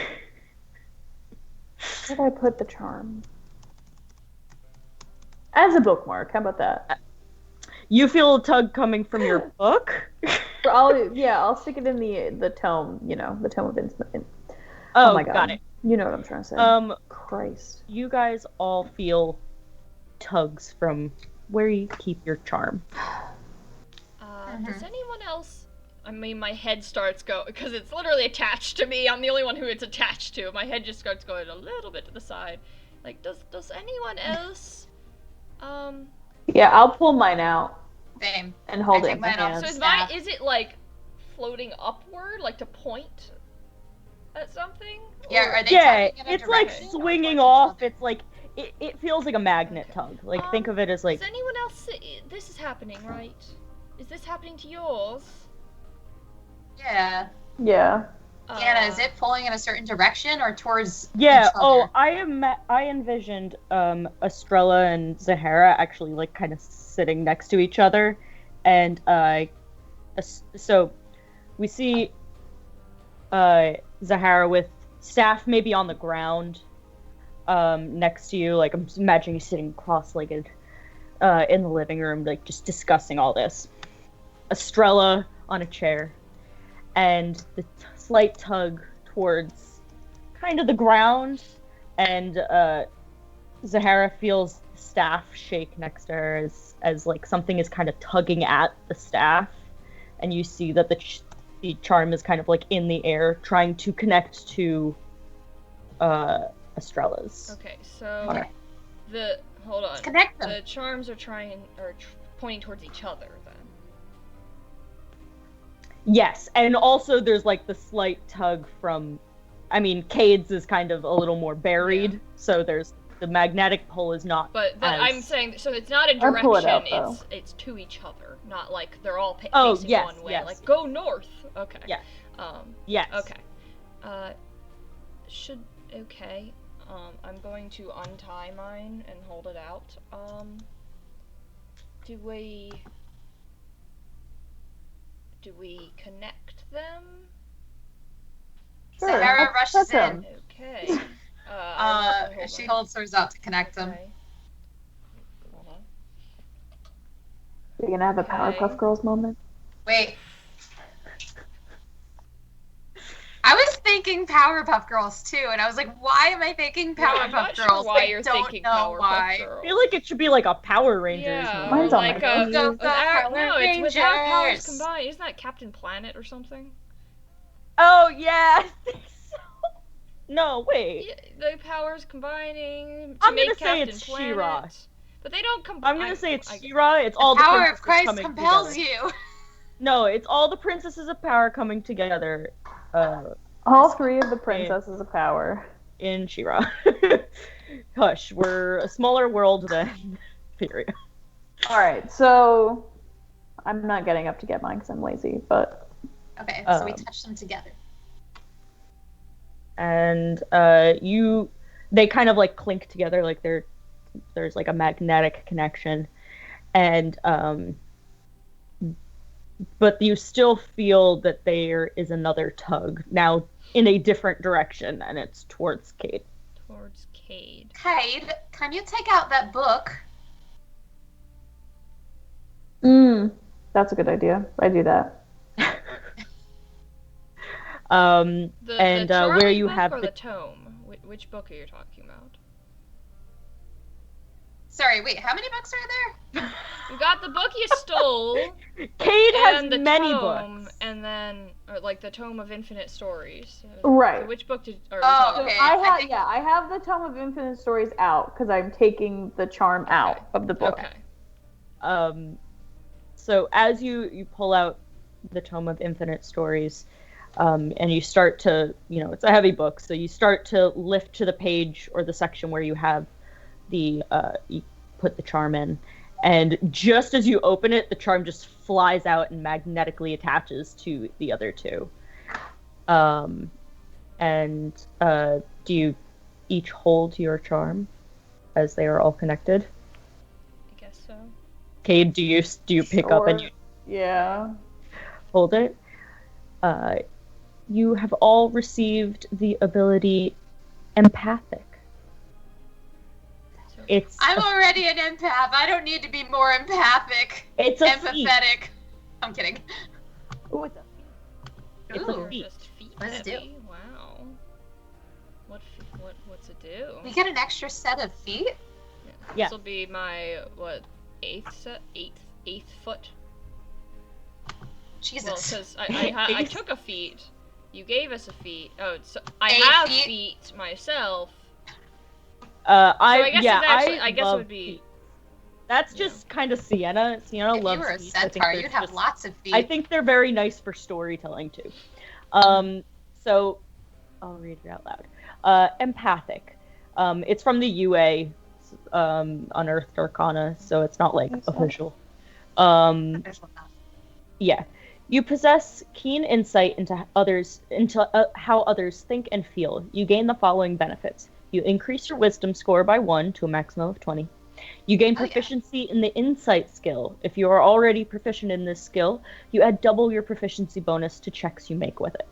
did I put the charm? As a bookmark. How about that? You feel a tug coming from your book? I'll stick it in the tome. You know, the tome of inspiration. Oh, my God. got it. You know what I'm trying to say. Christ. You guys all feel tugs from where you keep your charm. Does anyone else? I mean, my head starts go because it's literally attached to me. I'm the only one who it's attached to. My head just starts going a little bit to the side. Like, does anyone else? Yeah, I'll pull mine out Same. and hold I it take in my mine off. hand. So is Staff. is it like floating upward, like to point at something? Yeah, Or- are they Yeah, tugging in a it's like direction or swinging towards each off. other? It's like it feels like a magnet Okay. tug. Like think of it as like Does anyone else? This is happening, right? Is this happening to yours? Yeah. Yeah. Anna, is it pulling in a certain direction or towards yeah. each Oh, other? I envisioned Estrella and Zahara actually like kind of sitting next to each other, and so we see Zahara with staff maybe on the ground next to you. Like I'm imagining you sitting cross-legged in the living room, like just discussing all this. Estrella on a chair, and the slight tug towards kind of the ground, and Zahara feels the staff shake next to her as like something is kind of tugging at the staff, and you see that the charm is kind of like in the air trying to connect to Estrella's. Okay, so Okay. hold on. Connect them. The charms are pointing towards each other then. Yes, and also there's like the slight tug from, I mean, Cade's is kind of a little more buried, so there's the magnetic pull is not. But as- I'm saying so it's not a I'll pull it direction. out, though. It's to each other, not like they're all Oh, facing yes, one way. yes. Like go north. Okay. Yeah. Um. Yes. Okay. Okay. I'm going to untie mine and hold it out. Do we connect them? Sure. Sahara That's rushes him. in. Okay. Hold She on. holds hers out to connect them. Okay. Hold on. You're gonna have a Powerpuff Okay. Girls moment. Wait. I was thinking Powerpuff Girls too, and I was like, why am I thinking Yeah, I'm not Powerpuff sure Girls? why I you're don't thinking know Powerpuff why. Girls. I feel like it should be like a Power Rangers Yeah, movie. Mine's or on like my a phone. Go, without, Power no, it's without powers Rangers. combined. Isn't that Captain Planet or something? Oh yeah, I think so. No, wait. The powers combining to I'm make gonna say Captain it's Planet. She-Ra. But they don't combine. I'm gonna say it's She-Ra. It's all The the power of princesses Christ coming compels together. you. No, it's all the princesses of power coming together. All three of the princesses of power. In She-Ra. Hush, we're a smaller world than Etheria. Alright, so I'm not getting up to get mine because I'm lazy, but... Okay, so we touch them together. And they kind of like clink together, like there's like a magnetic connection. And but you still feel that there is another tug, now in a different direction, and it's towards Cade. Towards Cade. Cade, can you take out that book? That's a good idea. I do that. And where you book have or the tome? Which book are you talking about? Sorry, wait, how many books are there? You got the book you stole. Cade has the many tome, books. And then, like the Tome of Infinite Stories. Right. So which book are we Oh, talking okay. about? I have the Tome of Infinite Stories out because I'm taking the charm out of the book. Okay. So as you pull out the Tome of Infinite Stories, and you start to, it's a heavy book, so you start to lift to the page or the section where you have you put the charm in, and just as you open it, the charm just flies out and magnetically attaches to the other two. And do you each hold your charm as they are all connected? I guess so. Cade, do you pick up and you hold it? You have all received the ability empathic. I'm already an empath. I don't need to be more empathic. It's a empathetic. Feat. I'm kidding. Ooh, it's a feat. It's a feat. Just feet what does it do? Wow. What's it do? We get an extra set of feet? Yeah. This will be my eighth foot. Jesus. Well, because I took a feat. You gave us a feat. Oh, so I 8 have feet? feet myself. I guess it would be. Feet. That's just kind of Sienna. Sienna If loves you were a feet. centaur, you'd have lots of feet. I think they're very nice for storytelling too. So I'll read it out loud. Empathic. It's from the UA, Unearthed Arcana, so it's not like official. Yeah. You possess keen insight into how others think and feel. You gain the following benefits. You increase your wisdom score by 1 to a maximum of 20. You gain proficiency in the insight skill. If you are already proficient in this skill, you add double your proficiency bonus to checks you make with it.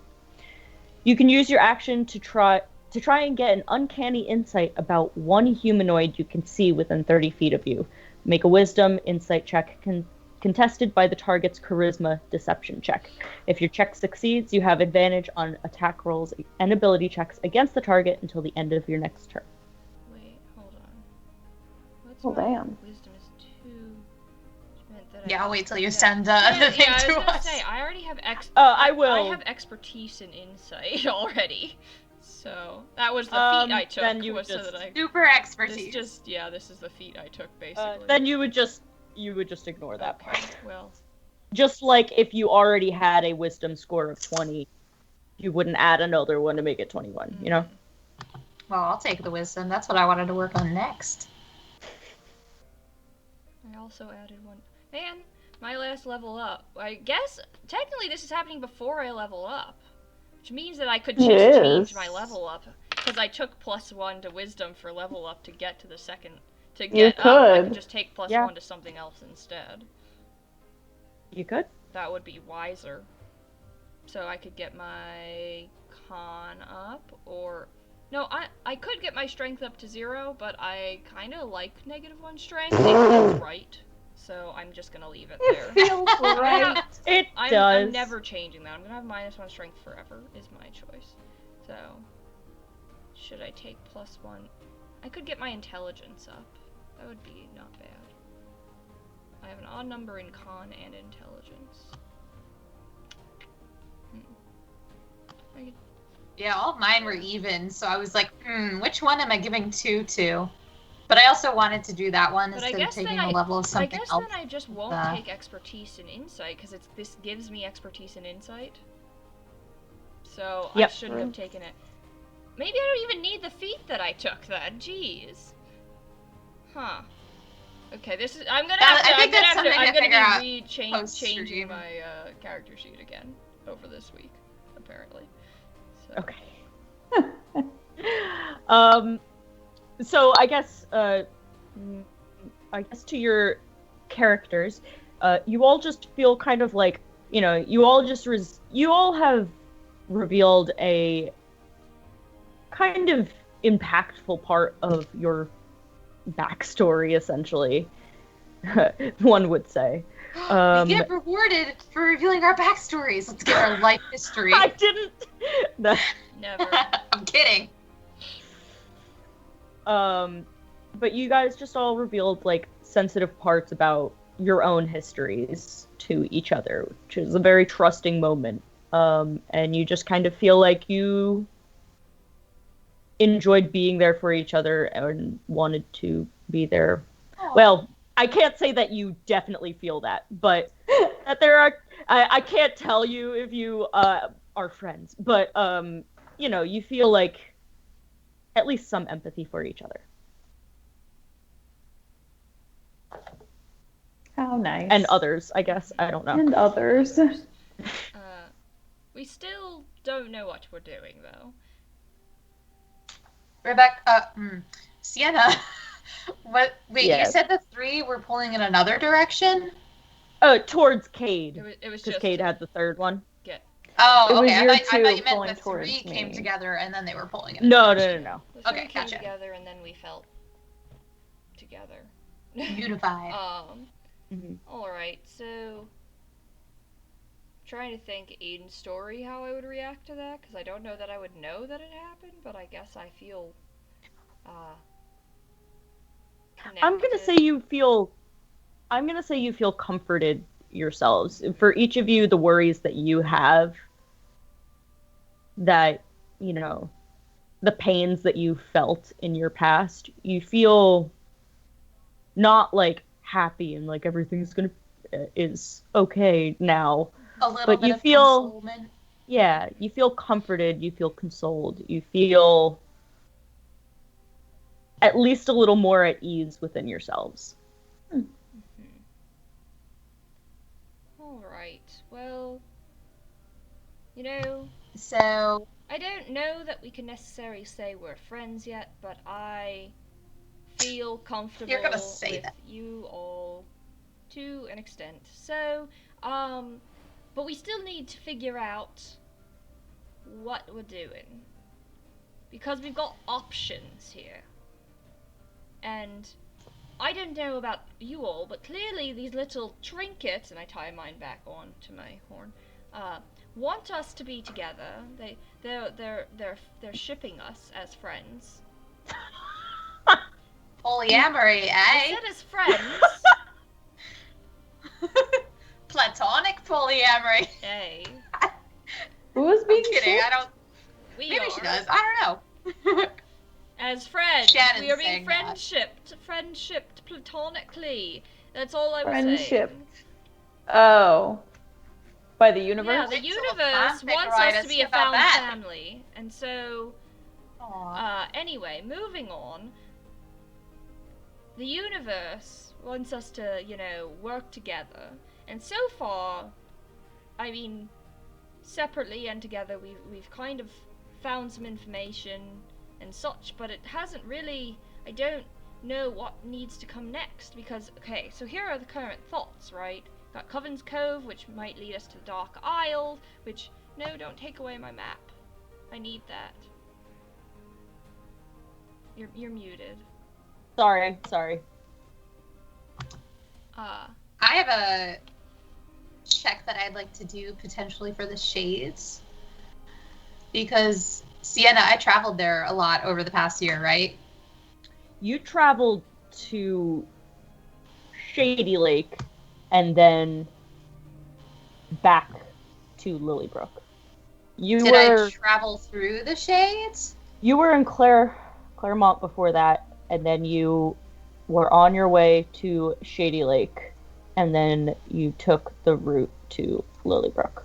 You can use your action to try and get an uncanny insight about one humanoid you can see within 30 feet of you. Make a wisdom insight check contested by the target's charisma deception check. If your check succeeds, you have advantage on attack rolls and ability checks against the target until the end of your next turn. Wait, hold on. Oh, damn. Wisdom is 2. Yeah, I'll wait till you send the thing I was to gonna us. say, I already have I will. I have expertise in insight already. So that was the feat I took. Then you was just so that super expertise. This is the feat I took basically. Then you would just ignore that part. Well, just like if you already had a wisdom score of 20, you wouldn't add another one to make it 21, you know? Well, I'll take the wisdom. That's what I wanted to work on next. I also added one. Man, my last level up. I guess technically this is happening before I level up, which means that I could just change my level up because I took +1 to wisdom for level up to get to the second. To get up, I could just take +1 to something else instead. You could. That would be wiser. So I could get my con up, or no, I could get my strength up to 0, but I kind of like -1 strength. It feels right, so I'm just gonna leave it there. It feels right. I'm never changing that. I'm gonna have -1 strength forever. Is my choice. So should I take +1? I could get my intelligence up. That would be not bad. I have an odd number in con and intelligence. Yeah, all of mine were even, so I was like, which one am I giving 2 to? But I also wanted to do that one But I instead of guess then taking a level of I something guess else. then I just won't take expertise and insight because this gives me expertise and insight. So I Yep. shouldn't have taken it. Maybe I don't even need the feat that I took then. Jeez. Huh. Okay, this is. I'm gonna have to. I think that's something I'm to gonna figure be out changing post-stream. my character sheet again over this week, apparently. So. Okay. So I guess to your characters, you all just feel kind of like, you all have revealed a kind of impactful part of your backstory, essentially. One would say. We get rewarded for revealing our backstories. Let's get our life history. I didn't. Never. I'm kidding. But you guys just all revealed like sensitive parts about your own histories to each other, which is a very trusting moment. And you just kind of feel like you enjoyed being there for each other and wanted to be there. Aww. Well, I can't say that you definitely feel that, but that there are. I can't tell you if you are friends, but you feel like at least some empathy for each other. How nice. And others, I guess. I don't know. And others. We still don't know what we're doing, though. Rebecca, Sienna, what? Wait, Yes. You said the 3 were pulling in another direction? Oh, towards Cade. It was because just Cade had the third one. Oh, It was okay. your I two thought you meant pulling the 3 towards came me. together and then they were pulling in. No. The 3 Okay, came gotcha. together and then we felt together. Unified. Alright, so trying to think Aiden's story, how I would react to that, because I don't know that I would know that it happened, but I guess I feel I'm gonna say you feel comforted yourselves. For each of you, the worries that you have, that, the pains that you felt in your past, you feel not like happy and like everything's is okay now. A little but bit you of feel consolement. Yeah, you feel comforted, you feel consoled, you feel at least a little more at ease within yourselves. Alright, well, So, I don't know that we can necessarily say we're friends yet, but I feel comfortable You're gonna say with that. you all to an extent. So, but we still need to figure out what we're doing. Because we've got options here. And I don't know about you all, but clearly these little trinkets, and I tie mine back on to my horn, want us to be together. They're shipping us as friends. polyamory, I eh? said as friends. Platonic polyamory. Hey. Who was being I'm kidding. shipped? I don't. We Maybe are. she does. I don't know. As friends. Shannon's We are being saying that. friendshipped platonically. That's all I was Friendship. saying. Oh. By the universe? Yeah, the Wait till a universe fanfic wants write us us to be a about found that. family. And so, Aw. anyway, moving on. The universe wants us to, work together. And so far, I mean, separately and together, we've kind of found some information and such, but it hasn't really, I don't know what needs to come next, because, okay, so here are the current thoughts, right? Got Coven's Cove, which might lead us to the Dark Isle, which, no, don't take away my map. I need that. You're muted. Sorry. I have a check that I'd like to do potentially for the Shades. Because, Sienna, I traveled there a lot over the past year, right? You traveled to Shady Lake and then back to Lilybrook. You Did were I travel through the shades? you were in Claremont before that, and then you were on your way to Shady Lake, and then you took the route to Lilybrook.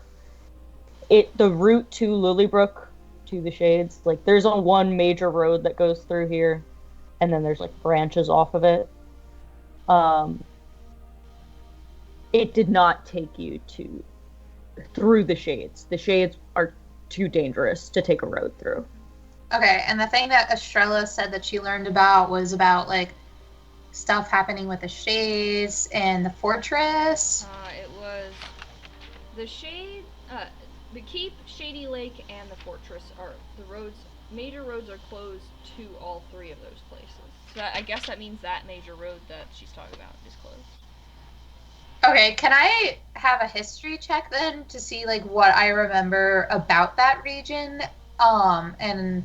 The route to Lilybrook to the Shades, like there's a one major road that goes through here, and then there's like branches off of it. Um, it did not take you to through the Shades. The Shades are too dangerous to take a road through. Okay, and the thing that Estrella said that she learned about was about like stuff happening with the shades and the fortress. It was the Shade, the Keep, Shady Lake, and the Fortress are the roads. Major roads are closed to all three of those places. So I guess that means that major road that she's talking about is closed. Okay, can I have a history check then to see like what I remember about that region, and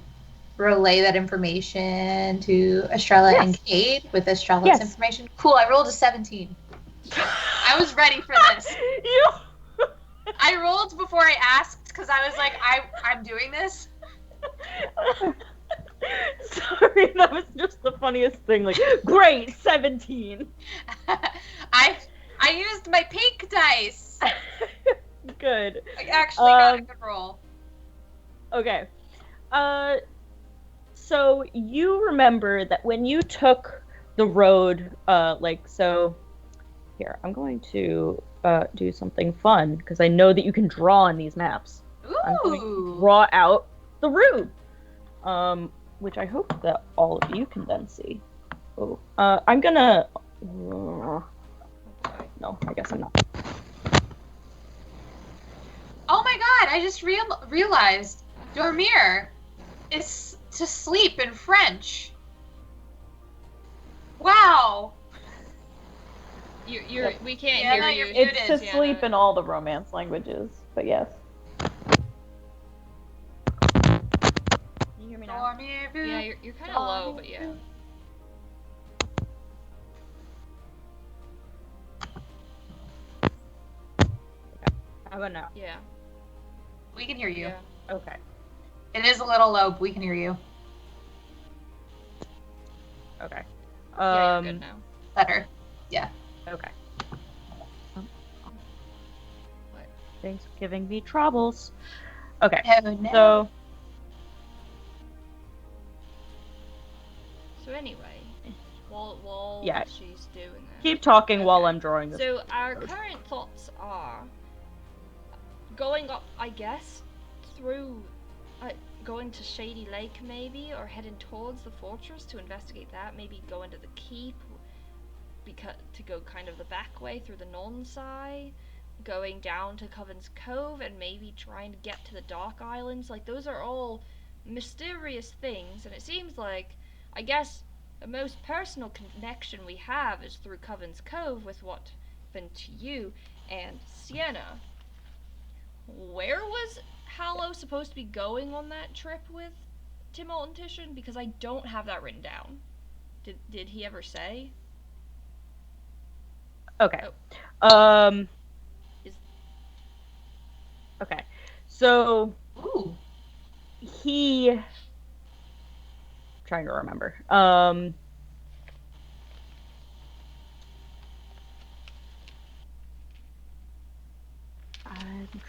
relay that information to Estrella Yes. and Kate with Estrella's Yes. information? Cool, I rolled a 17. I was ready for this. I rolled before I asked because I was like, I'm doing this. Sorry, that was just the funniest thing. Like, great, 17. I used my pink dice. Good. I actually got a good roll. Okay. So you remember that when you took the road, so here, I'm going to do something fun because I know that you can draw on these maps. I'm going to Ooh. draw out the route, which I hope that all of you can then see. Oh, I'm gonna. No, I guess I'm not. Oh my god, I just realized dormir is to sleep in French. Wow. We can't Yeah, hear no, you. you're muted. It's to Yeah, sleep no. in all the Romance languages, but yes. Can you hear me now? Dormir. Yeah, you're kind of low, but yeah. How about now? Yeah. We can hear you. Yeah. Okay. It is a little low, but we can hear you. Okay. Yeah, you're good now. Better. Yeah. Okay. What? Thanks for giving me troubles. Okay. Oh no. So anyway, while Yeah. she's doing that. Keep talking while Okay. I'm drawing this. So our current thoughts are going up, I guess, through, going to Shady Lake maybe, or heading towards the fortress to investigate that. Maybe go into the keep, to go kind of the back way through the non-side, going down to Coven's Cove, and maybe trying to get to the Dark Islands. Like, those are all mysterious things, and it seems like, I guess, the most personal connection we have is through Coven's Cove with what happened to you and Sienna. Where was Hallow supposed to be going on that trip with Timolt and Titian? Because I don't have that written down. Did he ever say? Okay. Oh. Okay. So Ooh. trying to remember. I'm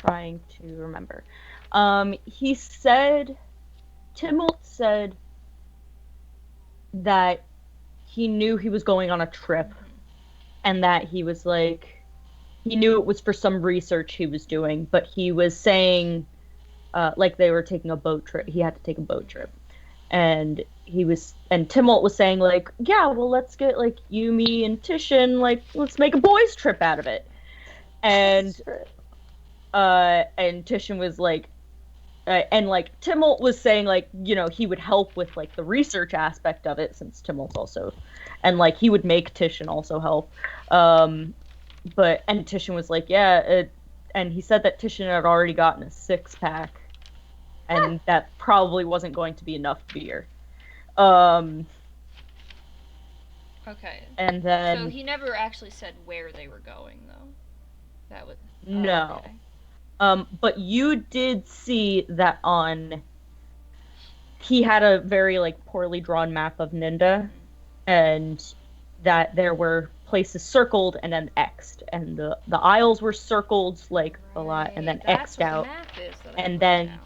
trying to remember. He said, Timolt said that he knew he was going on a trip, and that he was like, he knew it was for some research he was doing, but he was saying, like they were taking a boat trip. He had to take a boat trip, and Timolt was saying like, yeah, well, let's get like you, me, and Titian, like let's make a boys' trip out of it, and Titian was like, and like Timolt was saying like, you know, he would help with like the research aspect of it since Timolt's also, and like he would make Titian also help, and Titian was like, yeah, and he said that Titian had already gotten a 6-pack, and that probably wasn't going to be enough beer. Okay. And then So he never actually said where they were going, though. That would. no. Okay. But you did see that he had a very like poorly drawn map of Ninda, and that there were places circled and then X'd, and the aisles were circled like a lot and Right, then that's X'd what the out, map is that I and wrote then down.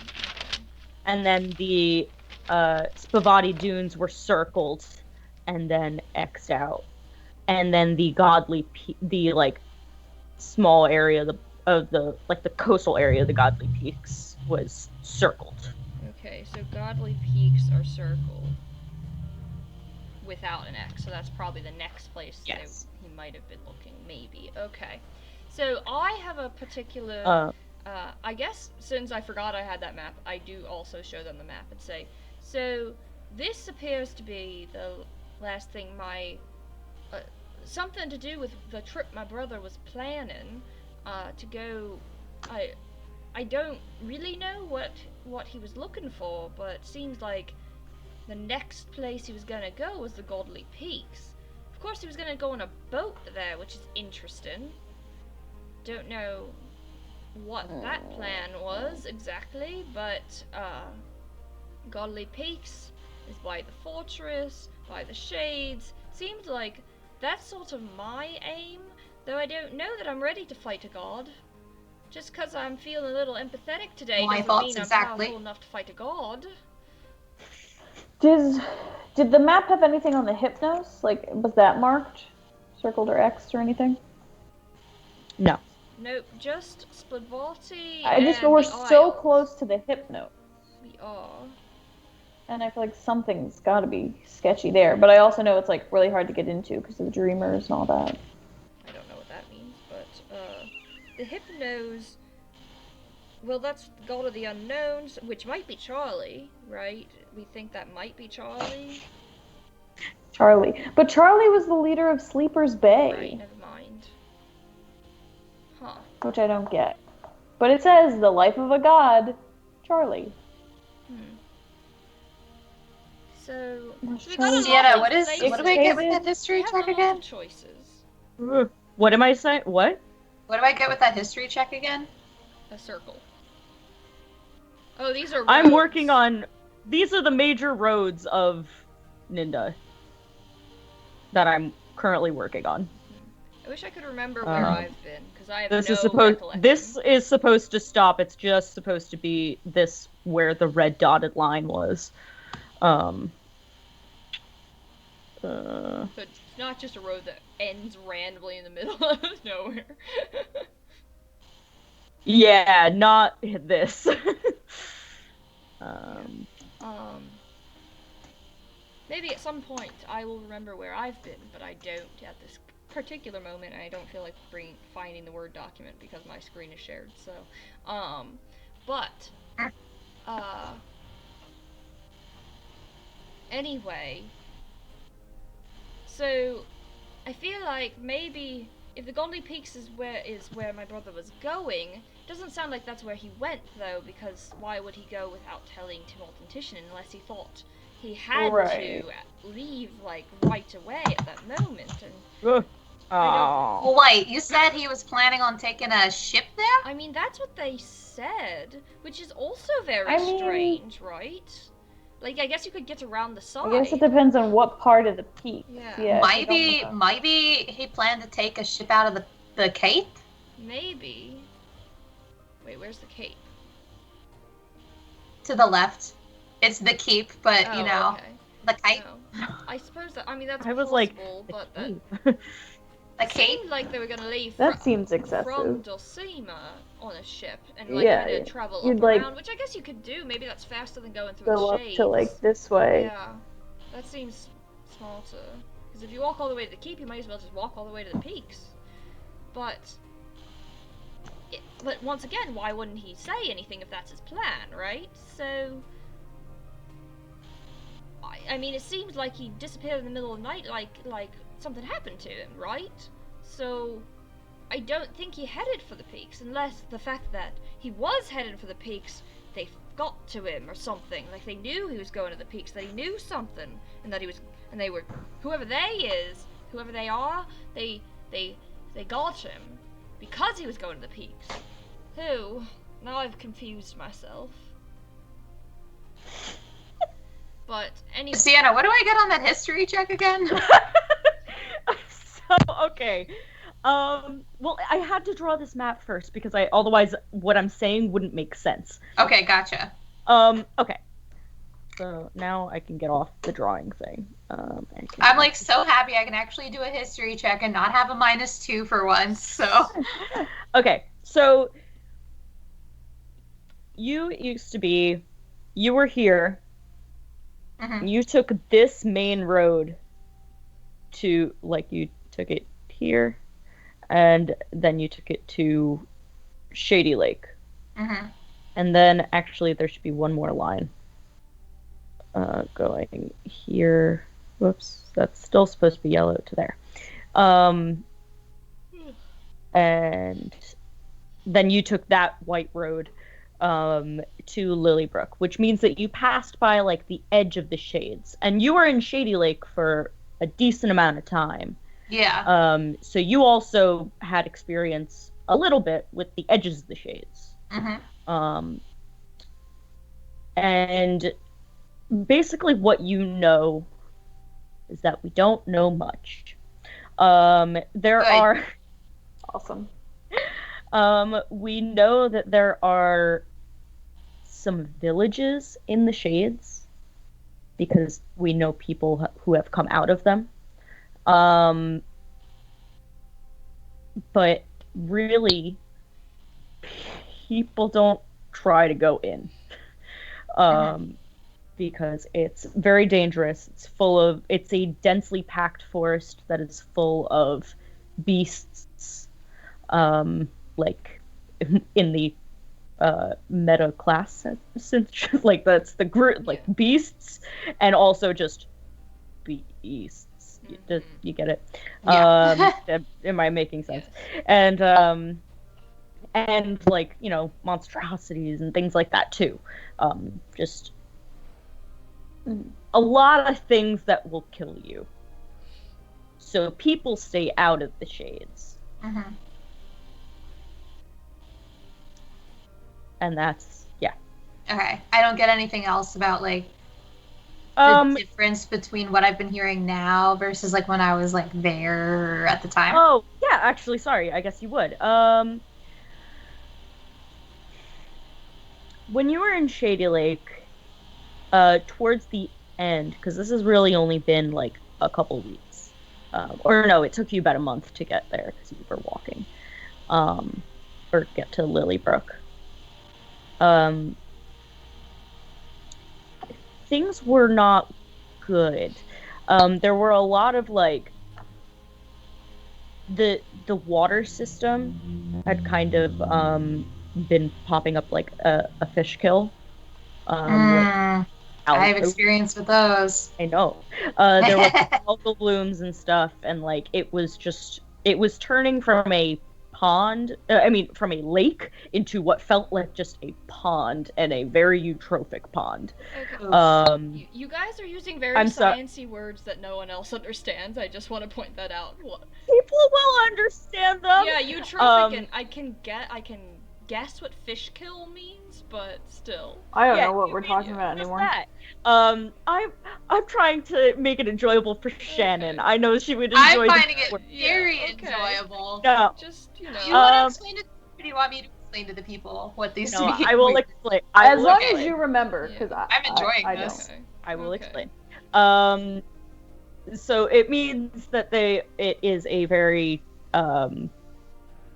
Okay. the Spavati dunes were circled and then X'd out, and then the like small area of the like the coastal area of the Godly Peaks was circled. Okay, so Godly Peaks are circled without an X, so that's probably the next place Yes. he might have been looking, maybe. Okay. So I have a particular. I guess since I forgot I had that map, I do also show them the map and say, so this appears to be the last thing something to do with the trip my brother was planning to go. I don't really know what he was looking for, but it seems like the next place he was gonna go was the Godly Peaks. Of course, he was gonna go on a boat there, which is interesting. Don't know what that plan was exactly, but Godly Peaks is by the fortress, by the shades. Seems like that's sort of my aim, though I don't know that I'm ready to fight a god. Just because I'm feeling a little empathetic today My doesn't thoughts mean I'm exactly. powerful enough to fight a god. Did the map have anything on the Hypnos? Like, was that marked, circled or X'd or anything? No. Nope, just Splitvalti We're the so Isles. close to the Hypnos. We are. And I feel like something's got to be sketchy there. But I also know it's like really hard to get into because of the Dreamers and all that. I don't know what that means, but the Hypnos. Well, that's God of the Unknowns, which might be Charlie, right? We think that might be Charlie. Charlie. But Charlie was the leader of Sleeper's Bay. Right, never mind. Huh. Which I don't get. But it says, the life of a god, Charlie. So we Charlie- got a lot Sienna, of what do we get with that history check again? Choices. What am I saying? What? What do I get with that history check again? A circle. Oh, these are roads. I'm working on. These are the major roads of Ninda that I'm currently working on. I wish I could remember where I've been, because I have This no is supposed. recollection. This is supposed to stop. It's just supposed to be this where the red dotted line was. So it's not just a road that ends randomly in the middle of nowhere. Yeah, not this. Maybe at some point I will remember where I've been, but I don't at this particular moment. I don't feel like finding the Word document because my screen is shared. So, anyway, so I feel like maybe if the Gondy Peaks is where my brother was going, doesn't sound like that's where he went though, because why would he go without telling Timalt and Titian unless he thought he had to leave like right away at that moment? And Well, wait, you said he was planning on taking a ship there? I mean, that's what they said, which is also very strange, right? Like, I guess you could get around the side. I guess it depends on what part of the peak. Yeah. Maybe he planned to take a ship out of the Cape? Maybe. Wait, where's the Cape? To the left. It's the Keep, but you know, okay. the Cape. No. I suppose that, I mean, that's I was possible, like, but The Cape? seemed like they were gonna leave That seems from excessive. Dulcima on a ship and like kind of travel up you'd, like, around, which I guess you could do. Maybe that's faster than going through Go the up shades. to like this way. Yeah, that seems smarter. Because if you walk all the way to the keep, you might as well just walk all the way to the peaks. But once again, why wouldn't he say anything if that's his plan, right? So, I mean, it seems like he disappeared in the middle of the night, like something happened to him, right? So, I don't think he headed for the peaks, unless the fact that he was headed for the peaks, they got to him or something. Like they knew he was going to the peaks, they knew something, and that he was, and they were, whoever they are, they got him because he was going to the peaks. Who? Now I've confused myself. But anyway. Sienna, what do I get on that history check again? Okay. Well, I had to draw this map first because otherwise what I'm saying wouldn't make sense. Okay, gotcha. Okay. So now I can get off the drawing thing. I'm like so happy I can actually do a history check and not have a -2 for once, so. Okay, so you were here. Mhm. You took this main road to, like, you took it here, and then you took it to Shady Lake. Mhm. And then, actually, there should be one more line. Going here. Whoops, that's still supposed to be yellow to there. And then you took that white road to Lilybrook, which means that you passed by, like, the edge of the shades. And you were in Shady Lake for a decent amount of time. Yeah. So you also had experience a little bit with the edges of the shades. Mhm. And basically what you know is that we don't know much. There Good. are... Awesome. We know that there are some villages in the shades because we know people who have come out of them. But really, people don't try to go in. Because it's very dangerous. It's a densely packed forest that is full of beasts, like in the meta class sense, like that's the group, like beasts, and also just beasts. You get it? Yeah. Am I making sense? Yes. And like, you know, monstrosities and things like that too. Just a lot of things that will kill you. So people stay out of the shades. Mhm. And that's, yeah. Okay. I don't get anything else about like the difference between what I've been hearing now versus like when I was like there at the time. Oh, yeah, actually, sorry. I guess you would. When you were in Shady Lake, towards the end, because this has really only been like a couple weeks. Or no, it took you about a month to get there because you were walking. Or get to Lilybrook. Things were not good. There were a lot of like the water system had kind of been popping up like a fish kill. Like I have experience with those. I know. There were algal blooms and stuff, and like it was turning from a pond. From a lake into what felt like just a pond, and a very eutrophic pond. Okay. You guys are using very sciencey words that no one else understands. I just want to point that out. People will understand them. Yeah, eutrophic, and I can guess what fish kill means, but still. I don't know what we're talking about anymore. That. I'm trying to make it enjoyable for Shannon. I know she would enjoy. I'm finding it very enjoyable. No. Just, you want to explain it? Or do you want me to explain to the people what these two mean? I will explain. As long as you remember, because I'm enjoying this. I will explain. So it means that it is a very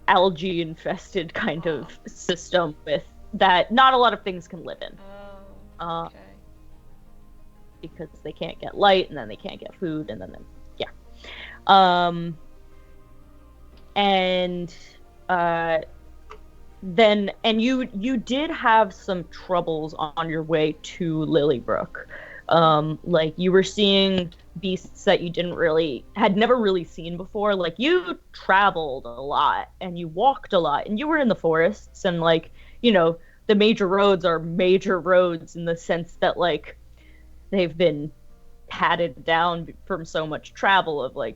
algae infested kind of system with that not a lot of things can live in. Okay. Because they can't get light, and then they can't get food, and then and you did have some troubles on your way to Lilybrook. Like you were seeing beasts that you had never really seen before. Like you traveled a lot and you walked a lot and you were in the forests, and like, you know, the major roads are major roads in the sense that like they've been padded down from so much travel of like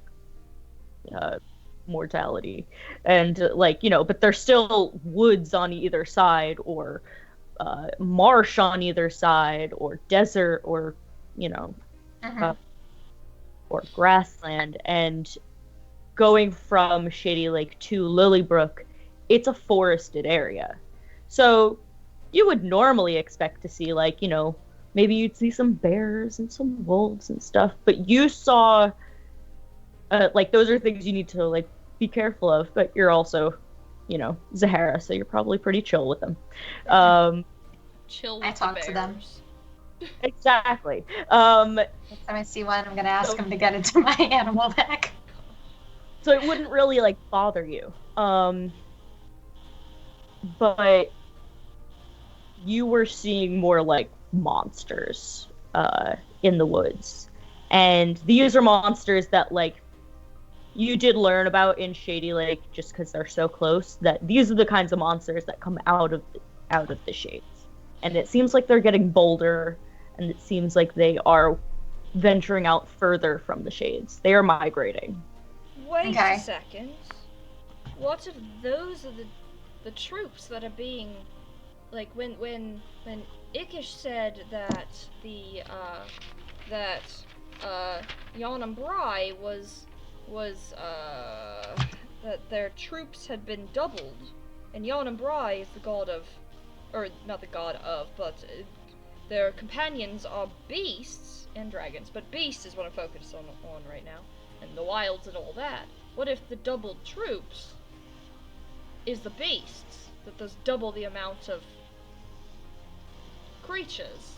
mortality. And, but there's still woods on either side, or marsh on either side, or desert, or, Mhm. or grassland. And going from Shady Lake to Lilybrook, it's a forested area. So you would normally expect to see, maybe you'd see some bears and some wolves and stuff, but you saw, those are things you need to, be careful of, but you're also, Zahara, so you're probably pretty chill with them. Chill I with the talk to them. bears. Exactly. Next time I see one, I'm gonna ask him to get into my animal bag. So it wouldn't really, bother you. But you were seeing more, monsters in the woods. And these are monsters that, you did learn about in Shady Lake, just because they're so close, that these are the kinds of monsters that come out of the shades. And it seems like they're getting bolder, and it seems like they are venturing out further from the shades. They are migrating. Wait Okay. a second. What if those are the troops that are being, when Ikish said that Yon and Bry was that their troops had been doubled, and Yon and Bry is the god of, or not the god of, but their companions are beasts and dragons, but beasts is what I'm focused on right now, and the wilds and all that. What if the doubled troops is the beasts, that there's double the amount of creatures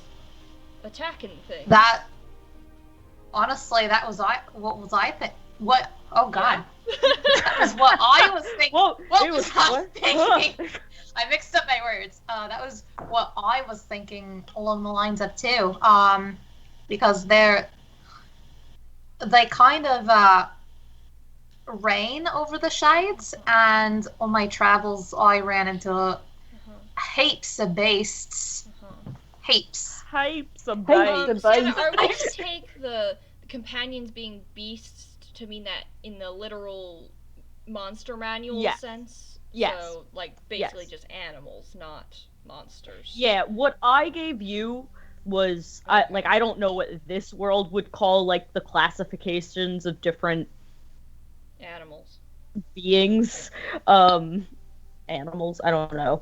attacking things? That honestly, what was I think? What? Oh God, that was what I was thinking. Whoa, What it was was I what? thinking? I mixed up my words. That was what I was thinking along the lines of too. Because they kind of reign over the shades, and on my travels, I ran into heaps of beasts. Heaps. Hypes of Hypes of bites. Sienna, bites. are we to take the companions being beasts to mean that in the literal monster manual Yes. sense? Yes. So, basically Yes. just animals, not monsters. Yeah, what I gave you was, I don't know what this world would call, the classifications of different Animals. beings. Animals, I don't know.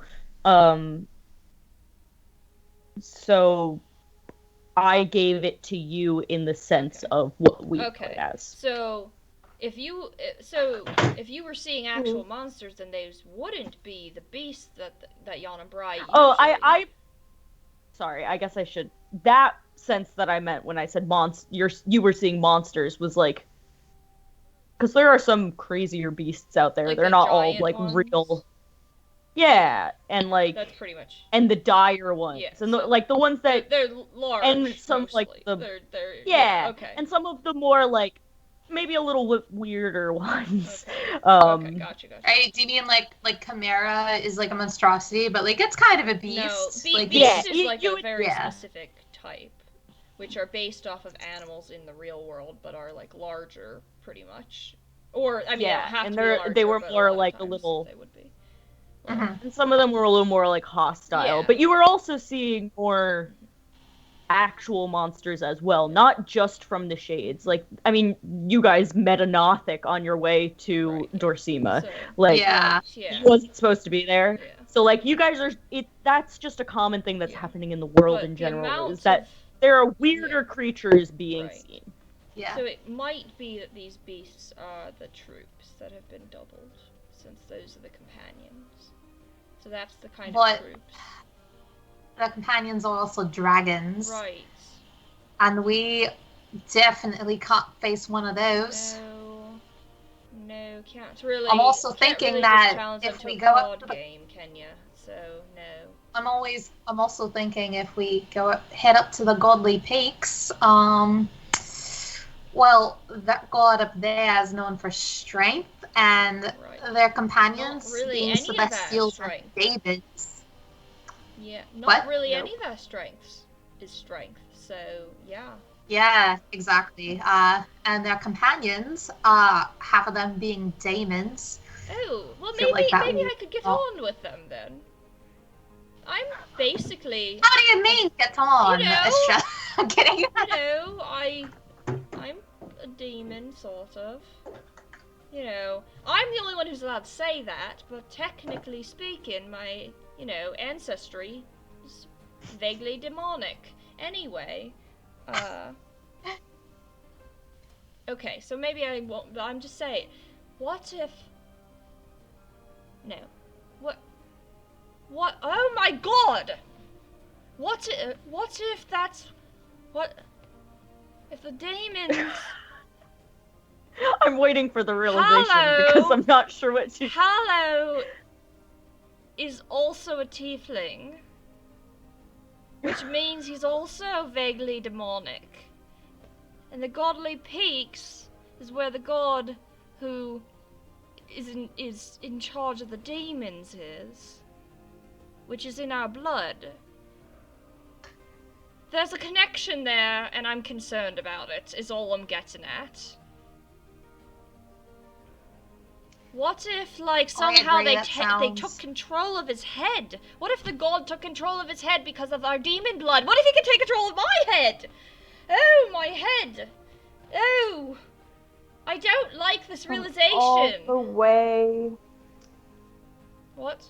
So I gave it to you in the sense of what we put Okay. as. So if you were seeing actual monsters, then those wouldn't be the beasts that Yon and Bry usually. Oh, I sorry, I guess I should. That sense that I meant when I said you were seeing monsters was because there are some crazier beasts out there. They're the not all giant ones? real. Yeah, and That's pretty much. and the dire ones, Yeah, and so the ones that they're large. and some mostly. the they're yeah, okay. and some of the more maybe a little weirder ones. Okay, gotcha. Right? Do you mean like Chimera is a monstrosity, but it's kind of a beast? No, beast yeah, is you a would- very yeah. specific type, which are based off of animals in the real world, but are larger, pretty much. Or I mean, Yeah, they don't have and to be larger, they were but more a lot of a times little. They would be. Mhm. And some of them were a little more hostile, Yeah. but you were also seeing more actual monsters as well, not just from the shades. I mean, you guys met a Nothic on your way to Right. Dorsima. So, Yeah. He wasn't supposed to be there. Yeah. So you guys are that's just a common thing that's Yeah. happening in the world But in the general, amount is that of- there are weirder creatures being Right. seen. Yeah. So it might be that these beasts are the troops that have been doubled, since those are the companions. So that's the kind But- of troops. The companions are also dragons. Right. And we definitely can't face one of those. No, can't really. I'm also can't thinking really that just challenge them if to we a go up card to the- game, can ya? So no. I'm also thinking if we head up to the Godly Peaks, well, that god up there is known for strength, and Right. their companions Not really being any of that Celestials and strength. Davids. Yeah, not What? really No. any of their strengths is strength. So yeah. Yeah, exactly. And their companions, half of them being demons. Oh, well, I feel like that maybe would I could get not. on with them then. I'm basically, How do you mean get on, know, Astra? I'm kidding. I'm a demon, sort of. I'm the only one who's allowed to say that, but technically speaking, my, ancestry is vaguely demonic. Anyway, okay, so maybe I won't, but I'm just saying, what if, no, what, oh my god! What if that's, what, if the demons, I'm waiting for the realization because I'm not sure what to. Hallow is also a tiefling, which means he's also vaguely demonic. And the Godly Peaks is where the god who is in charge of the demons is, which is in our blood. There's a connection there, and I'm concerned about it, is all I'm getting at. What if, like, somehow agree, they took control of his head? What if the god took control of his head because of our demon blood? What if he could take control of my head? Oh, my head! Oh! I don't like this realization. All the way. What?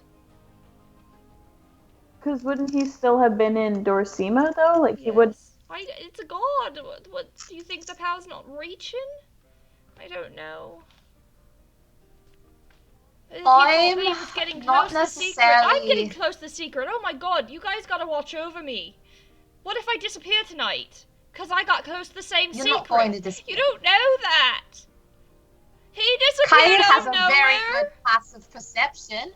Because wouldn't he still have been in Dorsima though? Like he would. Yes. It's a god. What? Do you think the power's not reaching? I don't know. I'm getting not close to the secret. I'm necessarily. getting close to the secret. Oh my god, you guys gotta watch over me. What if I disappear tonight? Because I got close to the same You're secret. not going to disappear. You don't know that. He disappeared Kaya out has of a nowhere. very good passive perception.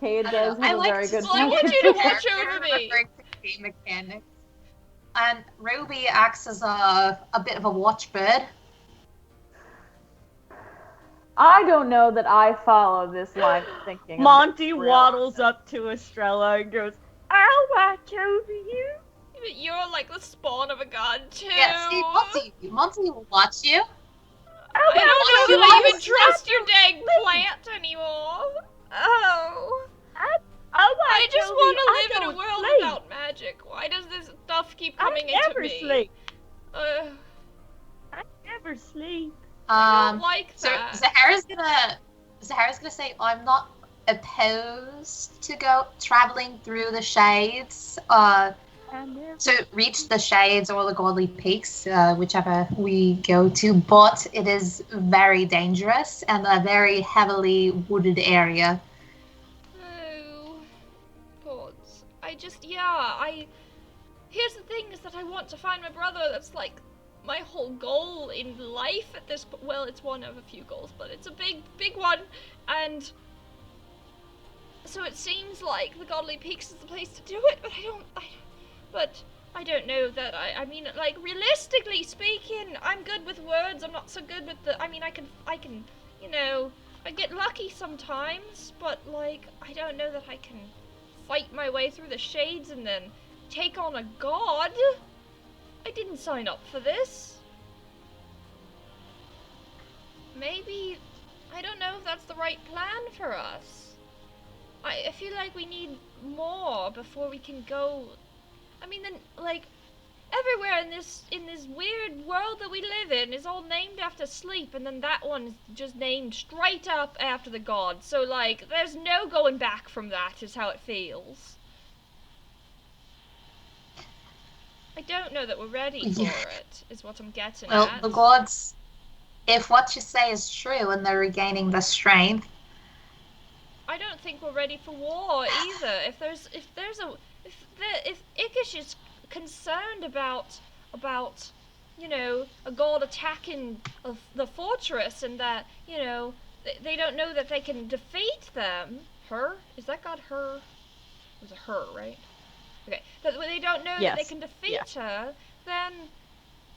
Kay does I have a like very to good Well, I want passive you to watch perception. over me. referring to game mechanics. And Ruby acts as a bit of a watchbird. I don't know that I follow this line of thinking. Monty waddles up to Estrella and goes, "I'll watch over you." You're like the spawn of a god too. Yeah, see, Monty will watch you. I don't know you that I even watch trust your dang plant anymore. Oh. I'll watch I just over want you. to I live in a don't world sleep. without magic. Why does this stuff keep I coming into never me? sleep. Uh, I never sleep. I don't like So that. Zahara's gonna say, I'm not opposed to go traveling through the shades. To reach the shades or the godly peaks, whichever we go to, but it is very dangerous and a very heavily wooded area. Oh, gods. Here's the thing is that I want to find my brother. That's like my whole goal in life at this point. Well, it's one of a few goals, but it's a big, big one. And so it seems like the Godly Peaks is the place to do it, but I don't know that I mean, like, realistically speaking, I'm good with words. I'm not so good with I can, I get lucky sometimes, but, like, I don't know that I can fight my way through the shades and then take on a god. I didn't sign up for this. Maybe, I don't know if that's the right plan for us. I feel like we need more before we can go. I mean, then, like, everywhere in this weird world that we live in is all named after sleep, and then that one is just named straight up after the god. So, like, there's no going back from that, is how it feels. I don't know that we're ready for it, is what I'm getting Well, at. the gods, if what you say is true and they're regaining the strength, I don't think we're ready for war either. If Ikish is concerned about a god attacking the fortress and that they don't know that they can defeat them. Her? Is that god her? It was a her, right? Okay. That they don't know that they can defeat her. Then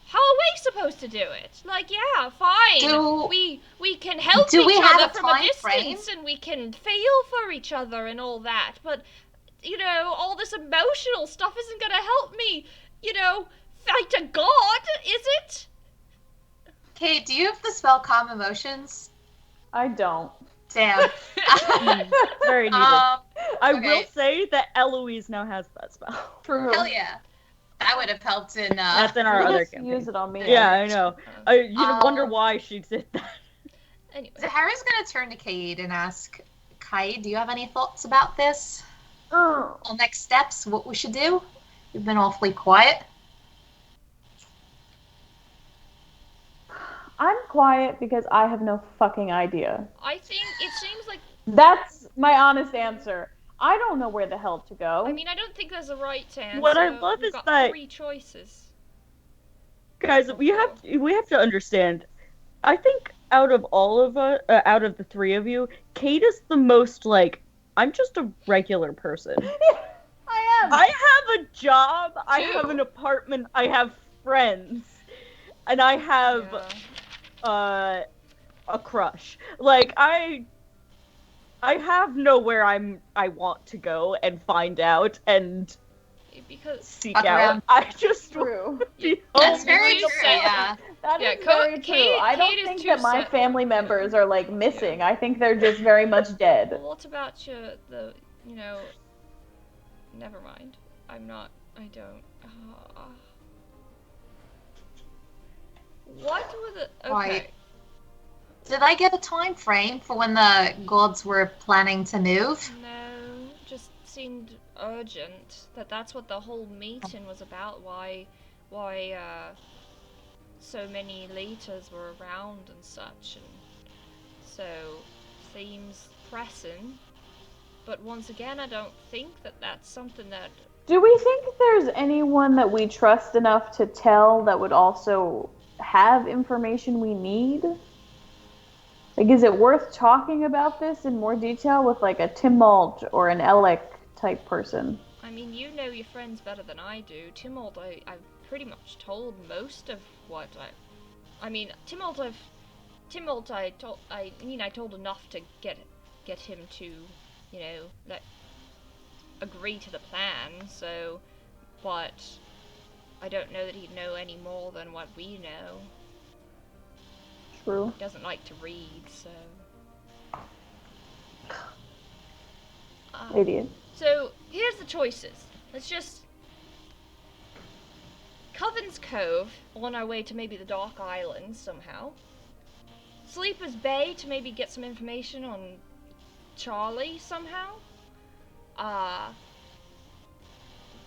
how are we supposed to do it? Like, yeah, fine. We can help each other from a distance and we can feel for each other and all that, but all this emotional stuff isn't gonna help me, fight a god, is it? Kate, do you have the spell Calm Emotions? I don't. Damn. Very needed. I okay. will say that Eloise now has that spell. True. Hell yeah. That would have helped in. That's in our other Just campaign. use it on me. Yeah, I know. You wonder why she did that. Anyway. Zahara's gonna turn to Cade and ask, Cade, do you have any thoughts about this? Oh. Well, next steps, what we should do? You've been awfully quiet. I'm quiet because I have no fucking idea. I think it seems like... That's my honest answer. I don't know where the hell to go. I mean, I don't think there's a right answer. What I love We've is got that... 3 choices. Guys, we have to understand. I think out of all of us, out of the 3 of you, Kate is the most, I'm just a regular person. I am. I have a job, I have an apartment, I have friends, and I have... a crush. I have nowhere I want to go and find out and seek out. Around. I just True. That's very true, yeah. That is very true. I don't think that my family members are missing. I think they're just very much dead. Well, what about never mind. I don't. What were the... Okay. Right. Did I get a time frame for when the gods were planning to move? No, just seemed urgent. That's what the whole meeting was about. Why so many leaders were around and such, and so seems pressing. But once again, I don't think that's something that... Do we think there's anyone that we trust enough to tell that would also have information we need? Is it worth talking about this in more detail with a Timold or an Elec type person? I mean, you know your friends better than I do. Timold, I've pretty much told most of what I mean, Timold, I told enough to get him to, agree to the plan. So, but I don't know that he'd know any more than what we know. True. He doesn't like to read, so... Idiot. So, here's the choices. Let's just... Coven's Cove, on our way to maybe the Dark Islands, somehow. Sleeper's Bay, to maybe get some information on Charlie, somehow.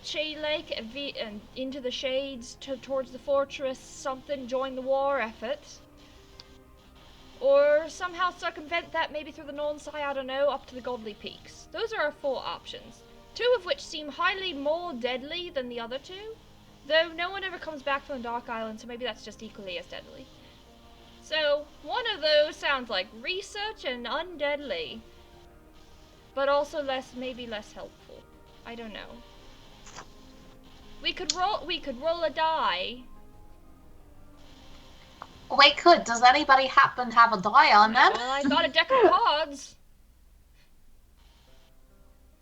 Shade Lake, and into the Shades, towards the fortress, something, join the war effort. Or somehow circumvent that, maybe through the northern side, I don't know, up to the Godly Peaks. Those are our 4 options. 2 of which seem highly more deadly than the other 2. Though no one ever comes back from the Dark Island, so maybe that's just equally as deadly. So, one of those sounds like research and undeadly. But also maybe less helpful. I don't know. We could roll a die. We could. Does anybody happen to have a die on them? Well, I got a deck of cards.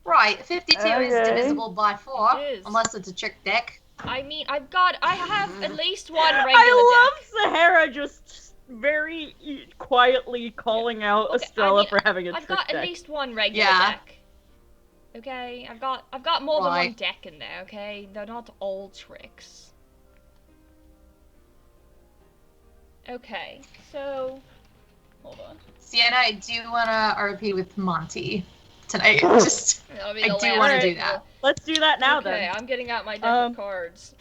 Right, 52 is divisible by 4, It is. unless it's a trick deck. I mean, I have at least one regular deck. I love Sahara just very quietly calling out Okay, Estrella I mean, for having a I've trick got deck. at least one regular Yeah. deck. Okay, I've got more than one Right. deck in there. Okay, they're not all tricks. Okay, so hold on. Sienna, I do want to RP with Monty tonight. Just, That'll be I the do last want to one. do that. Let's do that now Okay, then. I'm getting out my deck of cards.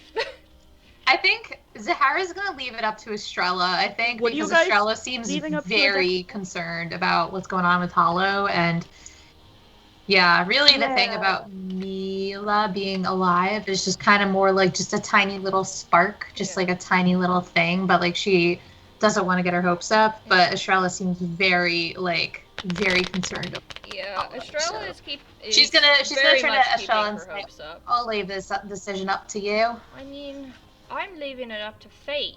I think Zahara's gonna leave it up to Estrella. I think What are you because guys Estrella seems leaving up to very concerned about what's going on with Hollow, and yeah, really the thing about Mila being alive is just kind of more like just a tiny little spark, just like a tiny little thing, but like she doesn't want to get her hopes up. But Estrella seems very concerned. Yeah, Estrella is She's gonna very turn much to Estrella keeping and her say, hopes up. "I'll leave this decision up to you." I mean, I'm leaving it up to fate.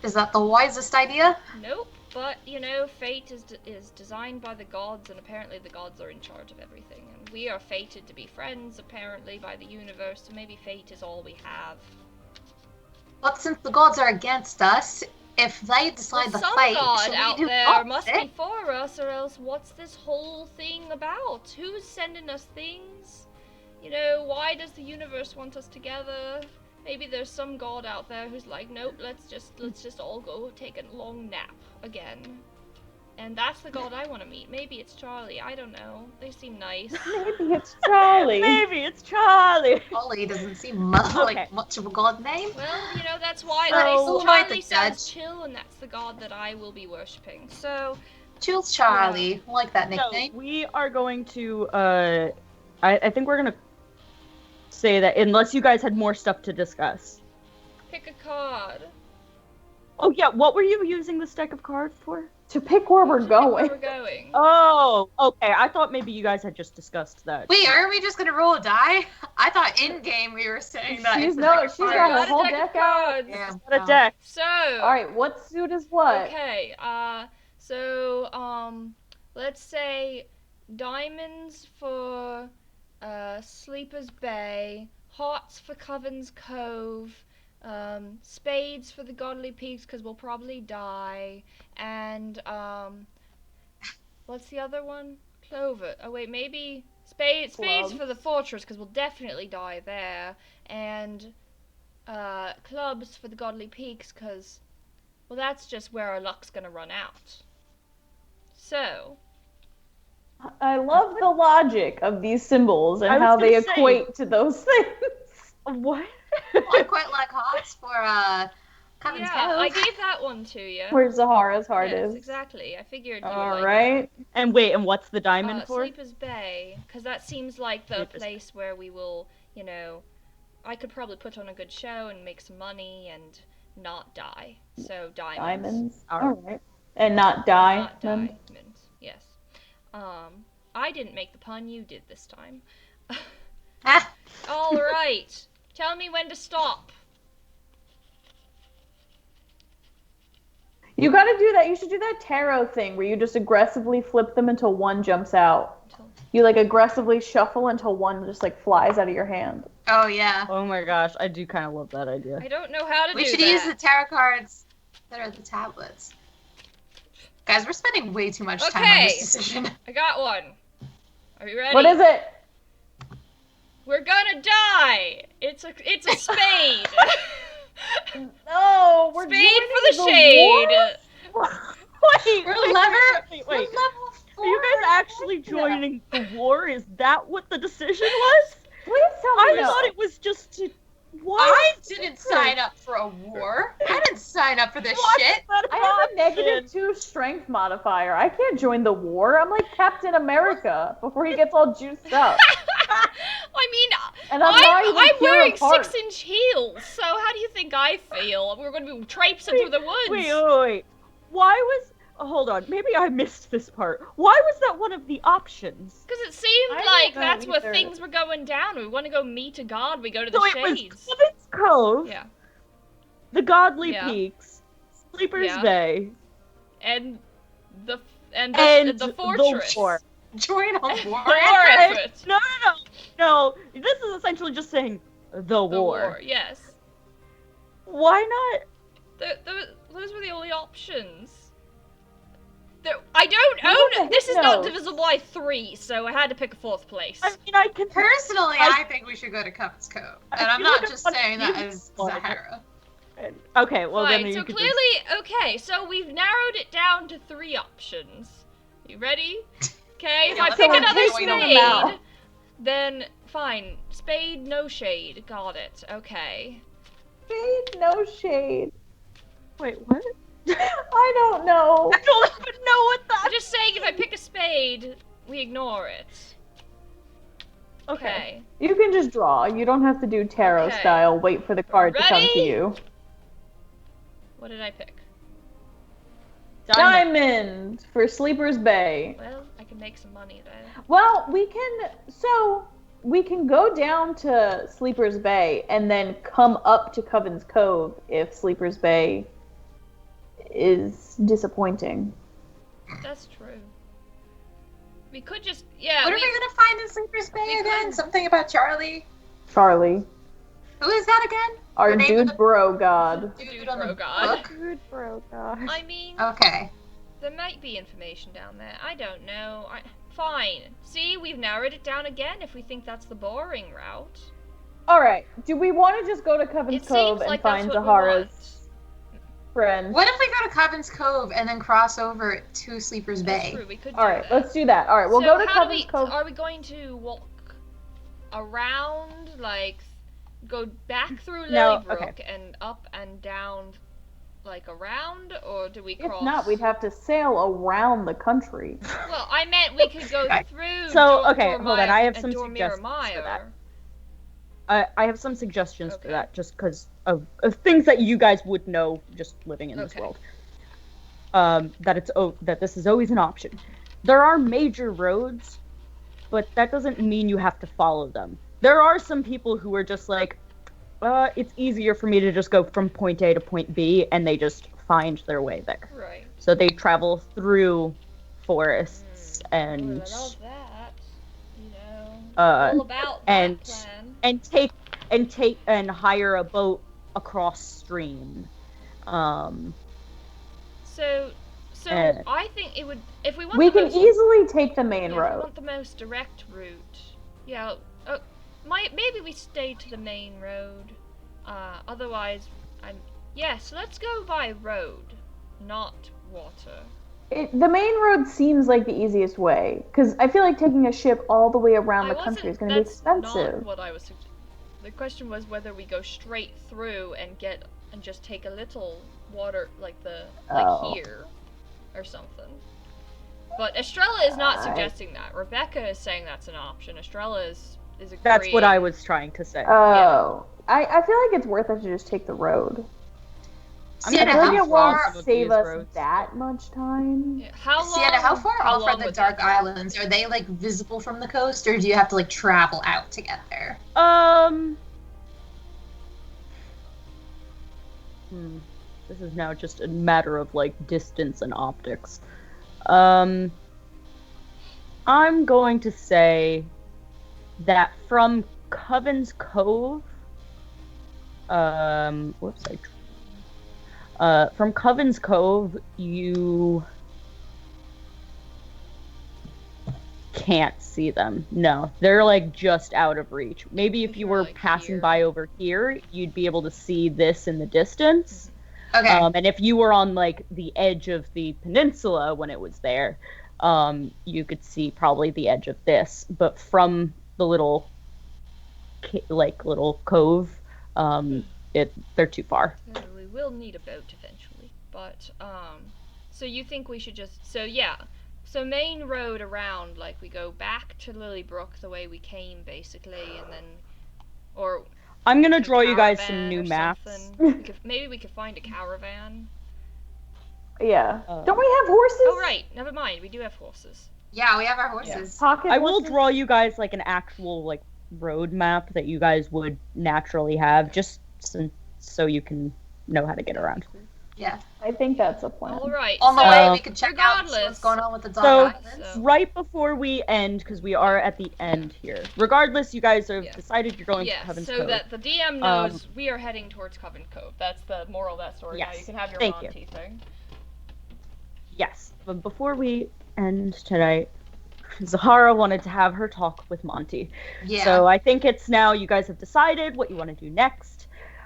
Is that the wisest idea? Nope. But, you know, fate is designed by the gods, and apparently the gods are in charge of everything. And we are fated to be friends, apparently, by the universe, so maybe fate is all we have. But since the gods are against us, if they decide Well, to some fight, god should we out do there the must be opposite? for us, or else what's this whole thing about? Who's sending us things? You know, why does the universe want us together? Maybe there's some god out there who's like, nope, let's just all go take a long nap again. And that's the god I want to meet. Maybe it's Charlie. I don't know. They seem nice. Maybe it's Charlie. Maybe it's Charlie. Ollie doesn't seem Okay. like much of a god name. Well, you know, that's why So- Charlie sounds Judge. chill, and that's the god that I will be worshipping. So, Jules Charlie. I like that So nickname. we are going to. I think we're gonna say that unless you guys had more stuff to discuss. pick a card. Oh yeah, what were you using this deck of cards for? To pick where we're To pick where going. we're going. Oh, okay. I thought maybe you guys had just discussed that. Wait, aren't we just gonna roll a die? I thought in game we were saying that. She's it's the no, deck of she's cards. got her Got a whole deck of deck out. cards. Yeah. What a deck. So, Alright, what suit is what? okay, let's say diamonds for Sleeper's Bay, hearts for Coven's Cove, spades for the Godly Peaks because we'll probably die, and what's the other one? Clover. Oh wait, maybe spades Clubs. for the fortress because we'll definitely die there, and clubs for the Godly Peaks because, well, that's just where our luck's gonna run out. So, I love the logic of these symbols and I was how they gonna say- equate to those things. What? I quite like hearts for Coven's yeah, Cove. I gave that one to you. Where Zahara's heart Yes, is. exactly. I figured you would All like right. And wait, and what's the diamond that. for? Sleeper's Bay, because that seems like the Sleeper's place where we will, you know, I could probably put on a good show and make some money and not die. So diamonds. Diamonds. All All right. And not die. Not diamonds. Yes. I didn't make the pun. You did this time. Ah, All right. Tell me when to stop. You gotta do that. You should do that tarot thing where you just aggressively flip them until one jumps out. You like aggressively shuffle until one just like flies out of your hand. oh yeah. Oh my gosh, I do kind of love that idea. I don't know how to We do should that. use the tarot cards that are the tablets. Guys, we're spending way too much time on Okay. this decision. I got one. Are you ready? What is it? We're gonna die. It's a spade. No, we're Spade joining for the war? shade. Wait, We're wait, level. wait, We're wait. level Are you guys 4. actually joining the war? Is that what the decision was? Please tell I me no. thought it was just to. Why? I didn't sign up for a war. I didn't sign up for this Why shit. is that an I have a option? -2 strength modifier. I can't join the war. I'm like Captain America before he gets all juiced up. I mean, And I'm not even I'm pure wearing of heart. 6-inch heels, so how do you think I feel? We're going to be traipsing through the woods. Wait. Why was? Hold on. Maybe I missed this part. Why was that one of the options? Because it seemed I don't like know that's where either. things were going down. We want to go meet a god. We go to the So it was shades. Coven's Cove, Yeah, the Godly Yeah. Peaks, Sleeper's Yeah. Bay, and the and the fortress. war. Join a war. War effort. No. This is essentially just saying the The war. yes. Why not? Those were the only options. I don't Who the own it. This is not knows? divisible by 3, so I had to pick a 4th place. I mean, I can. Personally, I think we should go to Coven's Cove. I And I'm feel not like just I wanna saying that use as one. Zahara. Okay, well Fine, then so you could clearly, okay, so we've narrowed it down to 3 options. You ready? Okay, if Yeah, I let's pick go another with them spade, out. then fine. Spade, no shade. Got it. Okay. Shade, no shade. Wait, what? I don't know. I don't even know what I'm that. just saying if I pick a spade, we ignore it. Okay. You can just draw. You don't have to do tarot Okay. style. Wait for the card to come to Ready? you. What did I pick? Diamond for Sleeper's Bay. Well, I can make some money there. Well, we can go down to Sleeper's Bay and then come up to Coven's Cove if Sleeper's Bay is disappointing. That's true. We could just What are we gonna find in Sleeper's Bay we again? could- Something about Charlie. Charlie, Who is that again? our The name of dude the bro god. dude on bro the god. book? Good bro, gosh. I mean, Okay. there might be information down there. I don't know. Fine. See, we've narrowed it down again if we think that's the boring route. All right, do we want to just go to Coven's It Cove seems and like find that's what we Zahara's friend? What if we go to Coven's Cove and then cross over to Sleeper's That's Bay? true, we could do All right, that. let's do that. All right, we'll So go to how do Coven's we, Cove. Are we going to walk around, like, go back through No, Lilybrook okay. and up and down, like, around, or do we cross? If not, we'd have to sail around the country. Well, I meant we could go through. So, okay, hold on, I have some Dormir suggestions for Mire. that. I have some suggestions for Okay. that, just because of things that you guys would know just living in this Okay. world. That this is always an option. There are major roads, but that doesn't mean you have to follow them. There are some people who are just like, it's easier for me to just go from point A to point B, and they just find their way there. Right. So they travel through forests and I love that. You know, Uh, all about and- that plan. and hire a boat across stream. So and- I think it would if we want We the can most, easily take the main if we road. want the most direct route. Yeah. Maybe we stay to the main road. Otherwise, yes. Let's go by road, not water. The main road seems like the easiest way, because I feel like taking a ship all the way around the country is going to be That's expensive. not what I was suggesting. The question was whether we go straight through and just take a little water Oh. here or something. But Estrella is not I- suggesting that. Rebecca is saying that's an option. Estrella is agreeing. That's what I was trying to say. Oh. I feel like it's worth it to just take the road. Sienna, I feel like how it won't far? Some of save these us roads. that much time. Yeah, how long? Sienna, how far off long are the would Dark that- Islands? Are they like visible from the coast, or do you have to like travel out to get there? This is now just a matter of like distance and optics. I'm going to say that from Coven's Cove, from Coven's Cove, you can't see them. No, they're like just out of reach. Maybe if you They're, were like, passing here. by over here, you'd be able to see this in the distance. Okay. And if you were on like the edge of the peninsula when it was there, you could see probably the edge of this. But from the little cove, they're too far. Yeah, we will need a boat eventually. But so you think we should just so main road around, like we go back to Lilybrook the way we came basically, and then or I'm gonna a draw you guys some caravan new or maps. something. Maybe we could find a caravan. Yeah. Oh. Don't we have horses? Oh right, never mind. We do have horses. Yeah, we have our horses. Pocket I will horses? draw you guys like an actual like road map that you guys would naturally have, just so you can know how to get around. Yeah. I think that's a plan. All right. On the so, way, we could check out regardless, what's going on with the So- Dark Islands. So- Right before we end, because we are at the end here. Regardless, you guys have Yeah. decided you're going Yeah, to Coven's so Cove. that the DM knows we are heading towards Coven Cove. That's the moral of that story. Now Yes, you can have your thank Monty thing. Yes, but before we end tonight, Zahara wanted to have her talk with Monty. Yeah. So I think it's now you guys have decided what you want to do next.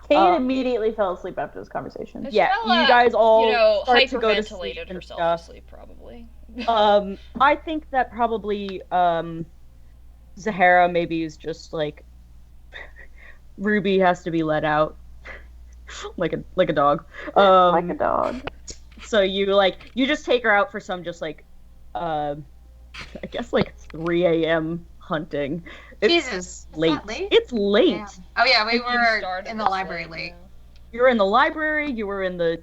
Kate immediately fell asleep after this conversation. Yeah, Estrella, you guys all start to go to sleep hyperventilated and herself stuff. to sleep, probably. I think that probably Zahara maybe is just like Ruby has to be let out like a dog. Like a dog. So you just take her out for some just like I guess like 3 a.m. hunting. It's Jesus. Is late. that late? It's late. Yeah. Oh yeah, we You were started in the this library late. yeah. You were in the library, you were in the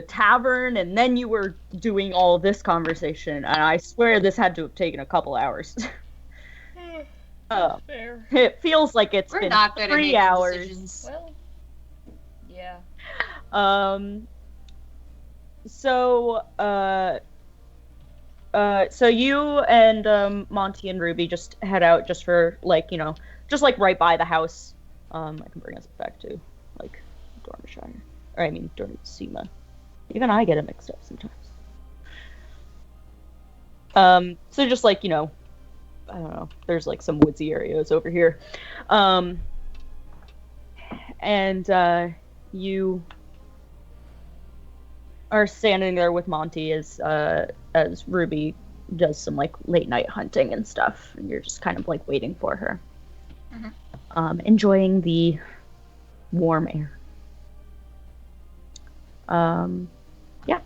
tavern, and then you were doing all this conversation, and I swear this had to have taken a couple hours. Fair. It feels like it's We're been not good at 3 making hours. decisions. Well, yeah. So, so you and Monty and Ruby just head out just for like, just like right by the house. I can bring us back to like Dormishire, or I mean Dormsema. Even I get it mixed up sometimes. So just like, I don't know, there's like some woodsy areas over here. And you are standing there with Monty as Ruby does some like late night hunting and stuff, and you're just kind of like waiting for her. Mm-hmm. Enjoying the warm air. Yeah.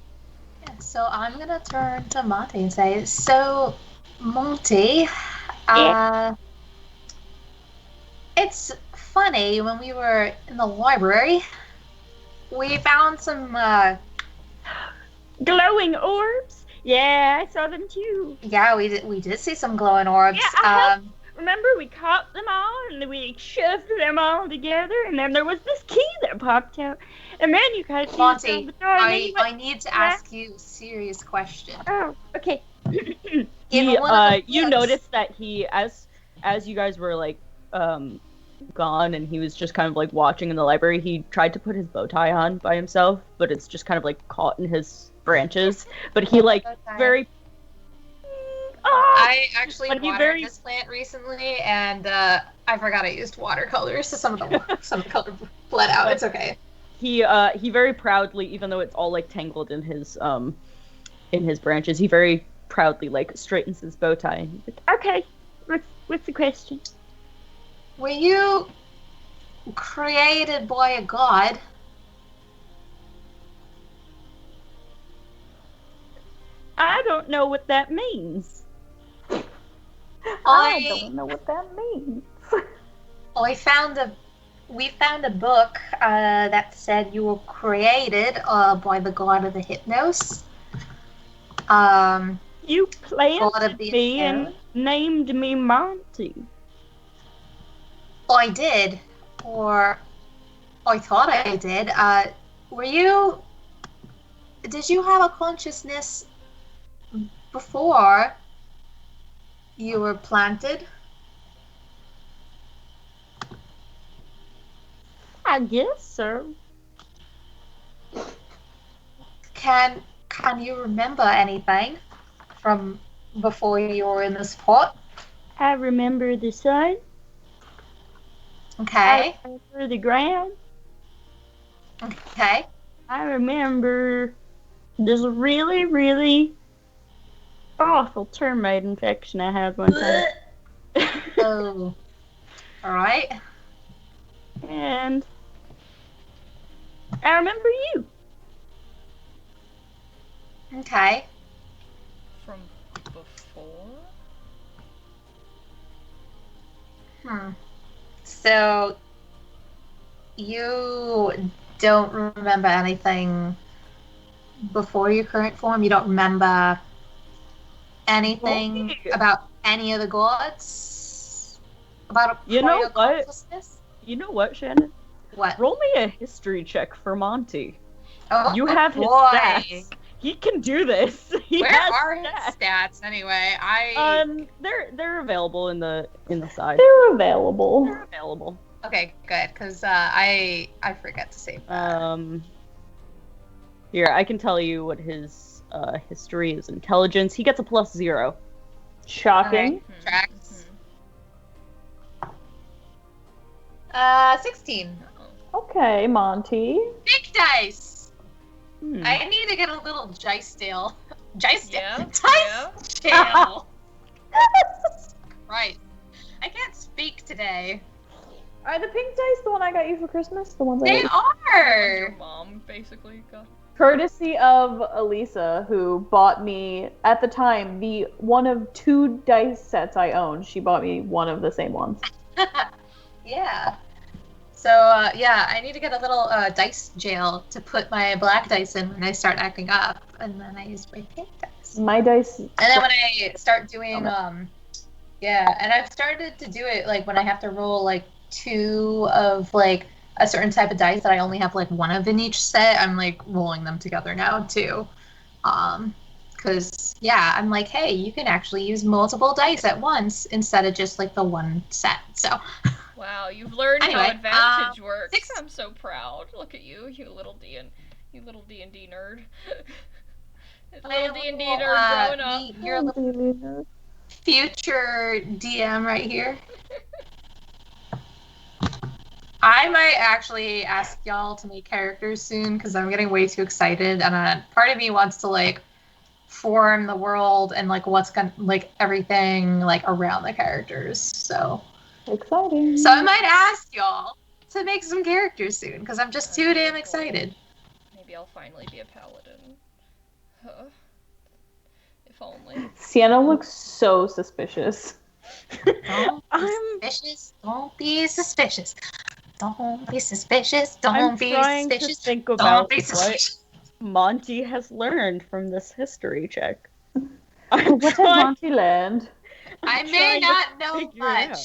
So I'm gonna turn to Monty and say, so Monty, it's funny, when we were in the library, we found some glowing orbs. Yeah, I saw them too. Yeah, we did see some glowing orbs. Yeah, remember we caught them all and we shoved them all together, and then there was this key that popped out, and then you guys Monty, the door, and I need to ask you a serious question. Oh, okay. You noticed that he, as you guys were like gone, and he was just kind of like watching in the library, he tried to put his bow tie on by himself, but it's just kind of like caught in his branches. But he like very. I actually watered this plant recently, and I forgot I used watercolors, so some of the color bled out. It's okay. He very proudly, even though it's all like tangled in his branches, he very proudly like straightens his bow tie. And he's like, okay, what's the question? Were you created by a god? I don't know what that means. I don't know what that means. We found a book that said you were created by the god of the Hypnos. You planted me and named me Monty. I did, or I thought I did. Did you have a consciousness before you were planted? I guess so. Can you remember anything from before you were in this pot? I remember the sun. Okay. I remember the ground. Okay. I remember this really, really awful termite infection I had one time. Oh. Alright. And I remember you. Okay. From before? So, you don't remember anything before your current form? You don't remember anything about any of the gods? About a prior consciousness? You know what, Shannon? What? Roll me a history check for Monty. Oh, you have his stats. He can do this. Where are his stats anyway? They're available in the side. They're available. Okay, good, because I forget to save that. Here, I can tell you what his history is. Intelligence. He gets a +0. Shocking. Okay. Tracks. 16. Okay, Monty. Big dice. I need to get a little dice jail. Dice jail. Right. I can't speak today. Are the pink dice the one I got you for Christmas? The ones They are. Your mom basically got. Courtesy of Elisa, who bought me at the time the one of 2 dice sets I owned. She bought me one of the same ones. Yeah. So, I need to get a little dice jail to put my black dice in when I start acting up, and then I use my pink dice. My dice... And then when I start doing, and I've started to do it, like, when I have to roll, like, 2 of, like, a certain type of dice that I only have like one of in each set, I'm like rolling them together now too. Because yeah, I'm like, hey, you can actually use multiple dice at once instead of just like the one set. So Wow, you've learned Anyway, how advantage works. six- I'm so proud. Look at you, you little D&D nerd. Little D&D nerd growing up. meet your little future DM right here. I might actually ask y'all to make characters soon because I'm getting way too excited, and part of me wants to like form the world and like what's gonna like everything like around the characters. So Exciting. I might ask y'all to make some characters soon because I'm just too damn excited. Maybe I'll finally be a paladin. Huh. If only. Sienna looks so suspicious. Don't be suspicious. Don't be suspicious. Don't be suspicious. Don't I'm be trying suspicious. to think Don't about be what suspicious. Monty has learned from this history check. What has Monty learned? I may trying to not know figure it much.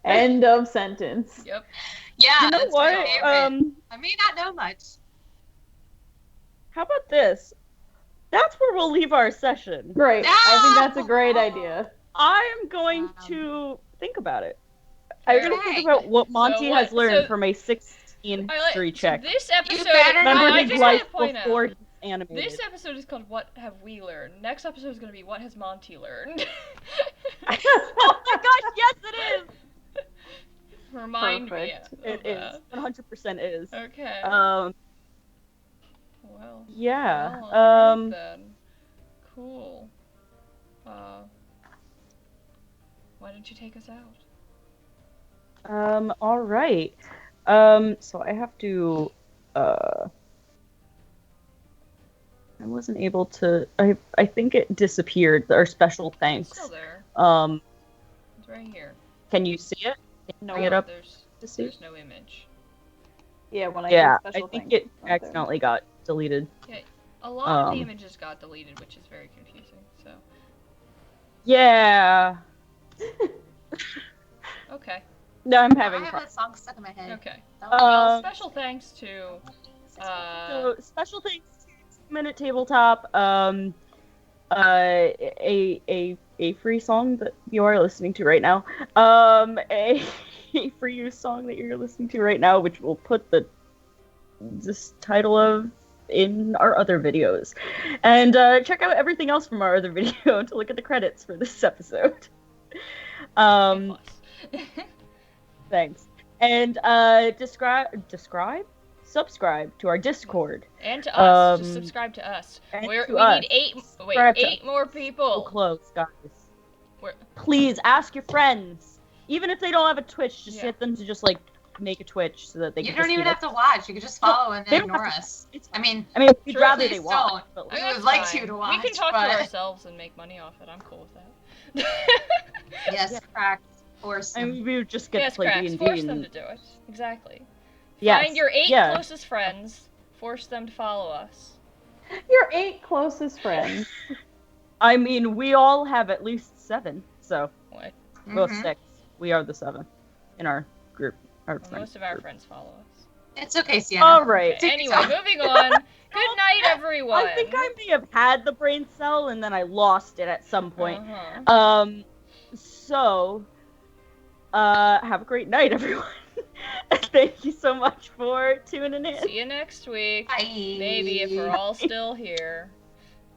End of sentence. Yep. Yeah, You know that's what? my favorite. I may not know much. How about this? That's where we'll leave our session. Great. I think that's a great idea. I am going to think about it. I'm going to Okay. think about what Monty has learned so- from a 16 history check. So this episode, better Remember I his just want life to point before out, he's animated. this episode is called "What Have We Learned." Next episode is going to be "What Has Monty Learned." Oh my gosh, yes it is! Remind Perfect. me. It is. 100% is. Okay. Well. Yeah. Well, alright then. Cool. Why don't you take us out? All right. So I have to, I wasn't able to, I think it disappeared, our special It's thanks. still there. It's right here. Can you see it? Can you No, bring it up There's to see? there's no image. Yeah, when I Yeah, did I special think things, it it's not there. accidentally got deleted. A lot of the Um, images got deleted, which is very confusing. So Yeah. okay. No, I'm I having have fun. that song stuck in my head. Okay. Don't Well, Um, special thanks to So special thanks to 2 Minute Tabletop, a free song that you are listening to right now, a free use song that you're listening to right now, which we'll put this title of in our other videos, and check out everything else from our other video to look at the credits for this episode. A+. Thanks, and subscribe to our Discord. And to us. Just subscribe to us. and We to us. need 8 Subscribe to 8 more So people. close, guys. We're- Please ask your friends, even if they don't have a Twitch. Just Yeah. get them to just like make a Twitch so that they You can. don't just even be have to watch. You can just follow and they then don't ignore have to- us. It's I mean, we'd True, rather they please watch. don't. But We like, would like fine. you to We watch, can talk but- to ourselves and make money off it. I'm cool with that. yes, Yeah. cracked. Force. I mean, we would just get Yes, to play cracks. D&D. Force them to And... do it. Exactly. Yes, Find your 8 yeah. closest friends. Force them to follow us. Your 8 closest friends. I mean, we all have at least 7, so What? well, Mhm. 6. We are the 7 in our group. Our Well, friend most of our group. friends follow us. It's okay, Sienna. All right. Okay, anyway, moving on. Good night, everyone. I think I may have had the brain cell and then I lost it at some point. Uh-huh. So, have a great night, everyone. Thank you so much for tuning in. See you next week. Bye. Maybe if we're all still here.